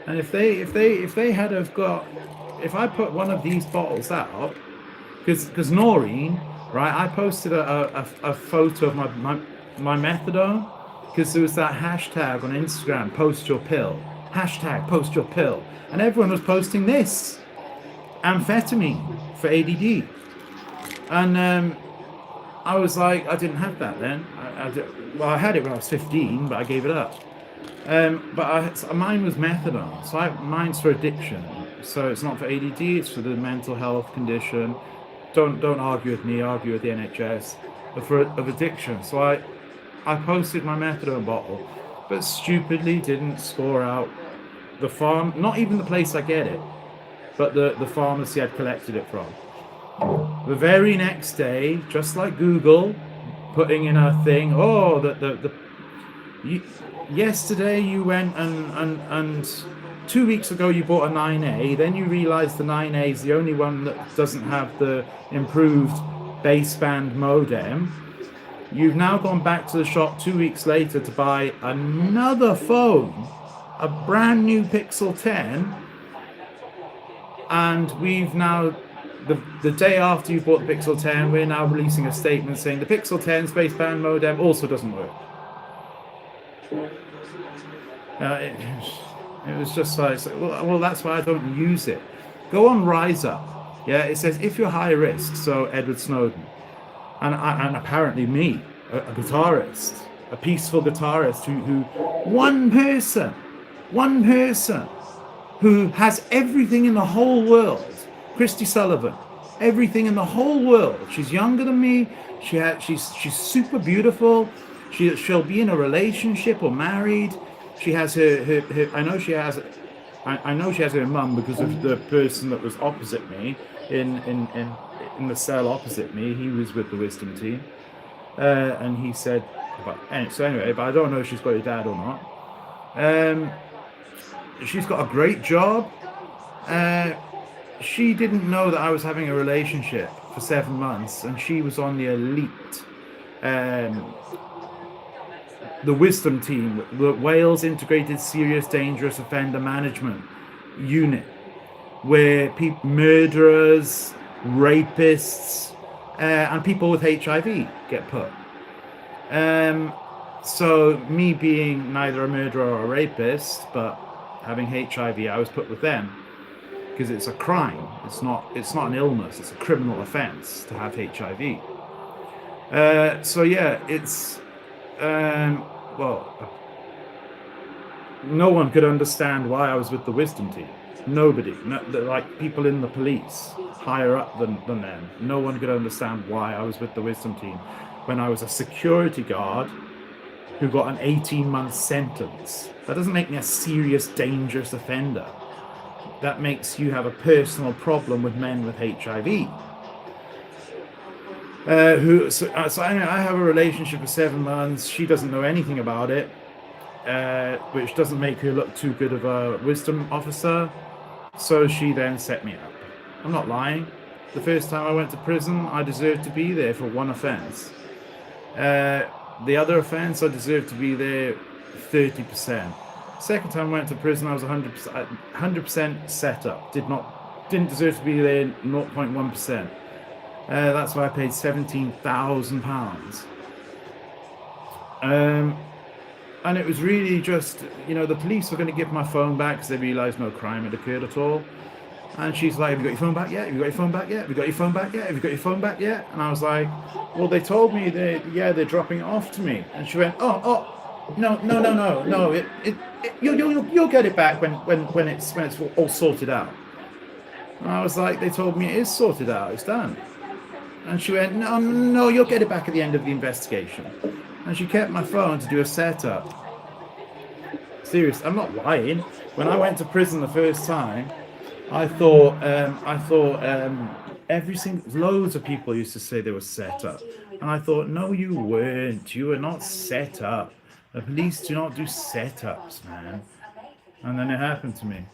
Speaker 1: And if they had have got, if I put one of these bottles out, because Noreen, right, I posted a photo of my methadone, because there was that hashtag on Instagram, post your pill, hashtag post your pill, and everyone was posting this amphetamine for ADD, and I was like, I didn't have that then. Well, I had it when I was 15, but I gave it up. So mine was methadone, so mine's for addiction. So it's not for ADD; it's for the mental health condition. Don't argue with me. Argue with the NHS. But for of addiction. So I posted my methadone bottle, but stupidly didn't score out the farm. Not even the place I get it, but the pharmacy I'd collected it from. The very next day, just like Google, putting in a thing. Oh, yesterday you went and 2 weeks ago you bought a 9A, then you realize the 9A is the only one that doesn't have the improved baseband modem. You've now gone back to the shop 2 weeks later to buy another phone, a brand new Pixel 10, and we've now, the day after you bought the Pixel 10, we're now releasing a statement saying the Pixel 10 baseband modem also doesn't work. It was just like, well, that's why I don't use it. Go on Rise Up. Yeah, it says if you're high risk, so Edward Snowden, and apparently me, a guitarist, a peaceful guitarist who one person who has everything in the whole world, Christy Sullivan, everything in the whole world. She's younger than me. She's super beautiful. She'll be in a relationship or married. She has her I know she has her mum because of the person that was opposite me in the cell opposite me. He was with the wisdom team, and he said, but I don't know if she's got her dad or not. She's got a great job. She didn't know that I was having a relationship for 7 months, and she was on the elite, the wisdom team, the Wales Integrated Serious Dangerous Offender Management Unit, where murderers, rapists, and people with HIV get put. So me being neither a murderer or a rapist, but having HIV, I was put with them because it's a crime. It's not an illness. It's a criminal offence to have HIV. So yeah, it's well, no one could understand why I was with the wisdom team. Nobody, like people in the police, higher up than them. No one could understand why I was with the wisdom team when I was a security guard who got an 18-month sentence. That doesn't make me a serious, dangerous offender. That makes you have a personal problem with men with HIV. So anyway, I have a relationship for 7 months. She doesn't know anything about it, which doesn't make her look too good of a wisdom officer. So she then set me up. I'm not lying. The first time I went to prison, I deserved to be there for one offence. The other offence, I deserved to be there 30%. Second time I went to prison, I was 100% set up. Didn't deserve to be there 0.1%. That's why I paid £17,000. And it was really just, the police were going to give my phone back because they realised no crime had occurred at all. And she's like, have you got your phone back yet? Have you got your phone back yet? Have you got your phone back yet? Have you got your phone back yet? And I was like, well, they told me they're dropping it off to me. And she went, no. You'll get it back when it's all sorted out. And I was like, they told me it is sorted out. It's done. And she went, no, you'll get it back at the end of the investigation. And she kept my phone to do a setup. Serious, I'm not lying. When I went to prison the first time, I thought loads of people used to say they were set up. And I thought, no, you weren't. You were not set up. The police do not do setups, man. And then it happened to me.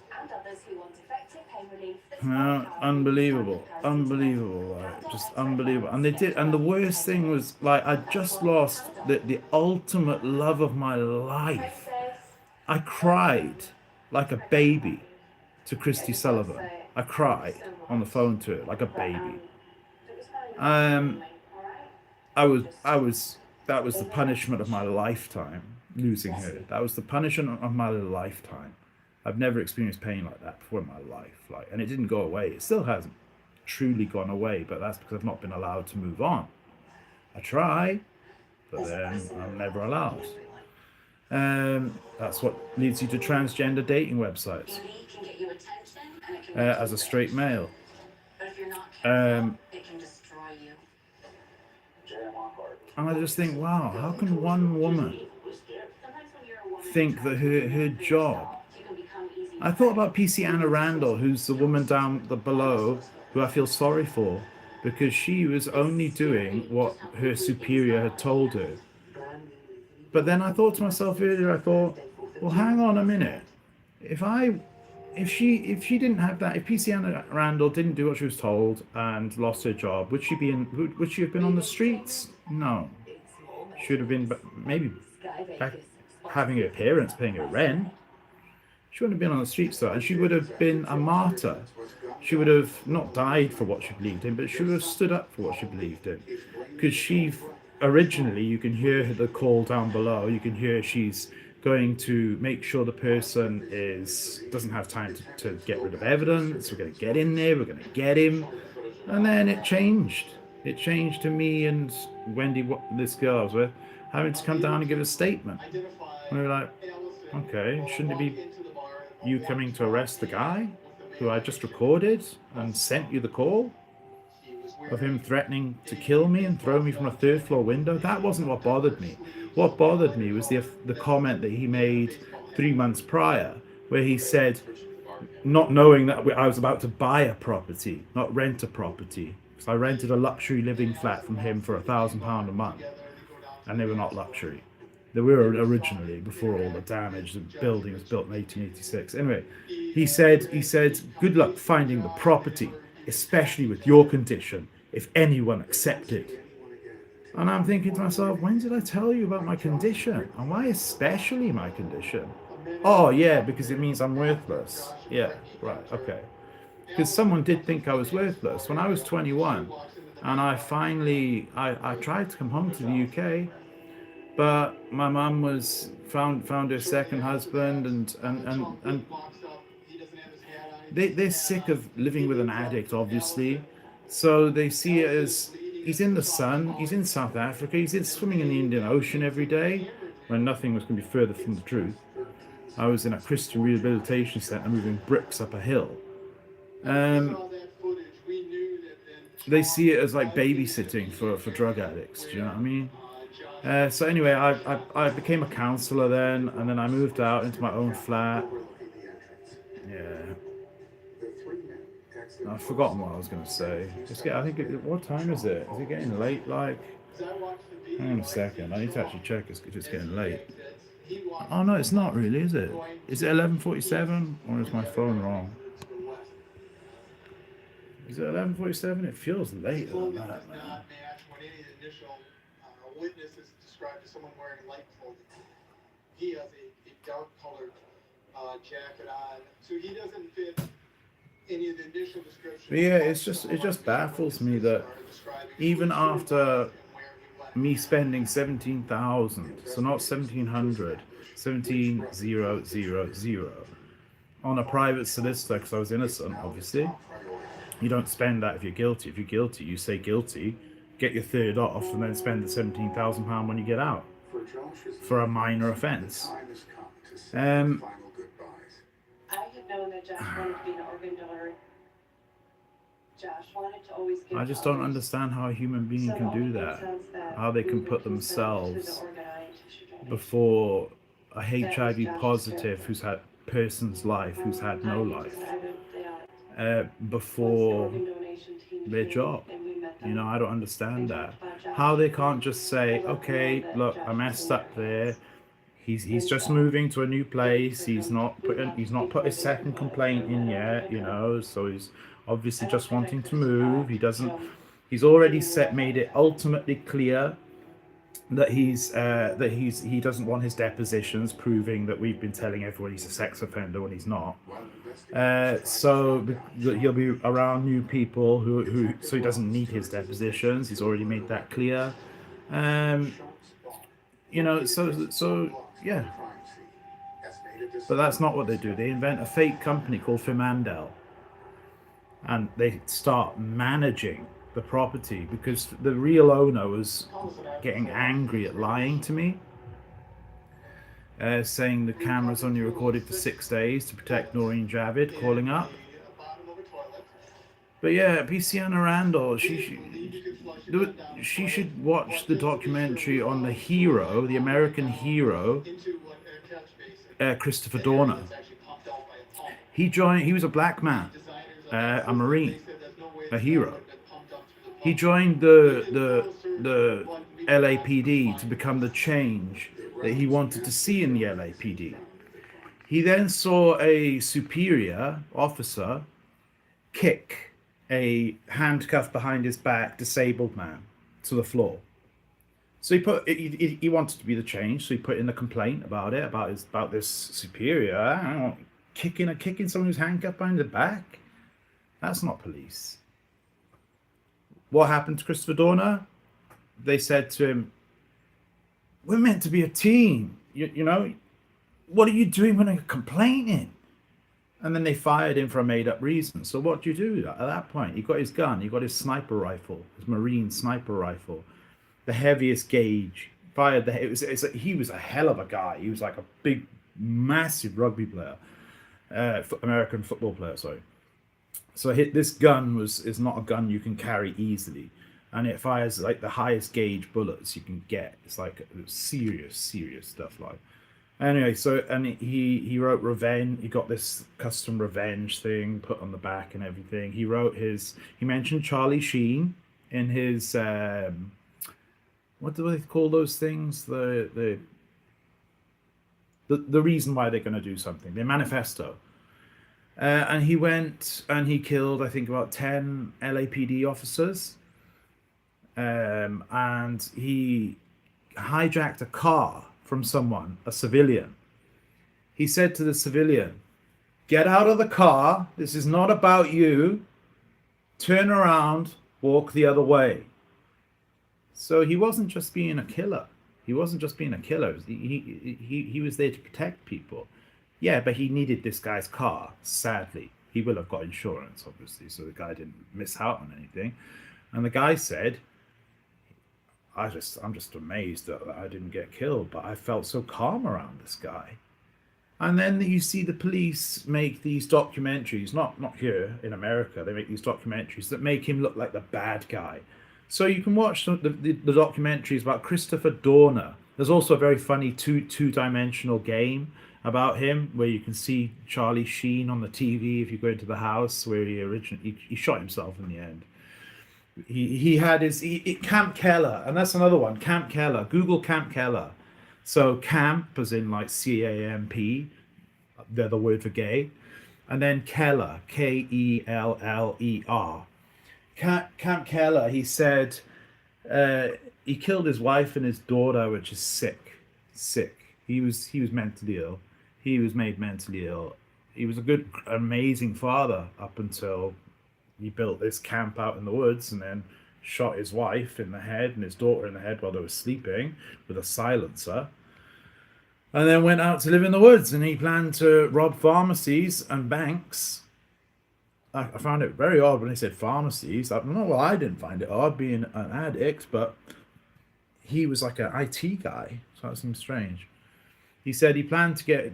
Speaker 1: Unbelievable, unbelievable, like, just unbelievable. And they did, and the worst thing was like I just lost the ultimate love of my life. I cried like a baby to Christy Sullivan. I cried on the phone to her like a baby. Um, I was that was the punishment of my lifetime, losing her. That was the punishment of my lifetime. I've never experienced pain like that before in my life. Like, and it didn't go away. It still hasn't truly gone away, but that's because I've not been allowed to move on. I try, but then I'm never allowed. That's what leads you to transgender dating websites as a straight male. Um, and I just think, wow, how can one woman think that her job? I thought about PC Anna Randall, who's the woman down the below, who I feel sorry for, because she was only doing what her superior had told her. But then I thought to myself earlier, I thought, well, hang on a minute. If I if she didn't have that, if PC Anna Randall didn't do what she was told and lost her job, would she have been on the streets? No. Should have been maybe back having her parents paying her rent. She wouldn't have been on the streets though, and she would have been a martyr. She would have not died for what she believed in, but she would have stood up for what she believed in. Because she originally, you can hear the call down below. You can hear she's going to make sure the person doesn't have time to get rid of evidence. We're going to get in there. We're going to get him. And then it changed. It changed to me and Wendy, this girl I was with, having to come down and give a statement. And we were like, okay, shouldn't it be you coming to arrest the guy who I just recorded and sent you the call of him threatening to kill me and throw me from a third floor window? That wasn't what bothered me. What bothered me was the comment that he made 3 months prior, where he said, not knowing that I was about to buy a property, not rent a property. Because I rented a luxury living flat from him for £1,000 a month, and they were not luxury. They were originally, before all the damage. The building was built in 1886. Anyway, he said, good luck finding the property, especially with your condition, if anyone accepted. And I'm thinking to myself, when did I tell you about my condition? And why especially my condition? Oh, yeah, because it means I'm worthless. Yeah, right, okay. Because someone did think I was worthless. When I was 21, and I tried to come home to the UK, but my mum found her second husband, and they're sick of living with an addict, obviously. So they see it as he's in the sun, he's in South Africa, he's swimming in the Indian Ocean every day, when nothing was going to be further from the truth. I was in a Christian rehabilitation centre moving bricks up a hill. They see it as like babysitting for drug addicts. Do you know what I mean? So anyway, I became a counsellor then, and then I moved out into my own flat. Yeah. I've forgotten what I was going to say. I think, what time is it? Is it getting late? Like, hang on a second. I need to actually check if it's getting late. Oh no, it's not really, is it? Is it 11:47, or is my phone wrong? Is it 11:47? It feels later than that, man. Witness is described as someone wearing light clothing. He has a dark colored jacket on, so he doesn't fit any of the initial descriptions. But yeah, it just baffles me that even after me spending 17,000, so not 1,700, 17,000 on a private solicitor, because I was innocent, obviously. You don't spend that if you're guilty. If you're guilty, you say guilty, get your third off, and then spend the £17,000 when you get out for a minor offence. I had known that Josh wanted to be an organ donor. Josh wanted to always give. I just don't understand how a human being can do that. How they can put themselves before a HIV positive who's had person's life, who's had no life, before their job. You know, I don't understand that. How they can't just say, okay, look, I messed up there. He's just moving to a new place. He's not put his second complaint in yet, you know, so he's obviously just wanting to move. He doesn't. He's already made it ultimately clear that he doesn't want his depositions proving that we've been telling everyone he's a sex offender when he's not. So he'll be around new people who so he doesn't need his depositions. He's already made that clear. So yeah. But that's not what they do. They invent a fake company called Fimandel, and they start managing the property because the real owner was getting angry at lying to me, saying the camera's only recorded for 6 days to protect Noreen Javid calling up. But yeah, Luciana Randall, she should watch the documentary on the hero, the American hero, Christopher Dorner. He was a black man, a Marine, a hero. He joined the LAPD to become the change that he wanted to see in the LAPD. He then saw a superior officer kick a handcuffed behind his back disabled man to the floor. So he wanted to be the change, so he put in a complaint about this superior kicking someone who's handcuffed behind the back. That's not police. What happened to Christopher Dorner? They said to him, "We're meant to be a team. You know, what are you doing when you're complaining?" And then they fired him for a made-up reason. So what do you do at that point? He got his gun. He got his sniper rifle, his Marine sniper rifle, the heaviest gauge. Fired the. He was a hell of a guy. He was like a big, massive rugby player, American football player. Sorry. So this gun is not a gun you can carry easily, and it fires like the highest gauge bullets you can get. It's like serious stuff. Like anyway, and he wrote revenge. He got this custom revenge thing put on the back and everything. He mentioned Charlie Sheen in his what do they call those things? The reason why they're going to do something. Their manifesto. And he went and he killed, I think, about 10 LAPD officers. And he hijacked a car from someone, a civilian. He said to the civilian, "Get out of the car. This is not about you. Turn around, walk the other way." So he wasn't just being a killer. He was there to protect people. Yeah, but he needed this guy's car, sadly. He will have got insurance, obviously, so the guy didn't miss out on anything. And the guy said, I'm just amazed that I didn't get killed, but I felt so calm around this guy. And then you see the police make these documentaries, not here in America, they make these documentaries that make him look like the bad guy. So you can watch the documentaries about Christopher Dorner. There's also a very funny two-dimensional game about him where you can see Charlie Sheen on the TV if you go into the house where he shot himself in the end. He had Camp Keller, and that's another one. Camp Keller. Google Camp Keller. So camp, as in like CAMP, they're the word for gay, and then Keller, KELLER. Camp Keller. He said he killed his wife and his daughter, which is sick. He was mentally ill. He was made mentally ill. He was a good, amazing father up until he built this camp out in the woods and then shot his wife in the head and his daughter in the head while they were sleeping with a silencer. And then went out to live in the woods, and he planned to rob pharmacies and banks. I found it very odd when he said pharmacies. I didn't find it odd being an addict, but he was like an IT guy, so that seems strange. He said he planned to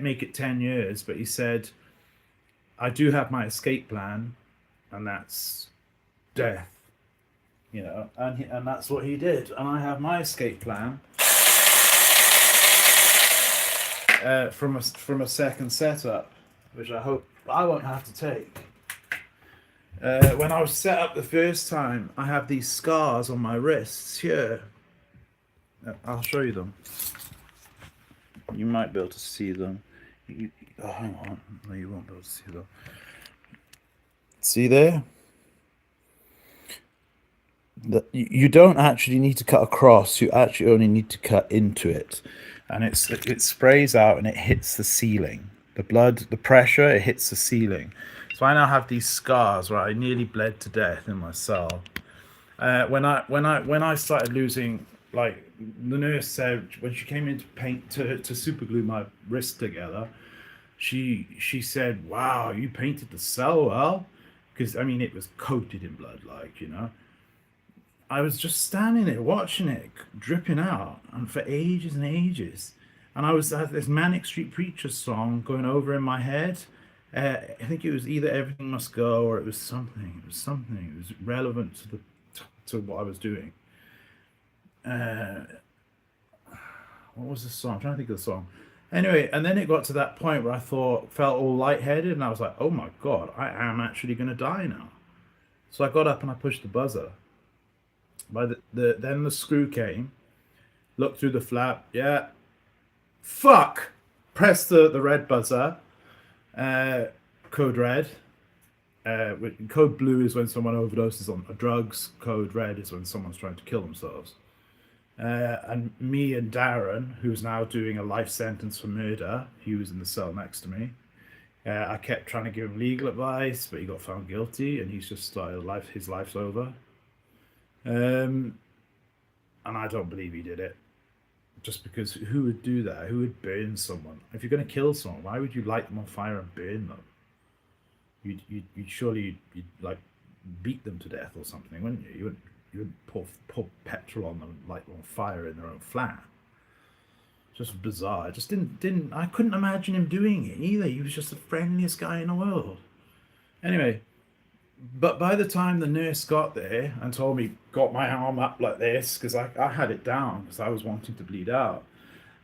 Speaker 1: make it 10 years, but he said, "I do have my escape plan, and that's death." You know, and that's what he did. And I have my escape plan from a second setup, which I hope I won't have to take. When I was set up the first time, I have these scars on my wrists here. I'll show you them. You might be able to see them. Hang on. No, you won't be able to see them. See there? You don't actually need to cut across, you actually only need to cut into it. And it sprays out and it hits the ceiling. The blood, the pressure, it hits the ceiling. So I now have these scars where I nearly bled to death in my cell. When I started losing, like the nurse said when she came in to paint to super glue my wrist together, she said, "Wow, you painted the cell well," because I mean it was coated in blood, like I was just standing there watching it dripping out, and for ages and ages. And I had this Manic Street Preacher song going over in my head. I think it was either Everything Must Go or it was something. It was something. It was relevant to what I was doing. What was the song? I'm trying to think of the song. Anyway, and then it got to that point where I felt all lightheaded, and I was like, "Oh my god, I am actually going to die now." So I got up and I pushed the buzzer. Then the screw came, looked through the flap, yeah, fuck, press the red buzzer, code red. Code blue is when someone overdoses on drugs. Code red is when someone's trying to kill themselves. And me and Darren, who's now doing a life sentence for murder, he was in the cell next to me. I kept trying to give him legal advice, but he got found guilty, and he's just started his life's over. And I don't believe he did it. Just because who would do that? Who would burn someone? If you're going to kill someone, why would you light them on fire and burn them? You'd surely like beat them to death or something, wouldn't you? You would pour petrol on them and light them on fire in their own flat. Just bizarre. I couldn't imagine him doing it either. He was just the friendliest guy in the world. Anyway, but by the time the nurse got there and told me, got my arm up like this, because I had it down because I was wanting to bleed out.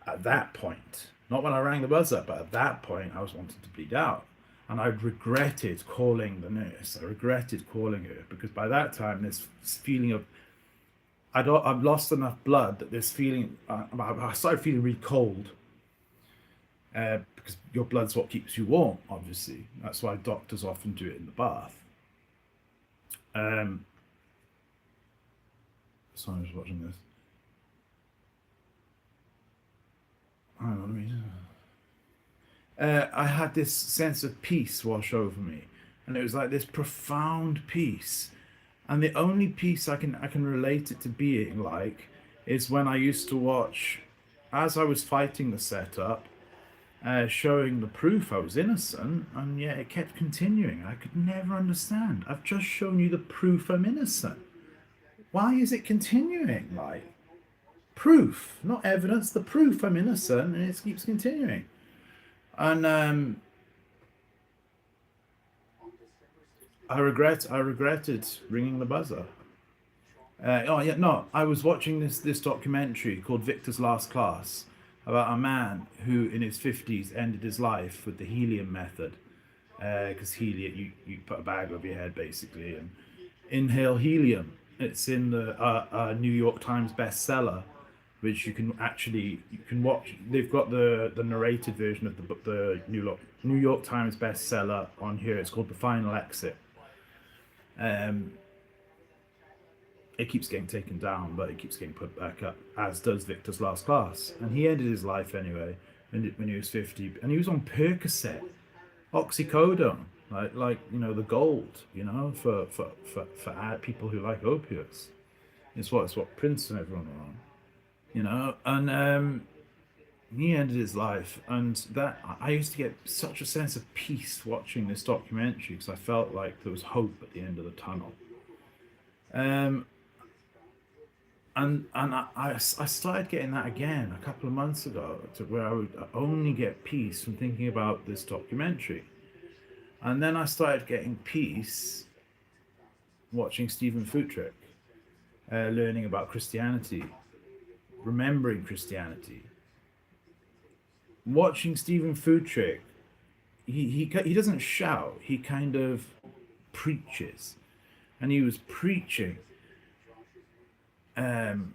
Speaker 1: At that point, not when I rang the buzzer, but at that point, I was wanting to bleed out. And I regretted calling the nurse. I regretted calling her because by that time, this feeling of, I've lost enough blood that this feeling, I started feeling really cold. Because your blood's what keeps you warm, obviously. That's why doctors often do it in the bath. Sorry, I was watching this. Hang on, let me. I had this sense of peace wash over me, and it was like this profound peace. And the only peace I can relate it to being like is when I used to watch, as I was fighting the setup, showing the proof I was innocent, and yet it kept continuing. I could never understand. I've just shown you the proof I'm innocent. Why is it continuing? Like, proof, not evidence, the proof I'm innocent, and it keeps continuing. And I regretted ringing the buzzer. I was watching this documentary called Victor's Last Class about a man who in his 50s ended his life with the helium method, because helium, you put a bag over your head basically and inhale helium. It's in the New York Times bestseller, which you can watch. They've got the narrated version of the book, the New York Times bestseller on here. It's called The Final Exit. It keeps getting taken down, but it keeps getting put back up, as does Victor's Last Class. And he ended his life anyway when he was 50, and he was on Percocet, oxycodone, like the gold, for people who like opiates. It's what Prince and everyone were on, and he ended his life, and that I used to get such a sense of peace watching this documentary because I felt like there was hope at the end of the tunnel. And I started getting that again a couple of months ago, to where I would only get peace from thinking about this documentary. And then I started getting peace watching Stephen Futrick, learning about Christianity, remembering Christianity. Watching Stephen Futrick, he doesn't shout, he kind of preaches. And he was preaching. You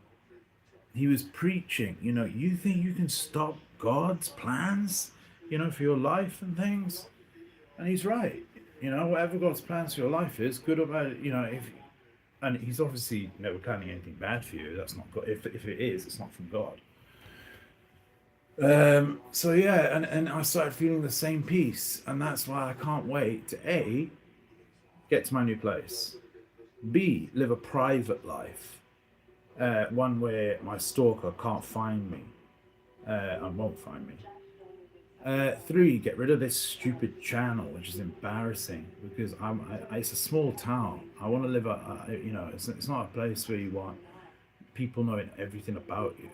Speaker 1: think you can stop God's plans, for your life and things? And he's right. You know, whatever God's plans for your life is, good or bad, you know, if and he's obviously never planning anything bad for you. That's not God. If it is, it's not from God. So yeah, and I started feeling the same peace, and that's why I can't wait to A, get to my new place, B, live a private life, one where my stalker can't find me, and won't find me. 3, get rid of this stupid channel, which is embarrassing because it's a small town. I want to live you know, it's not a place where you want people knowing everything about you.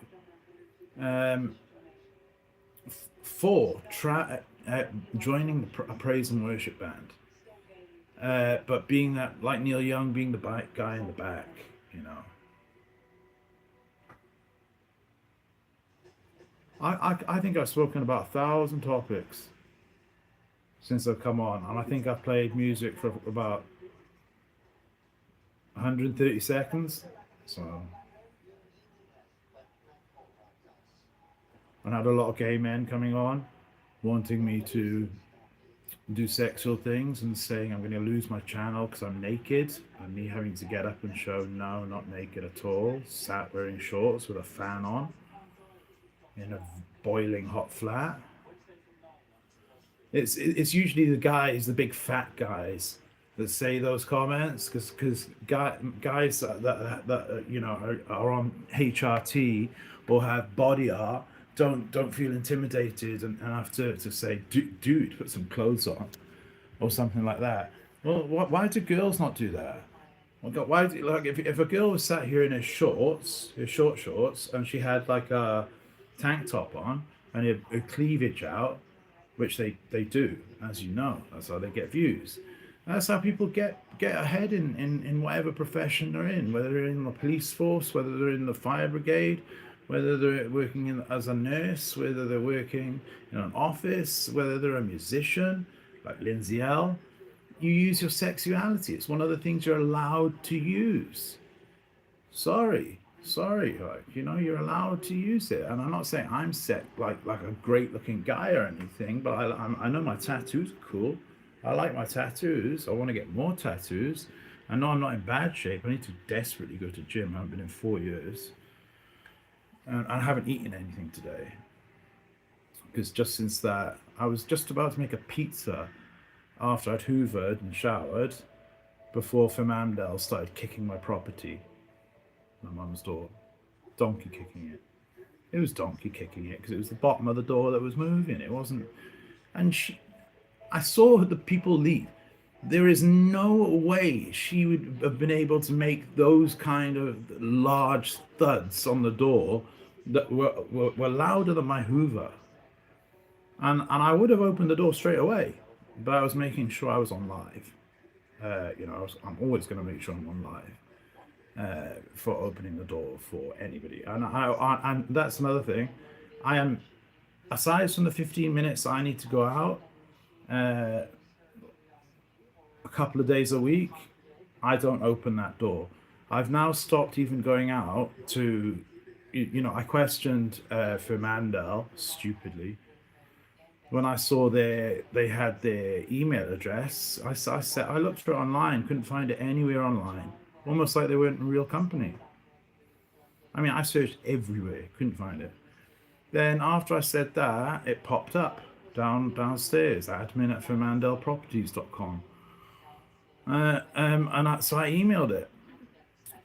Speaker 1: 4, try joining a praise and worship band, but being that like Neil Young, being the guy in the back, you know. I think I've spoken about 1,000 topics since I've come on, and I think I've played music for about 130 seconds. So, and I had a lot of gay men coming on, wanting me to do sexual things and saying I'm going to lose my channel because I'm naked, and me having to get up and show no, not naked at all, sat wearing shorts with a fan on in a boiling hot flat. It's usually the guys, the big fat guys, that say those comments because guys that you know are on HRT or have body art don't feel intimidated and have to say dude, put some clothes on or something like that. Well, why do girls not do that? Well, why do, like if a girl was sat here in her shorts, her short shorts, and she had like a tank top on and her cleavage out, which they do, as you know. That's how they get views. That's how people get ahead in whatever profession they're in, whether they're in the police force, whether they're in the fire brigade, whether they're working as a nurse, whether they're working in an office, whether they're a musician, like Lindsay L. You use your sexuality. It's one of the things you're allowed to use. Sorry, like, you know, you're allowed to use it. And I'm not saying I'm like a great looking guy or anything, but I know my tattoos are cool. I like my tattoos. I want to get more tattoos. I know I'm not in bad shape. I need to desperately go to gym. I haven't been in 4 years. And I haven't eaten anything today. Because just since that, I was just about to make a pizza after I'd hoovered and showered before Fernandel started kicking my property. My mum's door. Donkey kicking it. It was donkey kicking it because it was the bottom of the door that was moving. It wasn't. And I saw the people leave. There is no way she would have been able to make those kind of large thuds on the door that were louder than my Hoover. And I would have opened the door straight away, but I was making sure I was on live. You know, I'm always going to make sure I'm on live for opening the door for anybody. And that's another thing. I am, aside from the 15 minutes I need to go out, a couple of days a week, I don't open that door. I've now stopped even going out to, you know, I questioned Fernandel stupidly when I saw they had their email address. I looked for it online, couldn't find it anywhere online, almost like they weren't a real company. I mean, I searched everywhere, couldn't find it. Then after I said that, it popped up downstairs, admin@fernandelproperties.com. So I emailed it.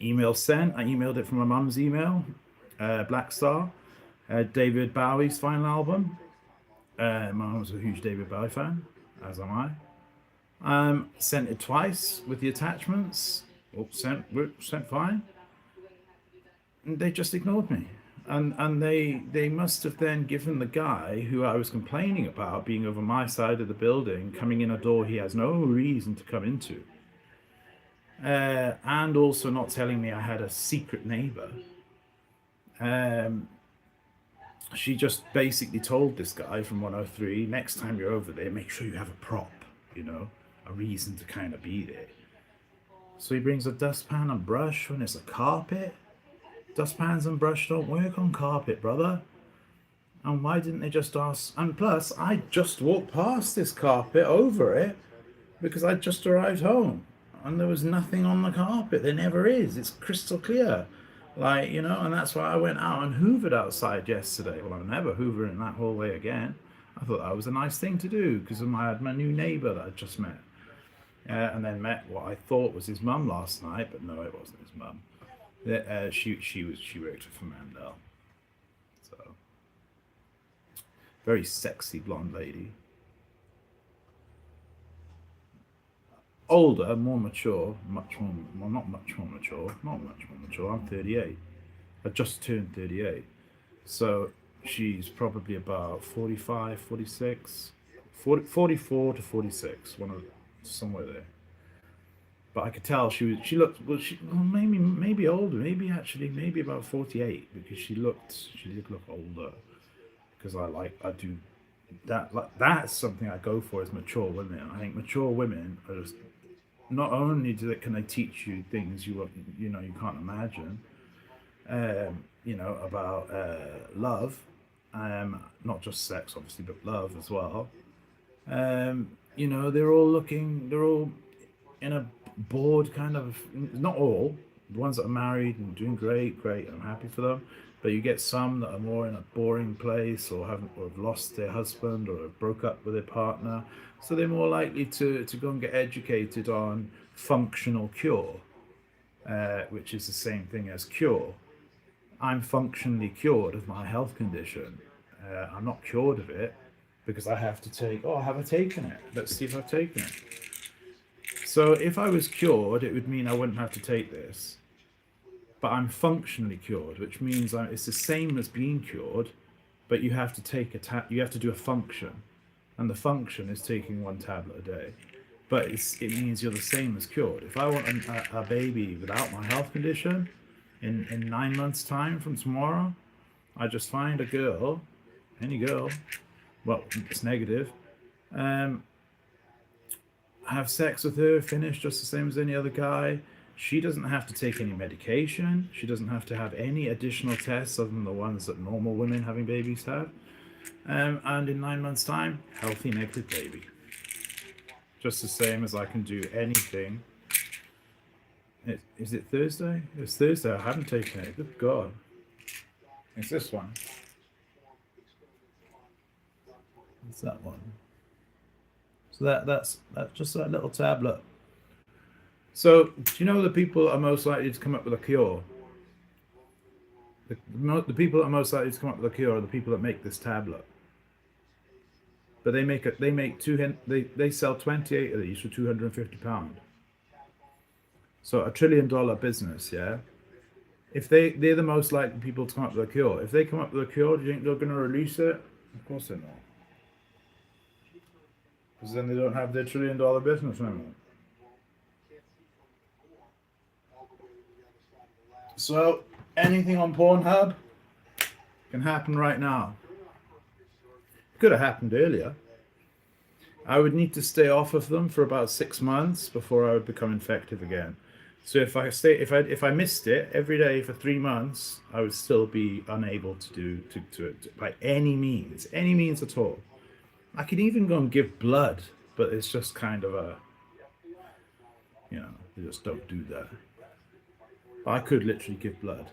Speaker 1: Email sent. I emailed it from my mum's email, Black Star, David Bowie's final album. My mum's a huge David Bowie fan, as am I. Sent it twice with the attachments. Sent fine. And they just ignored me. And they must have then given the guy who I was complaining about being over my side of the building, coming in a door he has no reason to come into, and also not telling me I had a secret neighbor. She just basically told this guy from 103, next time you're over there, make sure you have a prop, you know, a reason to kind of be there. So he brings a dustpan and brush when it's a carpet. Dustpans and brush don't work on carpet, brother. And why didn't they just ask? And plus, I just walked past this carpet over it because I just arrived home and there was nothing on the carpet. There never is. It's crystal clear. Like, you know, and that's why I went out and hoovered outside yesterday. Well, I'll never hoover in that hallway again. I thought that was a nice thing to do because I had my new neighbour that I just met. And then met what I thought was his mum last night, but no, it wasn't his mum. She worked for Mandel. So very sexy blonde lady. Older, more mature, much more, well, not much more mature, not much more mature. I'm 38. I just turned 38. So she's probably about 45, 46, 40, 44 to 46, somewhere there. But I could tell she looked, well, maybe older, maybe about 48, because she did look older. Because I do that, like, that's something I go for, is mature women. I think mature women are just, not only can they teach you things you can't imagine, about love, not just sex obviously, but love as well. They're all in a bored kind of, not all, the ones that are married and doing great, I'm happy for them. But you get some that are more in a boring place, or have lost their husband, or have broke up with their partner. So they're more likely to go and get educated on functional cure, which is the same thing as cure. I'm functionally cured of my health condition. I'm not cured of it because I have to take, have I taken it? Let's see if I've taken it. So if I was cured, it would mean I wouldn't have to take this. But I'm functionally cured, which means it's the same as being cured, but you have to take you have to do a function, and the function is taking 1 tablet a day. But it means you're the same as cured. If I want a baby without my health condition, in 9 months' time from tomorrow, I just find a girl, any girl, well, it's negative, have sex with her, finish just the same as any other guy. She doesn't have to take any medication. She doesn't have to have any additional tests other than the ones that normal women having babies have. And in 9 months' time, healthy negative baby. Just the same as I can do anything. Is it Thursday? It's Thursday. I haven't taken it. Good God. It's this one. It's that one. So that's just that little tablet. So, do you know the people that are most likely to come up with a cure? The people that are most likely to come up with a cure are the people that make this tablet. But they sell 28 of these for £250. So $1 trillion business, yeah. If they're the most likely people to come up with a cure. If they come up with a cure, do you think they're going to release it? Of course they're not. Because then they don't have their $1 trillion business anymore. So anything on Pornhub can happen right now. Could have happened earlier. I would need to stay off of them for about 6 months before I would become infective again. So if I missed it every day for 3 months, I would still be unable to do it by any means at all. I could even go and give blood, but it's just kind of a, you just don't do that. I could literally give blood.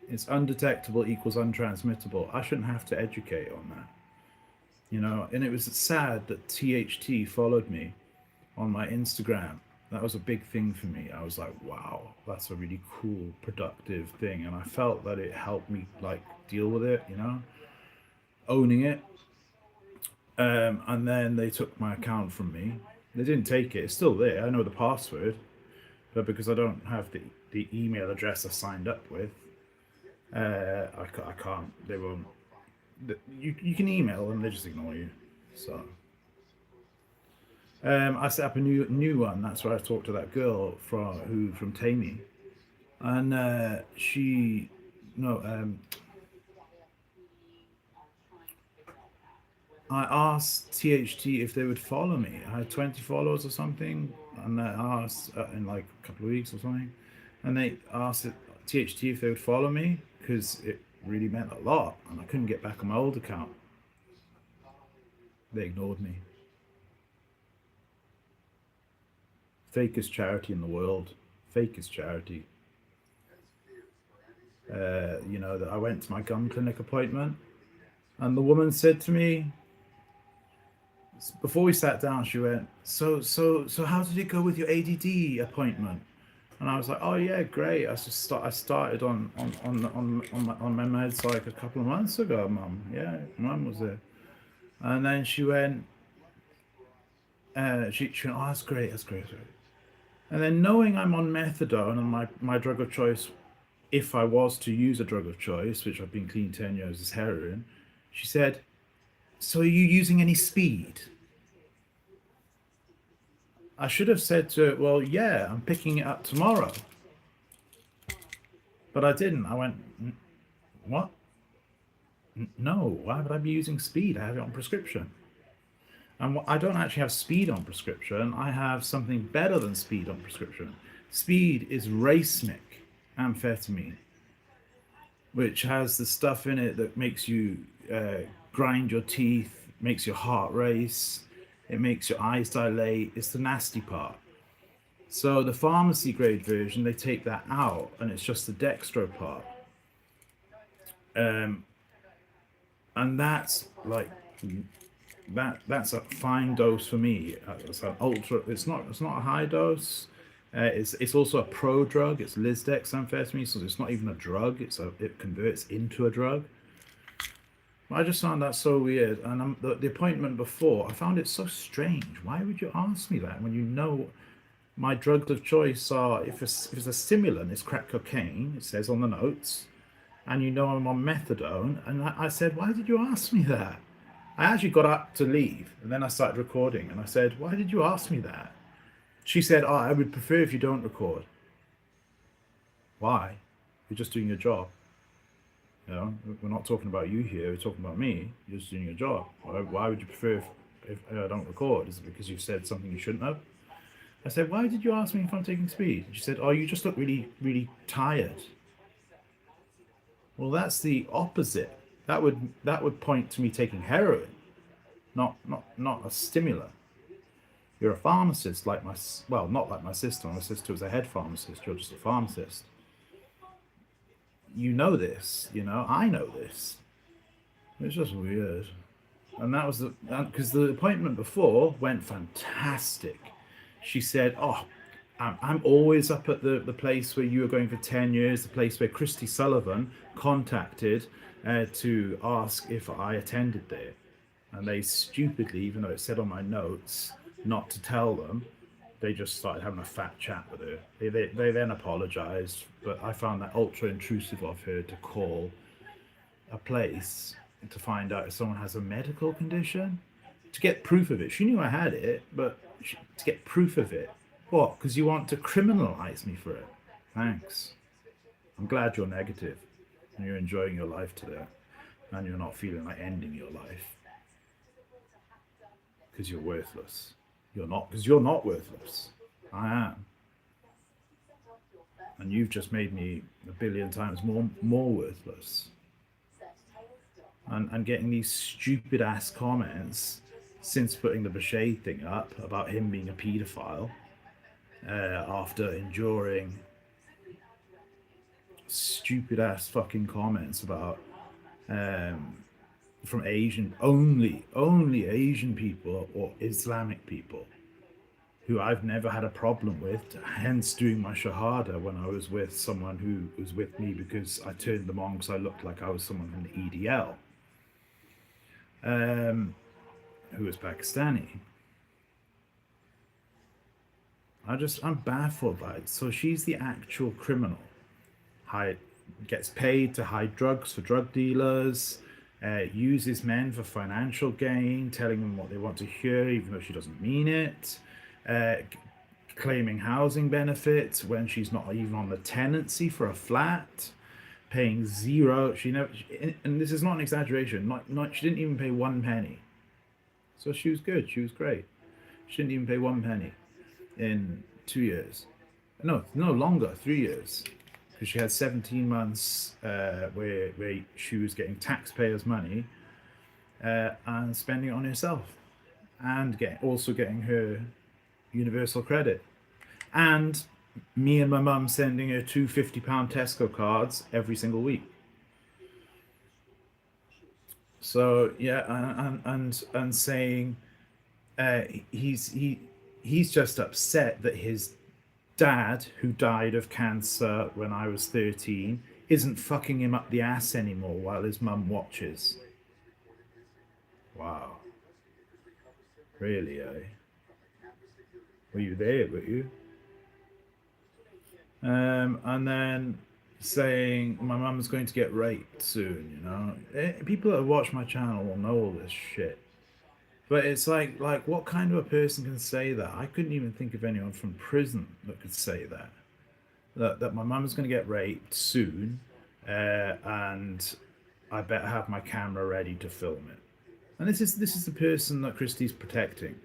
Speaker 1: It's undetectable equals untransmittable. I shouldn't have to educate on that. And it was sad that THT followed me on my Instagram. That was a big thing for me. I was like, wow, that's a really cool, productive thing. And I felt that it helped me deal with it, owning it. And then they took my account from me. They didn't take it. It's still there. I know the password, but because I don't have the email address I signed up with, I can't. They won't. You can email them. They just ignore you. So I set up a new one. That's where I talked to that girl from Tammy, and I asked THT if they would follow me. I had 20 followers or something, and I asked in a couple of weeks or something, and they asked THT if they would follow me because it really meant a lot, and I couldn't get back on my old account. They ignored me. fakest charity in the world. Fakest charity. You know, that I went to my gun clinic appointment, and the woman said to me, before we sat down, she went, so how did it go with your ADD appointment? And I was like, oh yeah, great. I started on my meds like a couple of months ago, Mum. Yeah, Mum was there. And then she went, she went, oh, that's great, that's great, that's great. And then knowing I'm on methadone and my drug of choice, if I was to use a drug of choice, which I've been clean 10 years, is heroin, she said, so are you using any speed? I should have said to her, well, yeah, I'm picking it up tomorrow. But I didn't. I went, what? No, why would I be using speed? I have it on prescription. And I don't actually have speed on prescription. I have something better than speed on prescription. Speed is racemic amphetamine, which has the stuff in it that makes you grind your teeth, makes your heart race, it makes your eyes dilate. It's the nasty part. So the pharmacy grade version, they take that out, and it's just the dextro part. And that's like that's a fine dose for me. It's an ultra. It's not a high dose. It's also a pro drug. It's Lisdex amphetamine, so it's not even a drug. It converts into a drug. I just found that so weird. And the appointment before, I found it so strange. Why would you ask me that when you know my drugs of choice are, if it's a stimulant, it's crack cocaine, it says on the notes, and you know I'm on methadone. And I said, why did you ask me that? I actually got up to leave, and then I started recording, and I said, why did you ask me that? She said, oh, I would prefer if you don't record. Why? You're just doing your job. You know, we're not talking about you here, we're talking about me. You're just doing your job. Why would you prefer if I don't record? Is it because you said something you shouldn't have? I said, why did you ask me if I'm taking speed? She said, oh, you just look really, really tired. Well, that's the opposite. That would point to me taking heroin, not a stimulant. You're a pharmacist, like not like my sister. My sister was a head pharmacist. You're just a pharmacist. You know this, you know, I know this. It's just weird. And that was because the appointment before went fantastic. She said, oh, I'm always up at the place where you were going for 10 years, the place where Christy Sullivan contacted to ask if I attended there. And they stupidly, even though it said on my notes not to tell them, they just started having a fat chat with her. They then apologized, but I found that ultra intrusive of her to call a place to find out if someone has a medical condition, to get proof of it. She knew I had it, but to get proof of it. What? Because you want to criminalize me for it? Thanks. I'm glad you're negative and you're enjoying your life today, and you're not feeling like ending your life because you're worthless. You're not, because you're not worthless. I am. And you've just made me a billion times more worthless. And getting these stupid ass comments since putting the Bashade thing up about him being a paedophile, after enduring stupid ass fucking comments about from Asian, only Asian people or Islamic people, who I've never had a problem with, hence doing my shahada when I was with someone who was with me because I turned them on because I looked like I was someone from the EDL, who was Pakistani. I'm baffled by it. So she's the actual criminal. Gets paid to hide drugs for drug dealers, uses men for financial gain, telling them what they want to hear, even though she doesn't mean it, claiming housing benefits when she's not even on the tenancy for a flat, paying zero. And this is not an exaggeration, she didn't even pay 1 penny. So she was good, she was great. She didn't even pay 1 penny in 2 years. No longer, 3 years. Because she had 17 months where she was getting taxpayers' money and spending it on herself, and also getting her universal credit. and me and my mum sending her two £50 Tesco cards every single week. So yeah, and saying he's just upset that his dad, who died of cancer when I was 13, isn't fucking him up the ass anymore while his mum watches. Wow. Really, eh? Were you there, were you? And then saying my mum's going to get raped soon, you know. People that watch my channel will know all this shit. But it's like what kind of a person can say that? I couldn't even think of anyone from prison that could say that. That my mum's going to get raped soon, and I better have my camera ready to film it. And this is the person that Christie's protecting.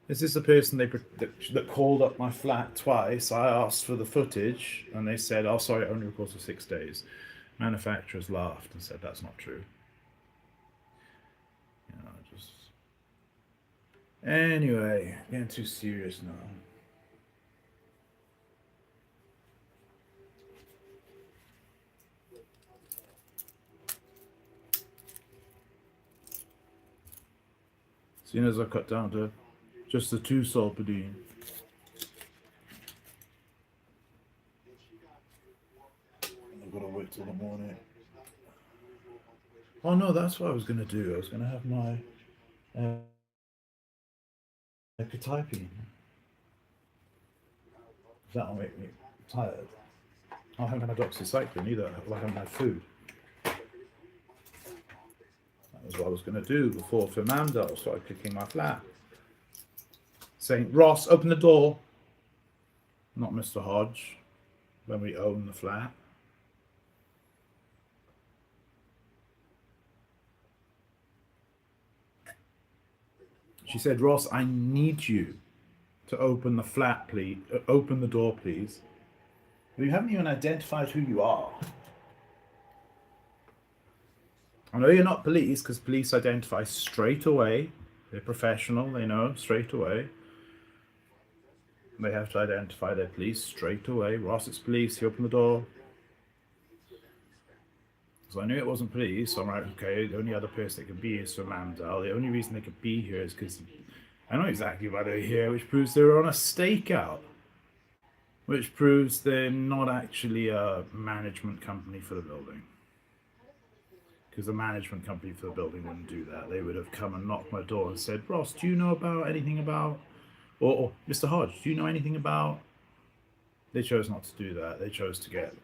Speaker 1: This is the person that called up my flat twice. I asked for the footage, and they said, "Oh, sorry, it only records for 6 days." Manufacturers laughed and said, "That's not true." You know, just anyway, getting too serious now. Seeing as I cut down to just the 2 Solpadine. I've got to wait till the morning. Oh no, that's what I was going to do. I was going to have my typing. That'll make me tired. I haven't had doxycycline either. I haven't had food. That was what I was going to do before Fernando started kicking my flat. Saying, "Ross, open the door." Not Mr. Hodge, when we own the flat. She said, "Ross, I need you to open the flat, please. Open the door, please." Well, you haven't even identified who you are. I know you're not police, because police identify straight away. They're professional, they know straight away. They have to identify their police straight away. "Ross, it's police. He opened the door." So I knew it wasn't police, so I'm like, okay, the only other person that could be is Fernando. The only reason they could be here is because I know exactly why they're here, which proves they were on a stakeout. Which proves they're not actually a management company for the building. Because the management company for the building wouldn't do that. They would have come and knocked my door and said, "Ross, do you know about anything about..." Or "Mr. Hodge, do you know anything about..." They chose not to do that. They chose to get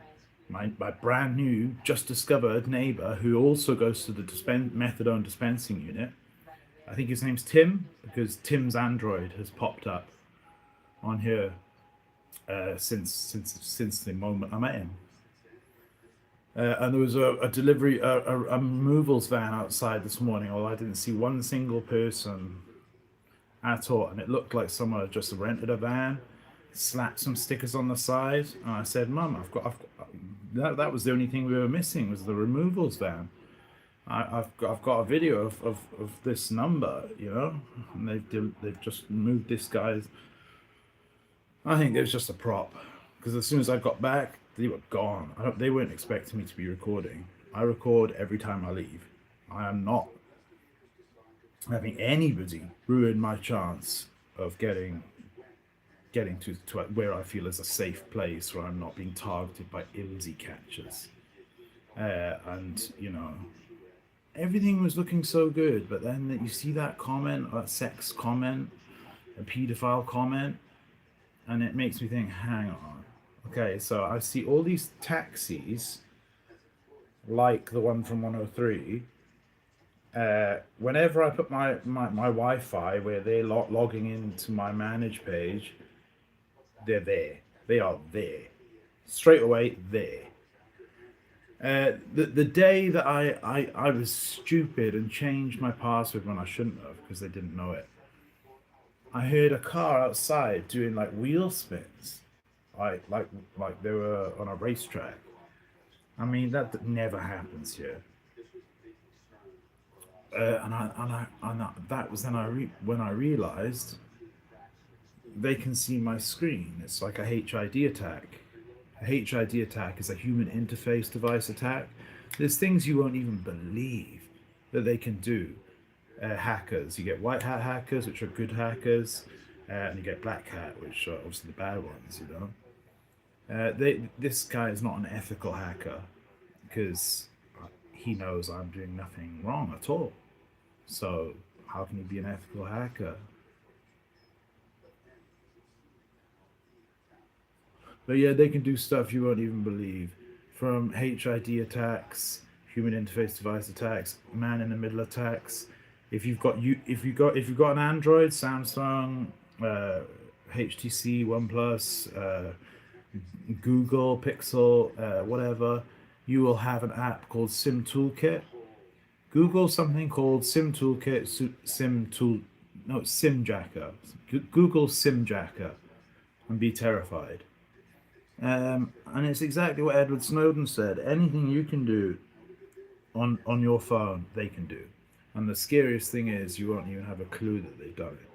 Speaker 1: my brand new, just discovered neighbor, who also goes to the methadone dispensing unit. I think his name's Tim, because Tim's Android has popped up on here since the moment I met him. And there was a delivery, a removals van outside this morning, although I didn't see one single person at all, and it looked like someone had just rented a van, slapped some stickers on the side, and I said, "Mum, that was the only thing we were missing, was the removals van. I've got a video of this number, you know, and they've just moved this guy's..." I think it was just a prop, because as soon as I got back, they were gone. They weren't expecting me to be recording. I record every time I leave. I am not having anybody ruin my chance of getting to where I feel is a safe place, where I'm not being targeted by younsee catchers. And you know, everything was looking so good, but then you see that comment, that sex comment, a paedophile comment, and it makes me think, hang on. Okay, so I see all these taxis, like the one from 103. Whenever I put my Wi-Fi where they're logging into my manage page, they're there. They are there. Straight away, there. The day that I was stupid and changed my password when I shouldn't have, because they didn't know it, I heard a car outside doing like wheel spins, like they were on a racetrack. I mean, that never happens here. And that was then when I realized they can see my screen. It's like a HID attack. A HID attack is a human interface device attack. There's things you won't even believe that they can do. Hackers. You get white hat hackers, which are good hackers, and you get black hat, which are obviously the bad ones. You know, this guy is not an ethical hacker because he knows I'm doing nothing wrong at all. So how can he be an ethical hacker? But yeah, they can do stuff you won't even believe, from HID attacks, human interface device attacks, man in the middle attacks. If you've got an Android, Samsung, HTC, OnePlus, Google Pixel, whatever, you will have an app called Sim Toolkit. Google something called Sim Toolkit, Simjacker. Google Simjacker, and be terrified. And it's exactly what Edward Snowden said. Anything you can do on your phone, they can do. And the scariest thing is you won't even have a clue that they've done it.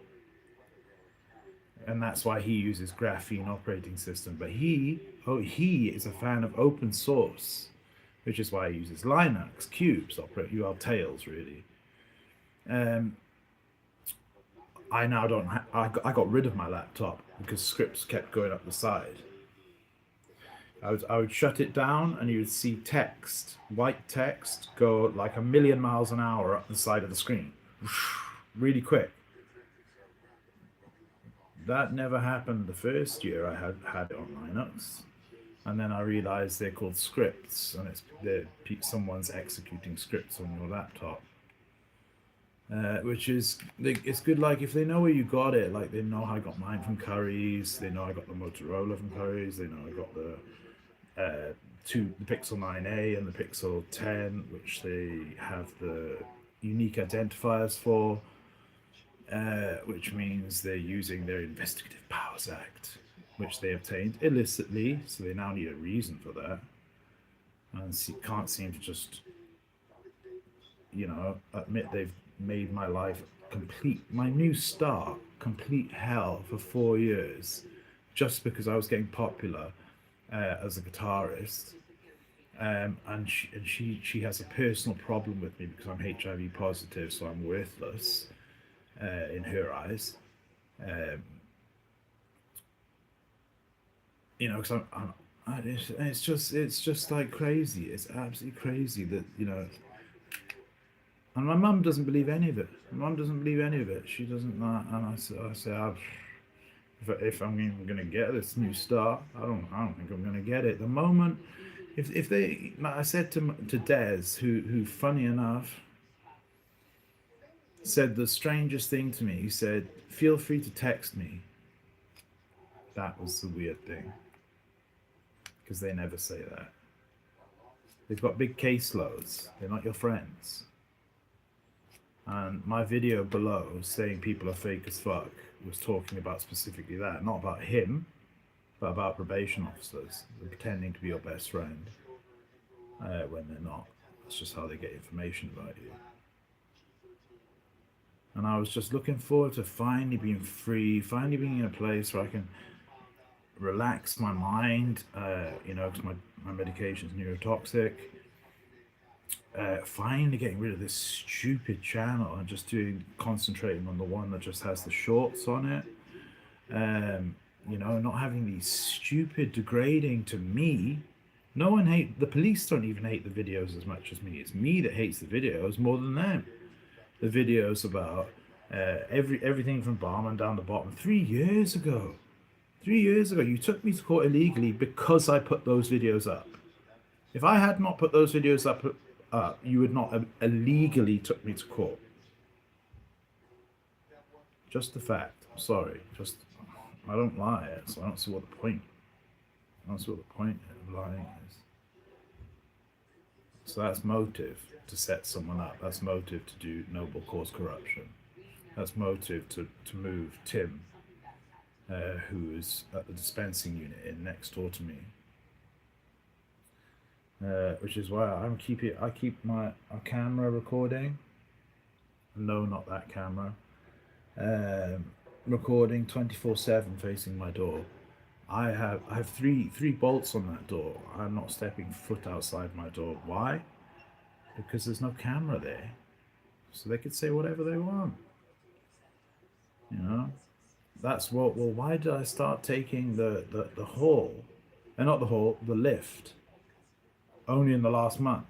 Speaker 1: And that's why he uses graphene operating system. But he is a fan of open source, which is why he uses Linux, cubes, Tails, really. I now don't. I got rid of my laptop because scripts kept going up the side. I would shut it down, and you would see text, white text, go like 1,000,000 miles an hour up the side of the screen, really quick. That never happened the first year I had it on Linux, and then I realized they're called scripts, and someone's executing scripts on your laptop. Which is, it's good, like, if they know where you got it, like they know I got mine from Curry's, they know I got the Motorola from Curry's, they know I got the Pixel 9a and the Pixel 10, which they have the unique identifiers for, which means they're using their Investigative Powers Act, which they obtained illicitly, so they now need a reason for that, and can't seem to just, admit they've made my life my new start, complete hell for 4 years, just because I was getting popular as a guitarist, and she has a personal problem with me because I'm HIV positive, so I'm worthless in her eyes. Because it's just like crazy. It's absolutely crazy that and my mum doesn't believe any of it. She doesn't. And I say, if I'm even going to get this new start, I don't think I'm going to get it. The moment, if they, like I said to Des, who funny enough, said the strangest thing to me. He said, "Feel free to text me." That was the weird thing, because they never say that. They've got big caseloads. They're not your friends. And my video below saying people are fake as fuck was talking about specifically that, not about him, but about probation officers. They're pretending to be your best friend when they're not. That's just how they get information about you. And I was just looking forward to finally being free, finally being in a place where I can relax my mind, because my medication's neurotoxic. Finally getting rid of this stupid channel and just concentrating on the one that just has the shorts on it. Not having these stupid, degrading to me. The police don't even hate the videos as much as me. It's me that hates the videos more than them. The videos about everything from Barman down the bottom. 3 years ago, you took me to court illegally because I put those videos up. If I had not put those videos up, you would not have illegally took me to court. Just the fact. I'm sorry. I don't lie, so I don't see what the point. of lying is. So that's motive to set someone up. That's motive to do noble cause corruption. That's motive to move Tim, who is at the dispensing unit next door to me. Which is why I keep my camera recording. No, not that camera. recording 24/7 facing my door. I have three bolts on that door. I'm not stepping foot outside my door. Why? Because there's no camera there, so they could say whatever they want. You know, that's what. Well, why did I start taking the hall, and not the hall, the lift, only in the last month?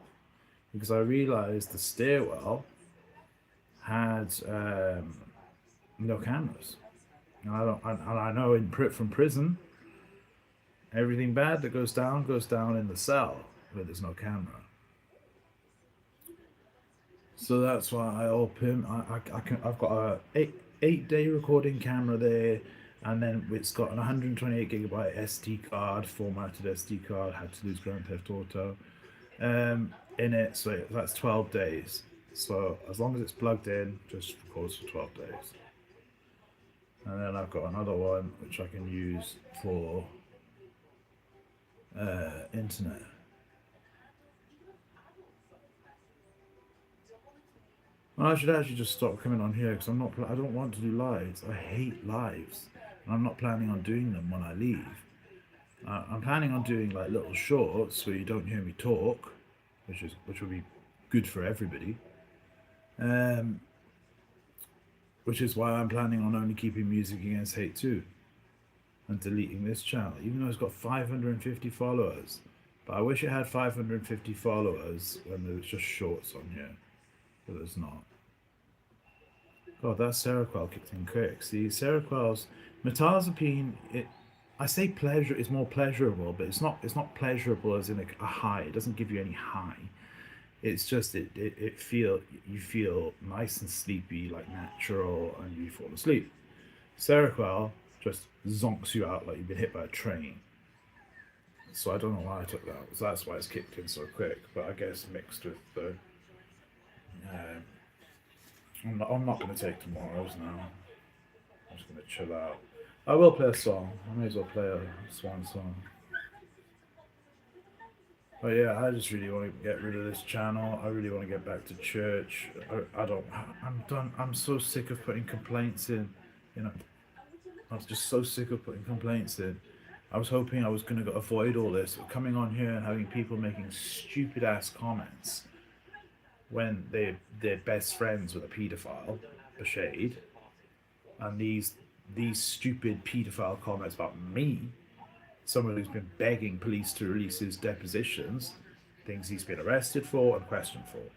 Speaker 1: Because I realized the stairwell had no cameras, and I know from prison, everything bad that goes down in the cell where there's no camera. So that's why I've got a 8 day recording camera there, and then it's got an 128 gigabyte SD card, formatted SD card. Had to lose Grand Theft Auto in it, so that's 12 days. So as long as it's plugged in, just records for 12 days. And then I've got another one which I can use for internet. Well, I should actually just stop coming on here because I don't want to do lives. I hate lives, and I'm not planning on doing them when I leave. I'm planning on doing like little shorts where you don't hear me talk, which will be good for everybody. Which is why I'm planning on only keeping Music Against Hate 2 and deleting this channel, even though it's got 550 followers. But I wish it had 550 followers when there was just shorts on here, but there's not. God, that Seroquel kicked in quick. See, Seroquel's metazapine, I say pleasure is more pleasurable, but it's not pleasurable as in a high. It doesn't give you any high. It's just you feel nice and sleepy, like natural, and you fall asleep. Seroquel just zonks you out like you've been hit by a train. So I don't know why I took that. So that's why it's kicked in so quick. But I guess mixed with the I'm not going to take tomorrow's now. I'm just going to chill out. I will play a song. I may as well play a swan song. But yeah, I just really want to get rid of this channel. I really want to get back to church. I'm done. I'm so sick of putting complaints in. You know, I was just so sick of putting complaints in. I was hoping I was going to avoid all this, but coming on here and having people making stupid ass comments when they're best friends with a paedophile, a shade, and these stupid paedophile comments about me, someone who's been begging police to release his depositions, things he's been arrested for and questioned for,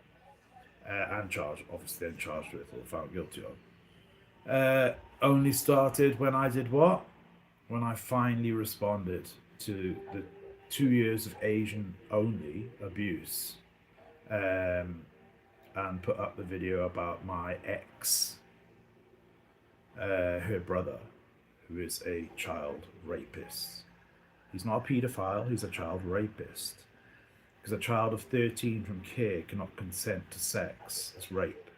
Speaker 1: and charged with or found guilty of, only started when I did what? When I finally responded to the 2 years of Asian only abuse, and put up the video about my ex, her brother, who is a child rapist. He's not a paedophile, he's a child rapist. Because a child of 13 from care cannot consent to sex. It's rape.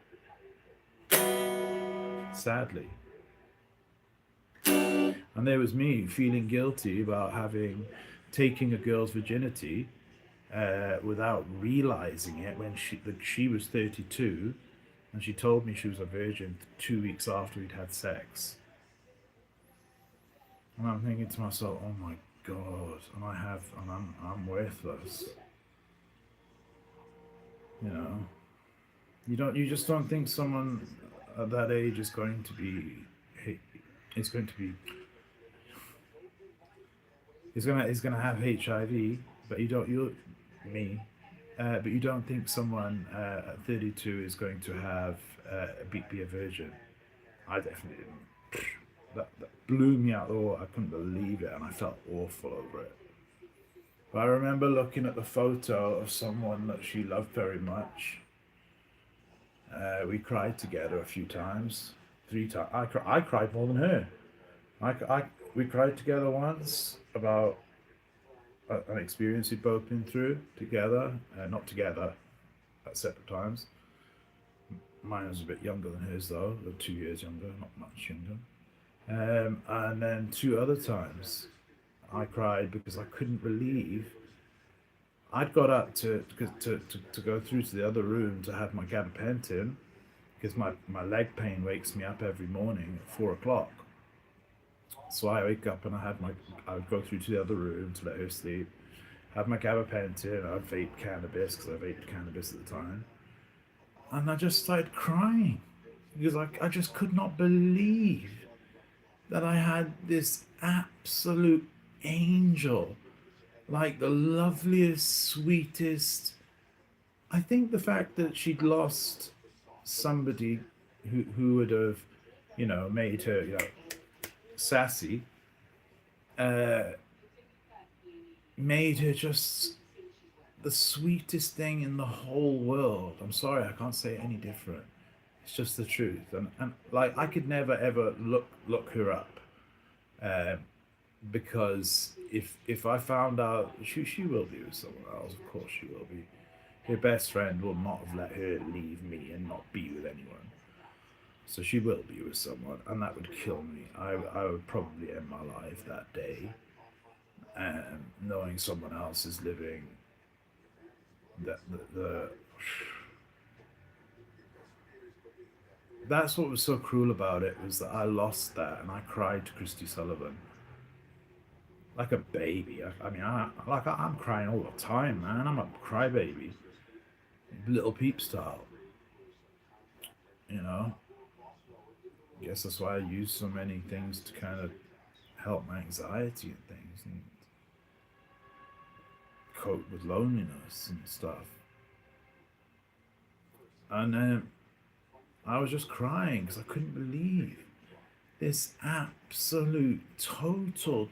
Speaker 1: Sadly. And there was me feeling guilty about taking a girl's virginity without realizing it when she was 32, and she told me she was a virgin 2 weeks after we'd had sex. And I'm thinking to myself, oh my God, and I'm worthless. You know, you just don't think someone at that age is going to be he's going to have HIV, but you don't but you don't think someone at 32 is going to have be a virgin. I definitely didn't. That blew me out the water. I couldn't believe it, and I felt awful over it. But I remember looking at the photo of someone that she loved very much. We cried together a few times, 3 times. I cried more than her. We cried together once about an experience we'd both been through together, not together, at separate times. Mine was a bit younger than hers though, 2 years younger, not much younger. And then 2 other times I cried because I couldn't believe I'd got up to go through to the other room to have my gabapentin, because my leg pain wakes me up every morning at 4 o'clock. So I wake up and I would go through to the other room to let her sleep, have my gabapentin, I'd vape cannabis because I vaped cannabis at the time, and I just started crying because I just could not believe that I had this absolute angel, like the loveliest, sweetest. I think the fact that she'd lost somebody who would have, made her, sassy, uh, made her just the sweetest thing in the whole world. I'm sorry, I can't say it any different. It's just the truth, and like I could never ever look her up, uh, because if I found out she will be with someone else, of course she will be. Her best friend will not have let her leave me and not be with anyone. So she will be with someone, and that would kill me. I would probably end my life that day, knowing someone else is living. That's what was so cruel about it, was that I lost that, and I cried to Christy Sullivan like a baby. I'm crying all the time, man. I'm a crybaby, little peep style. You know. I guess that's why I use so many things to kind of help my anxiety and things, and cope with loneliness and stuff. And then I was just crying because I couldn't believe this absolute total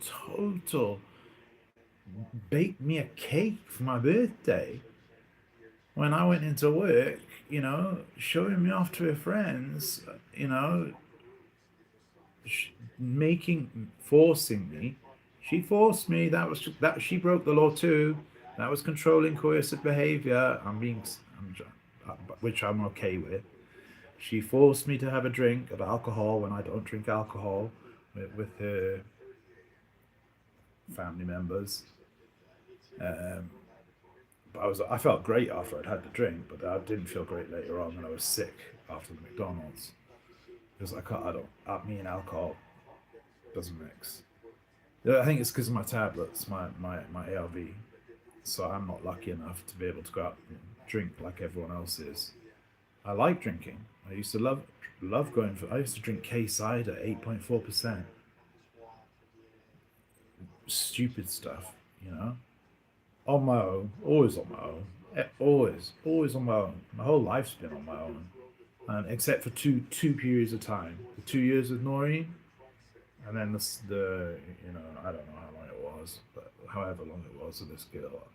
Speaker 1: baked me a cake for my birthday when I went into work, showing me off to her friends, forcing me. She forced me. That she broke the law too. That was controlling coercive behavior. Which I'm okay with. She forced me to have a drink of alcohol when I don't drink alcohol with her family members. But I felt great after I'd had the drink, but I didn't feel great later on when I was sick after the McDonald's, because me and alcohol doesn't mix. I think it's because of my tablets, my ARV. So I'm not lucky enough to be able to go out and drink like everyone else is. I like drinking. I used to love going for. I used to drink K cider, 8.4%. Stupid stuff, on my own, always on my own, always on my own. My whole life's been on my own, and except for two periods of time, the 2 years with Noreen, and then I don't know how long it was, but however long it was with this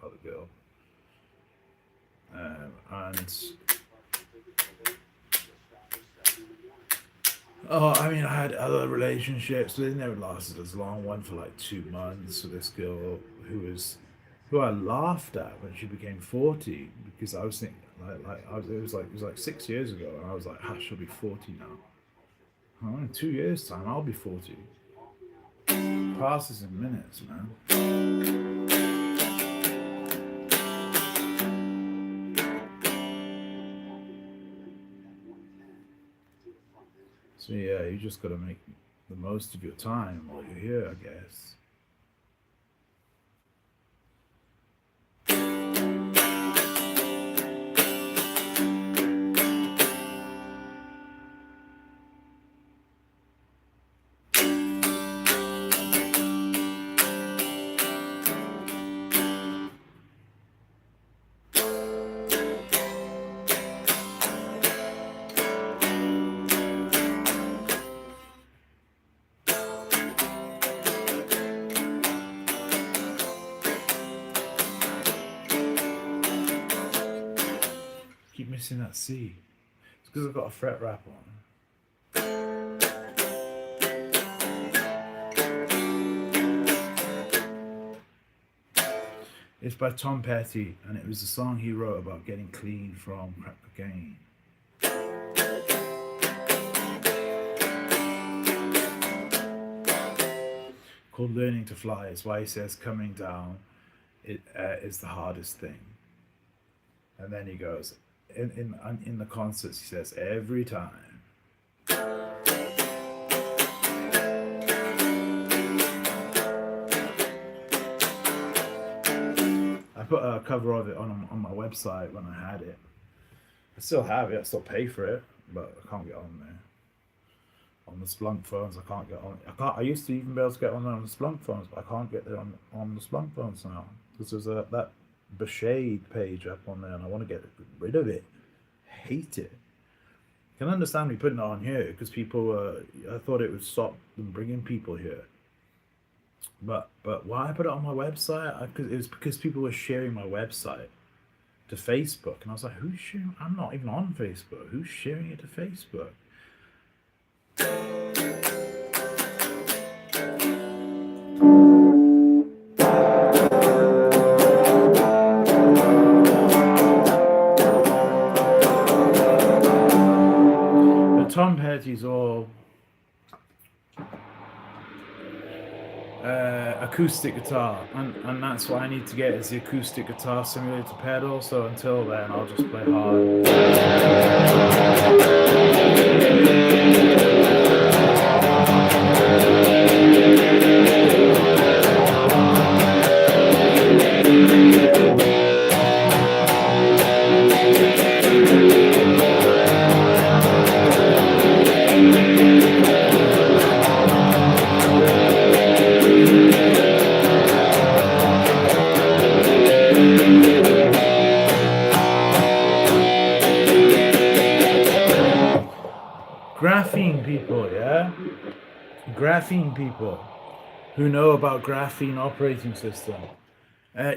Speaker 1: other girl, and I had other relationships, but they never lasted as long. One for like 2 months with this girl who I laughed at when she became 40, because I was thinking it was like 6 years ago, and I was like, she'll be 40 now. In 2 years' time, I'll be 40. Passes in minutes, man. So yeah, you just gotta make the most of your time while you're here, I guess. Missing that C. It's because I've got a fret wrap on. It's by Tom Petty, and it was a song he wrote about getting clean from crack cocaine. Called Learning to Fly. It's why he says coming down is the hardest thing. And then he goes, in the concerts, he says, every time. put a cover of it on my website when I had it. I still have it. I still pay for it, but I can't get on there. On the Splunk phones, I can't get on. I used to even be able to get on there on the Splunk phones, but I can't get there on the Splunk phones now because there's that Beshade page up on there, and I want to get rid of it. I hate it. I can understand me putting it on here because people. I thought it would stop them bringing people here. But why I put it on my website? It was because people were sharing my website to Facebook, and I was like, who's sharing? I'm not even on Facebook. Who's sharing it to Facebook? The Tom Petty's all acoustic guitar, and that's what I need to get is the acoustic guitar simulator pedal. So until then, I'll just play hard. Graphene people, yeah? Graphene people who know about graphene operating system.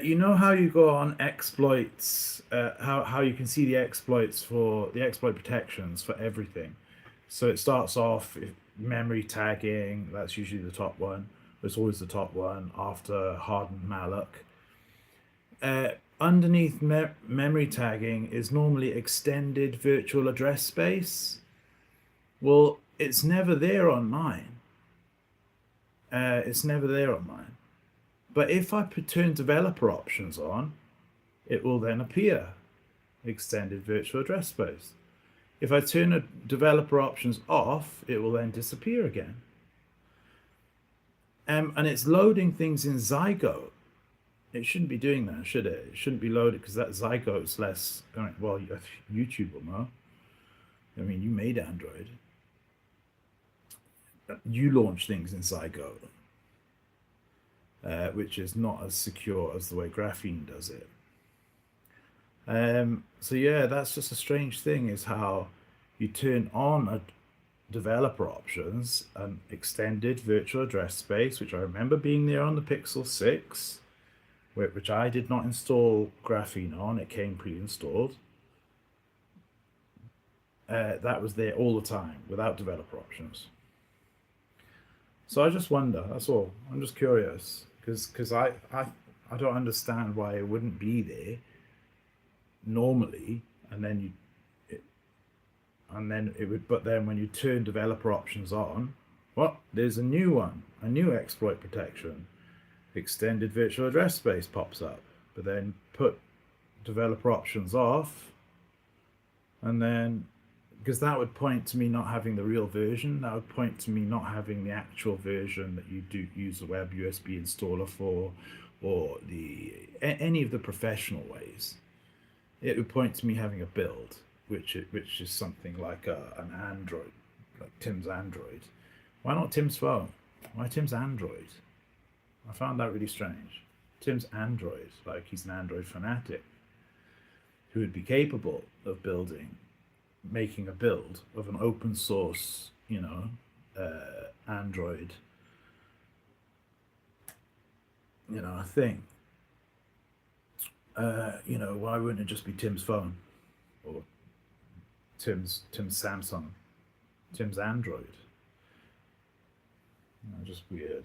Speaker 1: You know how you go on exploits, how you can see the exploits for the exploit protections for everything. So it starts off memory tagging, that's usually the top one. It's always the top one after hardened malloc. Underneath memory tagging is normally extended virtual address space. Well, it's never there on mine. It's never there on mine. But if I turn developer options on, it will then appear extended virtual address space. If I turn developer options off, it will then disappear again. And it's loading things in Zygote. It shouldn't be doing that, should it? It shouldn't be loaded because that Zygote's less. Well, YouTube will know. I mean, you made Android. You launch things in Zygote, which is not as secure as the way Graphene does it. So yeah, that's just a strange thing, is how you turn on a developer options and extended virtual address space, which I remember being there on the Pixel 6, which I did not install Graphene on. It came pre-installed. That was there all the time without developer options. So I just wonder, that's all. I'm just curious, because I don't understand why it wouldn't be there normally, and then it would. But then when you turn developer options on, what? There's a new one, a new exploit protection, extended virtual address space pops up. But then put developer options off, and then, because that would point to me not having the real version. That would point to me not having the actual version that you do use the web USB installer for, or any of the professional ways. It would point to me having a build, which is something like an Android, like Tim's Android. Why not Tim's phone? Why Tim's Android? I found that really strange. Tim's Android, like he's an Android fanatic who would be capable of making a build of an open source, Android, thing. Why wouldn't it just be Tim's phone, or Tim's Samsung, Tim's Android? Just weird.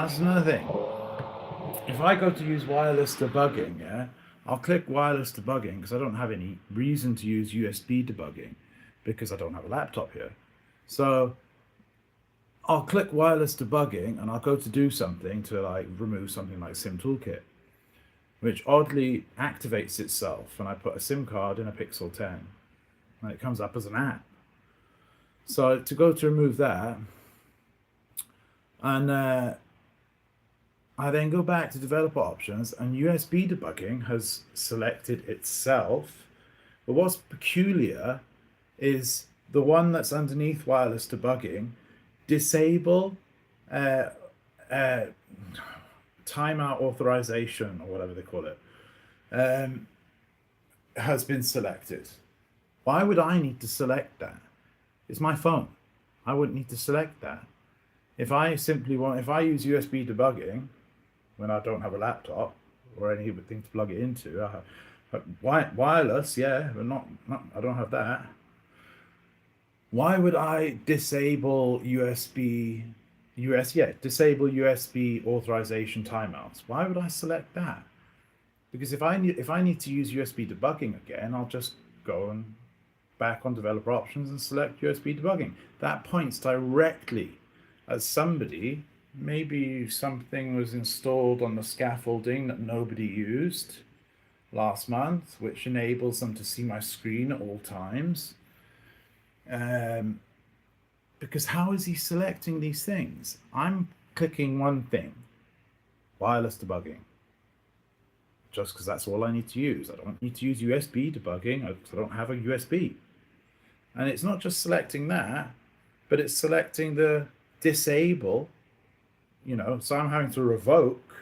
Speaker 1: That's another thing. If I go to use wireless debugging, yeah, I'll click wireless debugging because I don't have any reason to use USB debugging because I don't have a laptop here. So I'll click wireless debugging and I'll go to do something to like remove something like SIM toolkit, which oddly activates itself when I put a SIM card in a Pixel 10 and it comes up as an app. So to go to remove that, and I then go back to developer options and USB debugging has selected itself. But what's peculiar is the one that's underneath wireless debugging, disable timeout authorization or whatever they call it, has been selected. Why would I need to select that? It's my phone. I wouldn't need to select that. If I use USB debugging when I don't have a laptop or anything to plug it into, wireless, yeah, but not I don't have that. Why would I disable disable USB authorization timeouts? Why would I select that? Because if I need to use USB debugging again, I'll just go and back on developer options and select USB debugging. That points directly at somebody. Maybe something was installed on the scaffolding that nobody used last month, which enables them to see my screen at all times. Because how is he selecting these things? I'm clicking one thing, wireless debugging, just because that's all I need to use. I don't need to use USB debugging because I don't have a USB. And it's not just selecting that, but it's selecting the disable, so I'm having to revoke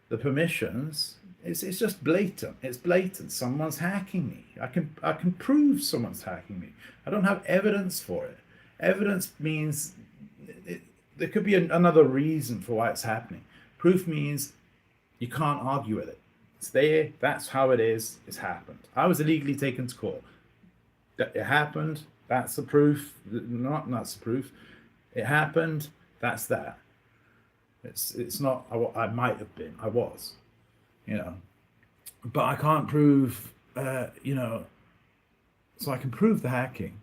Speaker 1: the permissions. It's just blatant. It's blatant. Someone's hacking me. I can prove someone's hacking me. I don't have evidence for it. Evidence means there could be another reason for why it's happening. Proof means you can't argue with it. It's there. That's how it is. It's happened. I was illegally taken to court. It happened. That's the proof. That's the proof. It happened. That's that. It's not. I might have been. I was. But I can't prove. So I can prove the hacking.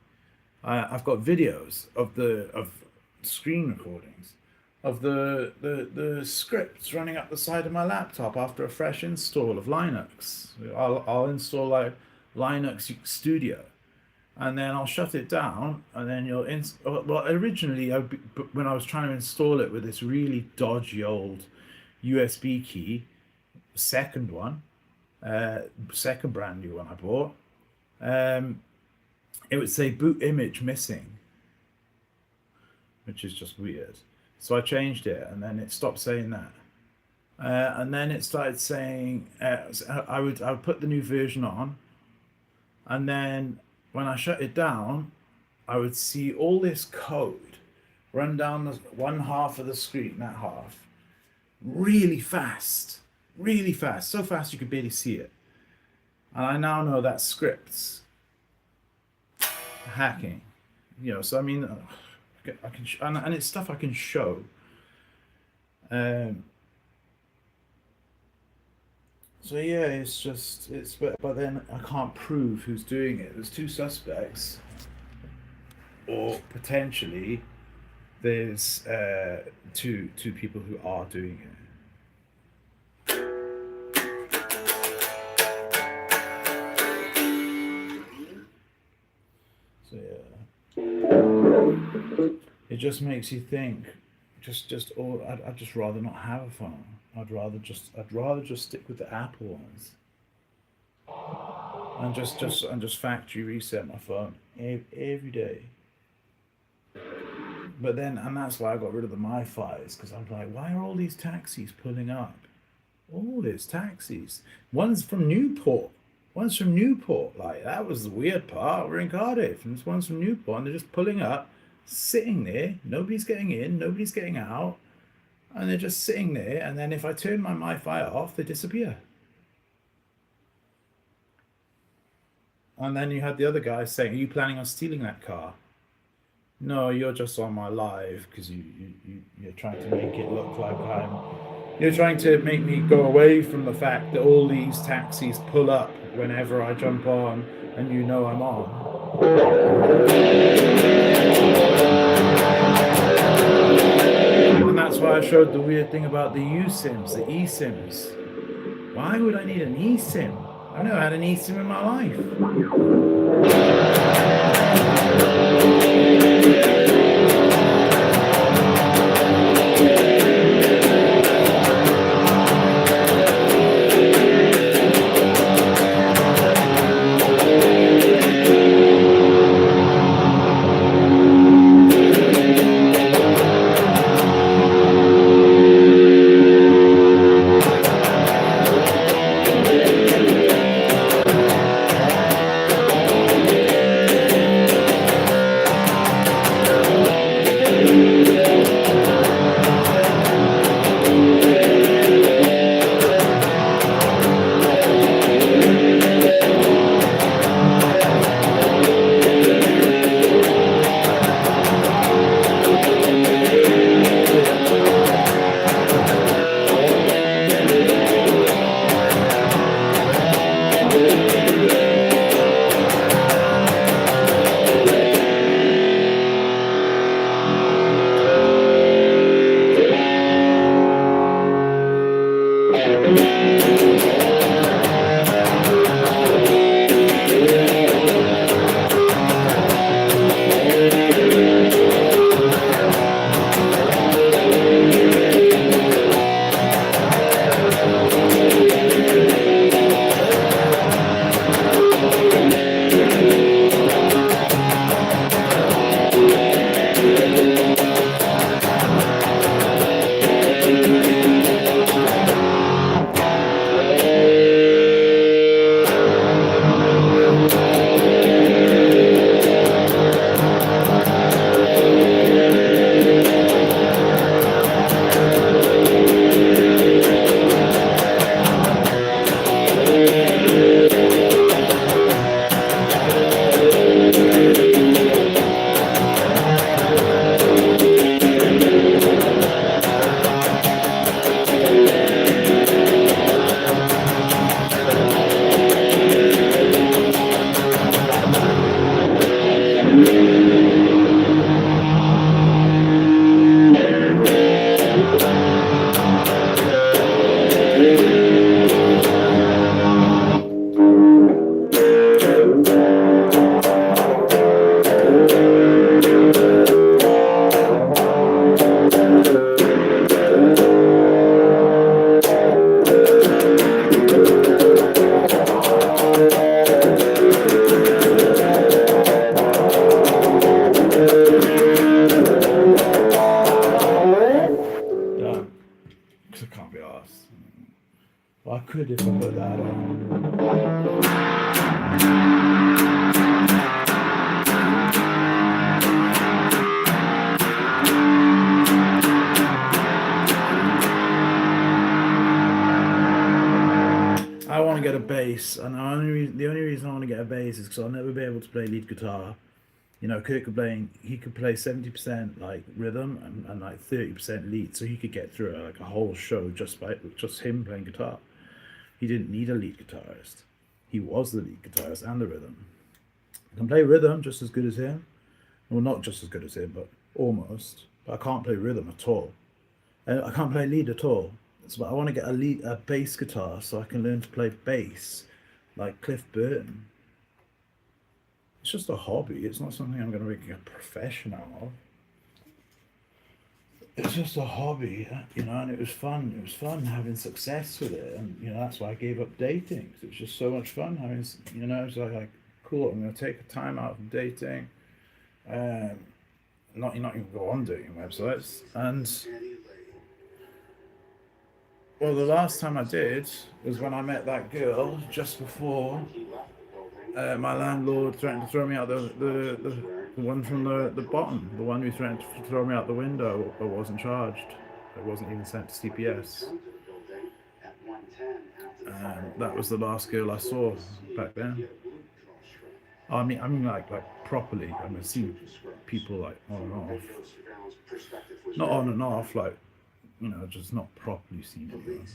Speaker 1: I've got videos of screen recordings of the scripts running up the side of my laptop after a fresh install of Linux. I'll install like Linux Studio, and then I'll shut it down, and then originally when I was trying to install it with this really dodgy old USB key, second brand new one I bought, it would say boot image missing, which is just weird. So I changed it, and then it stopped saying that. And then it started saying I would put the new version on, and then when I shut it down, I would see all this code run down the one half of the screen, that half, really fast, so fast you could barely see it. And I now know that scripts hacking, so I mean, I can and it's stuff I can show. So yeah, but then I can't prove who's doing it. There's two suspects, or potentially there's two people who are doing it. So It just makes you think. I'd just rather not have a phone. I'd rather just stick with the Apple ones. And just factory reset my phone every day. But then, and that's why I got rid of the MiFis, because I'm like, why are all these taxis pulling up? All these taxis. One's from Newport. Like, that was the weird part. We're in Cardiff, and this one's from Newport, and they're just pulling up, sitting there. Nobody's getting in, nobody's getting out, and they're just sitting there. And then if I turn my MiFi off, they disappear. And then you had the other guy saying, "Are you planning on stealing that car?" No, you're just on my live because you're trying to make it look like you're trying to make me go away from the fact that all these taxis pull up whenever I jump on and you know I'm on. And that's why I showed the weird thing about the USIMs, the eSIMs. Why would I need an eSIM? I've never had an eSIM in my life. Well, I could if I put that on. I want to get a bass, and the only reason I want to get a bass is because I'll never be able to play lead guitar. You know, Kurt Cobain, he could play 70% like rhythm and like 30% lead, so he could get through like a whole show just him playing guitar. He didn't need a lead guitarist. He was the lead guitarist and the rhythm. I can play rhythm just as good as him. Well, not just as good as him, but almost. But I can't play rhythm at all. And I can't play lead at all. So I want to get a bass guitar so I can learn to play bass like Cliff Burton. It's just a hobby. It's not something I'm going to make a profession out of. It's just a hobby, and it was fun. It was fun having success with it, and that's why I gave up dating. 'Cause it was just so much fun having, it's like cool. I'm going to take a time out from dating, not even go on dating websites. And well, the last time I did was when I met that girl just before my landlord threatened to throw me out the one from the bottom, the one who threatened to throw me out the window, but wasn't charged. It wasn't even sent to CPS. That was the last girl I saw back then. I mean, like properly. I mean, I've seen people like on and off, not on and off, like just not properly seen anyone.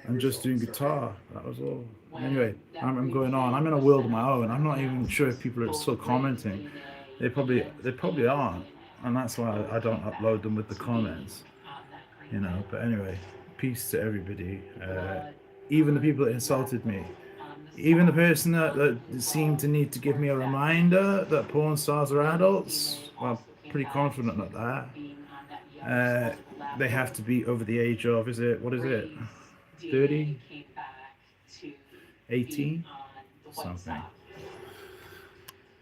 Speaker 1: I'm just doing guitar. That was all. Anyway, I'm going on. I'm in a world of my own. I'm not even sure if people are still commenting. They probably aren't, and that's why I don't upload them with the comments. But anyway, peace to everybody. Even the people that insulted me. Even the person that seemed to need to give me a reminder that porn stars are adults. Well, I'm pretty confident at that. They have to be over the age of, what is it? 30? 18? Something.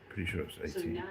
Speaker 1: Pretty sure it's 18.